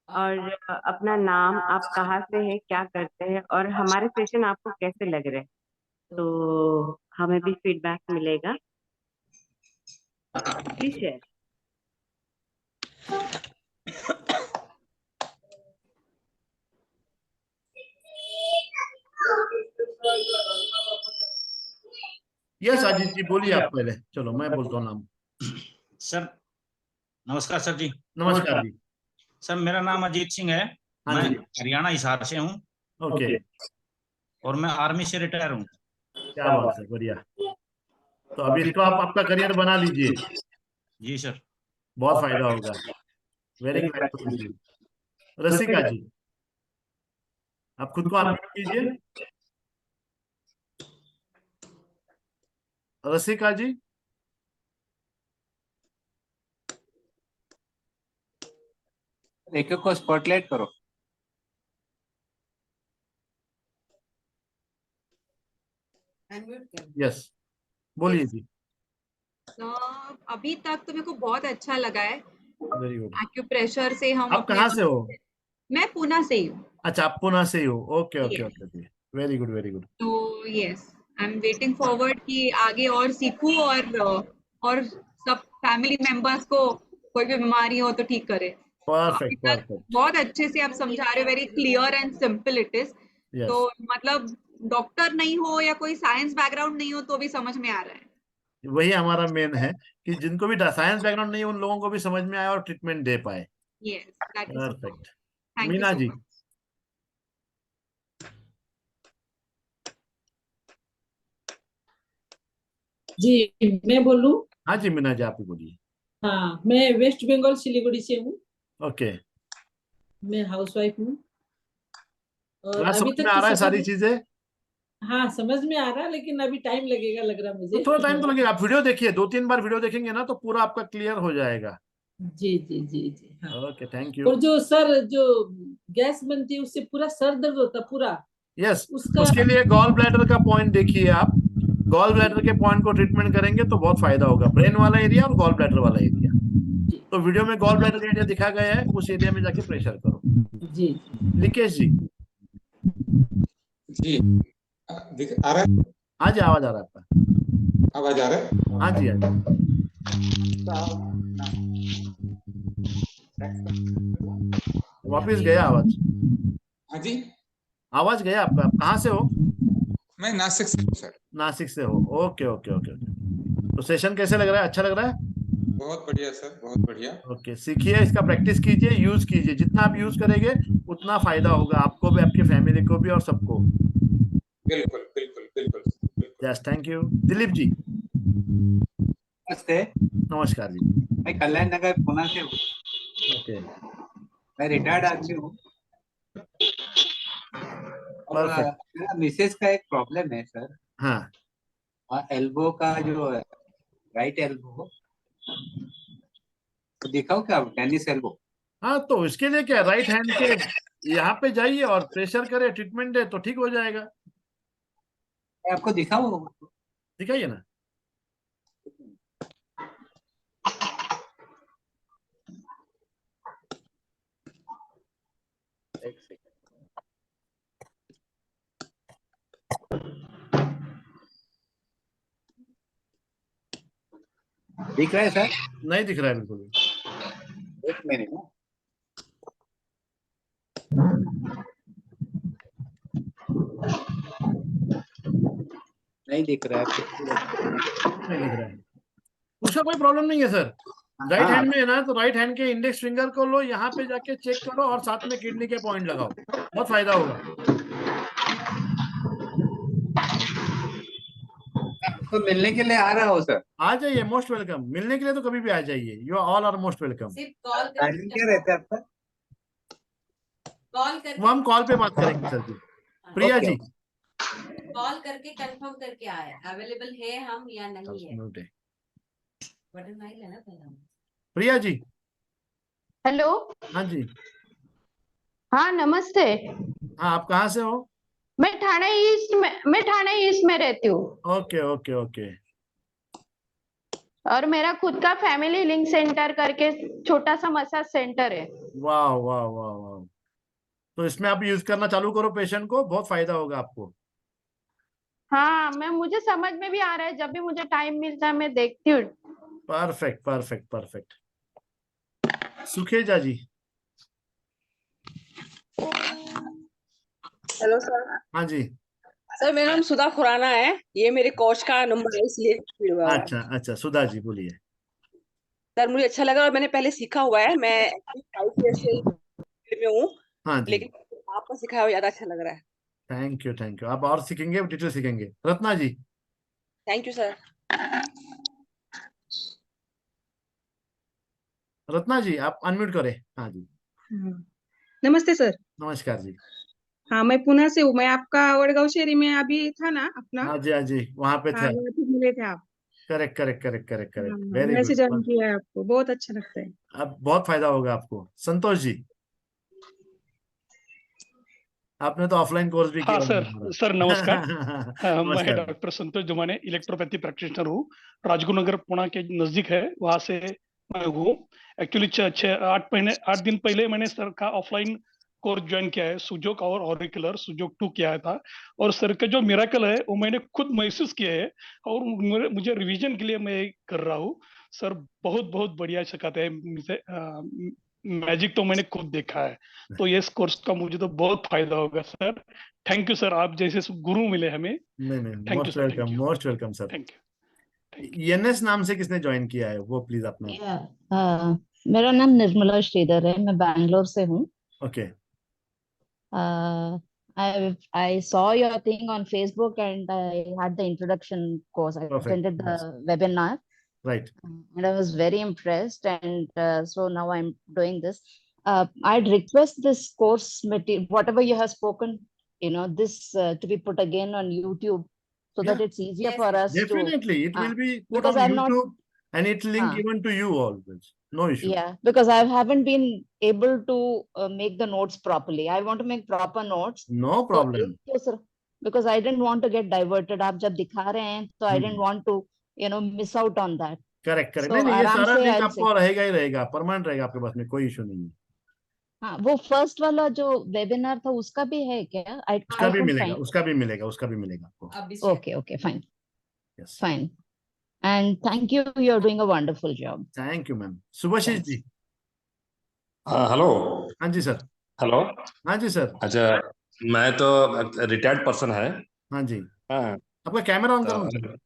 और अपना नाम, आप कहाँ से हैं, क्या करते हैं और हमारे सेशन आपको कैसे लग रहे हैं, तो हमें भी फीडबैक मिलेगा। Please share. यस अजीत जी बोलिए आप पहले, चलो मैं बोलता हूँ नाम। सर नमस्कार सर जी। नमस्कार जी। सर मेरा नाम अजीत सिंह है, हाँ मैं जी। हरियाणा हिसार से हूँ ओके, और मैं आर्मी से रिटायर हूँ। क्या बात है, बढ़िया। तो अभी इसको आप आपका करियर बना लीजिए, जी सर। बहुत फायदा होगा। Very good. रसिका जी, आप खुद को अनम्यूट कीजिए। रसिका जी, एक को स्पॉटलाइट करो। अनम्यूट कर। यस बोलिए जी। अभी तक तो मेरे को बहुत अच्छा लगा है। Very good. एक्यूप्रेशर से हम आप कहाँ से हो? मैं पुणे से ही हूँ। अच्छा, आप पुणे से ही हो। Okay okay Yes. Okay okay, very good very good. तो yes, I am waiting forward कि आगे और सीखूं और सब फैमिली मेंबर्स को कोई भी बीमारी हो तो ठीक करे। तो अभी परफेक्ट तक परफेक्ट। बहुत अच्छे से आप समझा रहे हो, very clear and simple it is. Yes, तो मतलब डॉक्टर नहीं हो या कोई साइंस बैकग्राउंड नहीं हो तो भी समझ में आ रहा है। वही हमारा मेन है कि जिनको भी साइंस बैकग्राउंड नहीं है उन लोगों को भी समझ में आए और ट्रीटमेंट दे पाए। Yes, that is perfect. Thank you Meena so ji. Much. जी मैं बोलूं? हाँ जी मीना जी, आप ही बोलिए। हाँ, मैं वेस्ट बंगाल सिलीगुड़ी से हूँ। ओके, मैं हाउसवाइफ हूँ और क्लास अभी समझ में तक आ तो रहा है सारी समझ, चीजें? हाँ समझ में आ रहा है, लेकिन अभी टाइम लगेगा लग रहा तो मुझे। थोड़ा टाइम तो लगेगा, आप वीडियो देखिए, 2-3 बार वीडियो देखेंगे ना तो पूरा आपका क्लियर हो जाएगा। जी जी जी जी हाँ। Okay, thank you. और जो सर जो गैस बनती है उससे पूरा सर दर्द होता है पूरा यस, उसका। उसके लिए गॉल ब्लैडर का पॉइंट देखिए आप। गॉल ब्लैडर के पॉइंट को ट्रीटमेंट करेंगे तो बहुत फायदा होगा, ब्रेन वाला एरिया और गॉल ब्लैडर वाला एरिया। तो वीडियो में गॉल ब्लैडर एरिया दिखा गया है, उस एरिया में जाके प्रेशर करो। जी लिकेश जी। जी आ रहा है? हाँ जी, आवाज आ रहा है आपका। आवाज आ रहा है? हाँ जी हाँ जी। वापिस गया आवाज। हाँ जी, आवाज गया आपका। आप कहाँ से हो? मैं नासिक से हूँ सर। नासिक से हो। Okay okay okay okay. तो सेशन कैसे लग रहा है? अच्छा लग रहा है? बहुत बढ़िया सर, बहुत बढ़िया। ओके, सीखिए, इसका प्रैक्टिस कीजिए, यूज कीजिए। जितना आप यूज करेंगे उतना फायदा होगा आपको भी, आपके फैमिली को भी और सबको। बिल्कुल बिल्कुल बिल्कुल बिल्कुल। Yes, thank you. Dilip ji. नमस्ते। नमस्कार जी। मैं कल्याण नगर पुणे से हूँ। ओके, मैं रिटायर्ड आदमी हूँ और परफेक्ट। मेरा मिसेस का एक प्रॉब्लम है सर। हाँ, एल्बो का जो है, राइट एल्बो, तो दिखाओ क्या टेनिस एल्बो? हाँ तो इसके लिए क्या, राइट हैंड के यहाँ पे जाइए और प्रेशर करे, ट्रीटमेंट दे तो ठीक हो जाएगा। मैं आपको दिखाऊं? दिखाइए ना। एक सेकंड। दिख रहा है सर? नहीं दिख रहा है बिल्कुल भी। एक मिनट ना। नहीं दिख रहा है। नहीं दिख रहा है, उसका कोई प्रॉब्लम नहीं है सर। राइट हैंड में है ना, तो राइट हैंड के इंडेक्स फिंगर को लो, यहाँ पे जाके चेक करो और साथ में किडनी के पॉइंट लगाओ, बहुत फायदा होगा। तो मिलने के लिए आ रहा हो सर। आ जाइए, मोस्ट वेलकम। मिलने के लिए तो कभी भी आ जाइए, you all are most welcome. सिर्फ कॉल टाइमिंग क्या करके रहता है आपका? कॉल करके वो हम कॉल पे बात करेंगे सर जी। प्रिया ओके, जी। कॉल करके कंफर्म करके आए अवेलेबल है हम या नहीं है। म्यूट है। बटन नहीं लेना पहला। प्रिया जी, हेलो। हाँ जी। हाँ नमस्ते। हाँ, आप कहाँ से हो? मैं ठाणे ईस्ट में रहती हूँ। Okay okay okay. और मेरा खुद का फैमिली लिंक सेंटर करके छोटा सा मसाज सेंटर है। वाह वाह वाह वाह। तो इसमें आप यूज करना चालू करो, पेशेंट को बहुत फायदा होगा आपको। हाँ मुझे समझ में भी आ रहा है, जब भी मुझे टाइम मिलता है मैं देखती हूँ। Perfect perfect perfect. Sukheja ji. Hello sir. हाँ जी। सर मेरा नाम सुधा खुराना है, ये मेरे कोच का नंबर है इसलिए फिर हुआ है। अच्छा अच्छा, सुधा जी बोलिए। सर मुझे अच्छा लगा और मैंने पहले सीखा हुआ है, मैं 5 ईयर से फील्ड में हूँ, हाँ जी। लेकिन आपका सिखाया हुआ ज्यादा अच्छा लग रहा है। Thank you. आप और सीखेंगे, डिटेल सीखेंगे। Ratna ji. Thank you sir. Ratna ji आप अनम्यूट करें। हाँ जी। नमस्ते सर। नमस्कार जी। हाँ मैं पुणे से हूँ। मैं आपका वडगांव शेरी में अभी था ना अपना। हाँ जी हाँ जी, वहां पे हाँ थे। वहाँ पे मिले थे आप। करेक्ट करेक्ट करेक्ट करेक्ट हाँ करेक्ट, वेरी वैसे ज्वाइन गुड। किया है आपको, बहुत अच्छा लगता है। अब बहुत फायदा होगा आपको। संतोष जी, आपने तो ऑफलाइन कोर्स भी हाँ किया सर। होगा सर नमस्कार। हमारा। मैं नमस्कार। डॉक्टर संतोष जुमाने इलेक्ट्रोपैथी प्रैक्टिशनर हूँ। राजगुरु नगर पुणे के नजदीक है, वहां से मैं हूँ। एक्चुअली 8 दिन पहले मैंने सर का ऑफलाइन कोर्स ज्वाइन किया है, सुजोक और ऑरिकुलर सुजोक 2 किया था। और सर का जो मिराकल है वो मैंने खुद महसूस किया है, और मुझे रिवीजन के लिए मैं कर रहा हूँ। सर बहुत बहुत बढ़िया सिखाते हैं मुझे। मैजिक तो मैंने खुद देखा है, तो ये इस कोर्स का मुझे तो बहुत फायदा होगा सर। थैंक यू सर, आप जैसे गुरु मिले हमें। नहीं नहीं, thank you most sir, thank welcome you, most welcome sir. Thank you, thank you. NS नाम से किसने ज्वाइन किया है वो प्लीज अपना। मेरा नाम निर्मला श्रीधर है, मैं बैंगलोर से हूँ। Okay. I saw your thing on Facebook and I had the introduction course. I perfect, attended yes, the webinar right. and I was very impressed. And so now I'm doing this. I'd request this course material, whatever you have spoken, this to be put again on YouTube so Yeah, that it's easier Yes, for yes. us to, definitely it will be put because on I'm not, YouTube and it link uh, given to you always. No issue. yeah, because I haven't been able to make the notes properly. I want to make proper notes. No तो problem. एक तो सिर्फ because I didn't want to get diverted. आप जब दिखा रहे हैं तो I didn't want to miss out on that. Correct correct, So नहीं नहीं, ये आराम सारा से लिंक I'll say आपको रहेगा ही रहेगा, परमानेंट रहेगा आपके पास में, कोई इशू नहीं है। हाँ वो फर्स्ट वाला जो वेबिनार था उसका भी है क्या? उसका I भी couldn't मिलेगा, find. उसका भी मिलेगा, उसका भी मिलेगा आपको। अब भी share Okay, fine, yes. fine. And thank you. You're doing a wonderful job. Thank you ma'am. Subhashish Thanks. जी। हाँ हेलो। हाँ जी सर। हेलो। हाँ जी सर। अच्छा, मैं तो रिटायर्ड पर्सन है। हाँ जी। हाँ आपका कैमरा ऑन करो तो सर।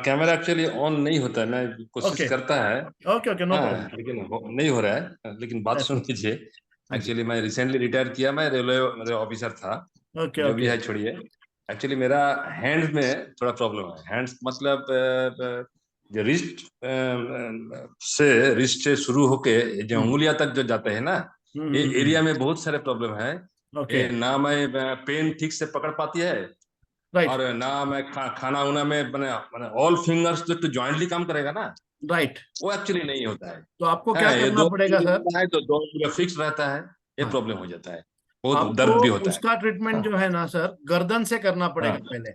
कैमरा एक्चुअली ऑन नहीं होता है, मैं कोशिश ओके करता है। ओके ओके, नो हाँ प्रॉब्लम। लेकिन नहीं हो रहा है। लेकिन बात सुन लीजिए। हाँ जी। एक्चुअली मैं रिसेंटली रिटायर किया, मैं रेलवे ऑफिसर था। ओके जो भी ओके। है छोड़िए। एक्चुअली मेरा हैंड्स में थोड़ा प्रॉब्लम है। हैंड्स मतलब जो रिस्ट से शुरू होके जो उंगलियां तक जो जाते हैं ना, ये एरिया में बहुत सारे प्रॉब्लम है। ओके, ना मैं पेन ठीक से पकड़ पाती है, राइट और ना मैं खाना उना में मैंने ऑल फिंगर्स जो जॉइंटली काम करेगा ना, राइट। वो एक्चुअली नहीं होता है। तो आपको क्या हाँ, ये करना दो पड़ेगा सर? है तो दो फिक्स रहता है, ये हाँ, प्रॉब्लम हो जाता है, तो बहुत आपको दर्द भी होता है। उसका ट्रीटमेंट जो है ना सर, गर्दन से करना पड़ेगा हाँ, पहले।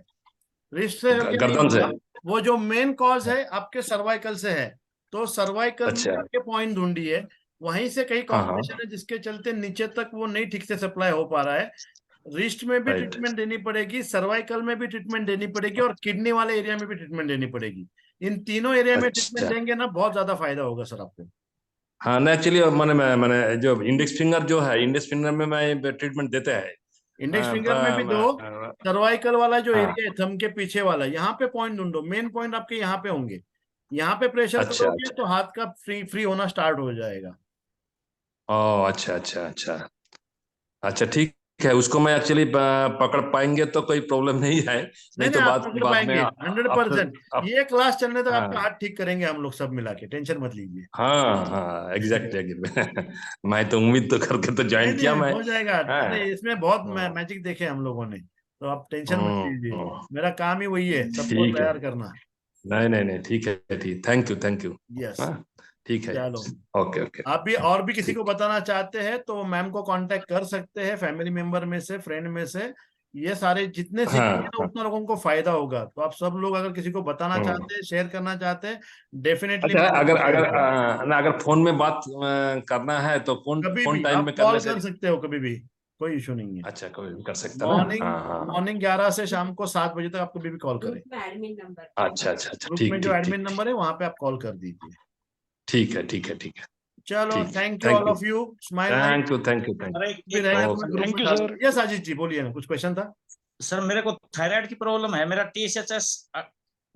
रिस्ट से होके नहीं गर्दन से। होगा। वो जो मेन कॉज है आपके सर्वाइकल से है, तो सर्वाइकल में अच्छा। आपके पॉइंट ढूंढिए, वहीं से कहीं हाँ हाँ, कॉम्प्लिकेशन है जिसके चलते नीचे तक वो नहीं ठीक से सप्लाई हो पा रहा है। रिस्ट में भी राइट। ट्रीटमेंट देनी पड़ेगी, सर्वाइकल में भी ट्रीटमेंट देनी पड़ेगी, और किडनी वाले एरिया में भी ट्रीटमेंट देनी पड़ेगी। इन तीनों एरिया में ट्रीटमेंट अच्छा। देंगे ना, बहुत ज्यादा फायदा होगा सर आपको। हाँ ना, एक्चुअली मैंने जो इंडेक्स फिंगर जो है, इंडेक्स फिंगर में मैं ट्रीटमेंट देते हैं। इंडेक्स फिंगर में भी दो। सर्वाइकल वाला जो हाँ, एरिया है थंब के पीछे वाला, यहाँ पे पॉइंट ढूंढो, मेन पॉइंट आपके यहाँ पे होंगे। यहाँ पे प्रेशर अच्छा करोगे अच्छा। तो हाथ का फ्री फ्री होना स्टार्ट हो जाएगा। ओ अच्छा अच्छा अच्छा। अच्छा ठीक है, उसको मैं एक्चुअली पकड़ पाएंगे तो कोई प्रॉब्लम नहीं है। नहीं नहीं नहीं, तो आप बाद पकड़ बाद में पाएंगे 100%। आप ये क्लास चलने तक आपका हाँ हाथ ठीक करेंगे हम लोग सब मिला के, टेंशन मत लीजिए। हाँ हाँ, एग्जैक्ट। मैं तो उम्मीद तो करके तो नहीं ज्वाइन किया नहीं, मैं। हो जाएगा। हाँ अरे इसमें बहुत हाँ, मैजिक देखे हम लोगों ने, तो आप टेंशन मत लीजिए। हम्म, मेरा काम ही वही है, सबको ठीक है। तैयार करना। नहीं नहीं नहीं, ठीक है, ठीक, thank you thank you. Yes. हाँ ठीक है। चलो, ओके ओके। आप भी और भी किसी को बताना चाहते हैं तो मैम को कांटेक्ट कर सकते हैं, फैमिली मेंबर में से, फ्रेंड में से। ये सारे जितने हाँ, सीखेंगे हाँ। उतना लोगों को फायदा होगा। तो आप सब लोग अगर किसी को बताना चाहते हैं, शेयर करना चाहते हैं, डेफिनेटली अच्छा, अगर फोन में बात करना है तो कभी फोन भी टाइम आप में कॉल करने से। कर सकते हो, कभी भी, कोई इशू नहीं है। अच्छा, कोई भी कर सकता ना। मॉर्निंग हाँ हाँ। मॉर्निंग 11 से शाम को 7 बजे तक आप कभी भी कॉल करें। ग्रुप में एडमिन नंबर, अच्छा अच्छा अच्छा, ग्रुप ठीक में जो ठीक एडमिन ठीक नंबर है वहां पे आप कॉल कर दीजिए। ठीक है ठीक है ठीक है। चलो, ठीक, thank you all of you. Smile like thank you thank you thank अरे भी रहेगा तो मैं ग्रुप Thank में you, डाल। sir. यस अजीत जी, बोलिए ना, कुछ क्वेश्चन था। सर मेरे को थायराइड की प्रॉब्लम है, मेरा TSH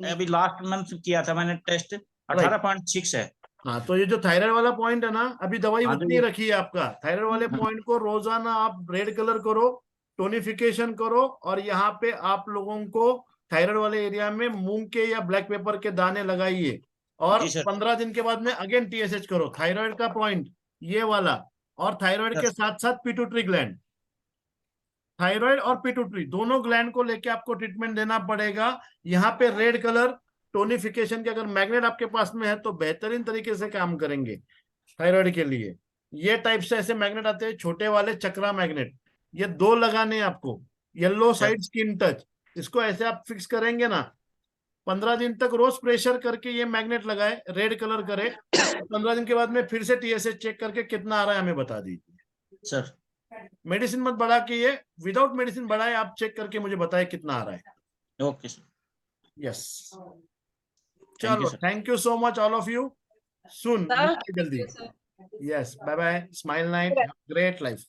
अभी लास्ट मंथ किया था मैंने टेस्ट, 18.6 है। हाँ, तो ये जो थायराइड वाला पॉइंट है ना, अभी दवाई हाँ उतनी जी। रखी है आपका। थायराइड वाले पॉइंट को रोजाना आप रेड कलर करो, टोनिफिकेशन करो, और यहाँ पे आप लोगों को थायराइड वाले एरिया में मूंग के या ब्लैक पेपर के दाने लगाइए, और जी सर। 15 दिन के बाद में अगेन TSH करो। थायराइड का पॉइंट ये वाला, और थायराइड के साथ साथ पिट्यूटरी ग्लैंड, थायराइड और पिट्यूटरी दोनों ग्लैंड को लेके आपको ट्रीटमेंट देना पड़ेगा। यहाँ पे रेड कलर टोनिफिकेशन के अगर मैग्नेट आपके पास में है तो बेहतरीन तरीके से काम करेंगे थायराइड के लिए। ये टाइप से ऐसे मैग्नेट आते हैं, छोटे वाले चक्रा मैग्नेट, ये 2 लगाने हैं आपको। येलो साइड स्किन टच, इसको ऐसे आप फिक्स करेंगे ना, 15 दिन तक रोज प्रेशर करके ये मैग्नेट लगाए, रेड कलर करे। 15 दिन के बाद में फिर से TSH चेक करके कितना आ रहा है हमें बता दीजिए सर। मेडिसिन मत बढ़ा के, ये विदाउट मेडिसिन बढ़ाए, आप चेक करके मुझे बताए कितना आ रहा है। Okay sir. Yes, Thank you, चलो, sir. Thank you so much all of you. सुन Sir, जल्दी। Yes, bye bye, smile night, great life.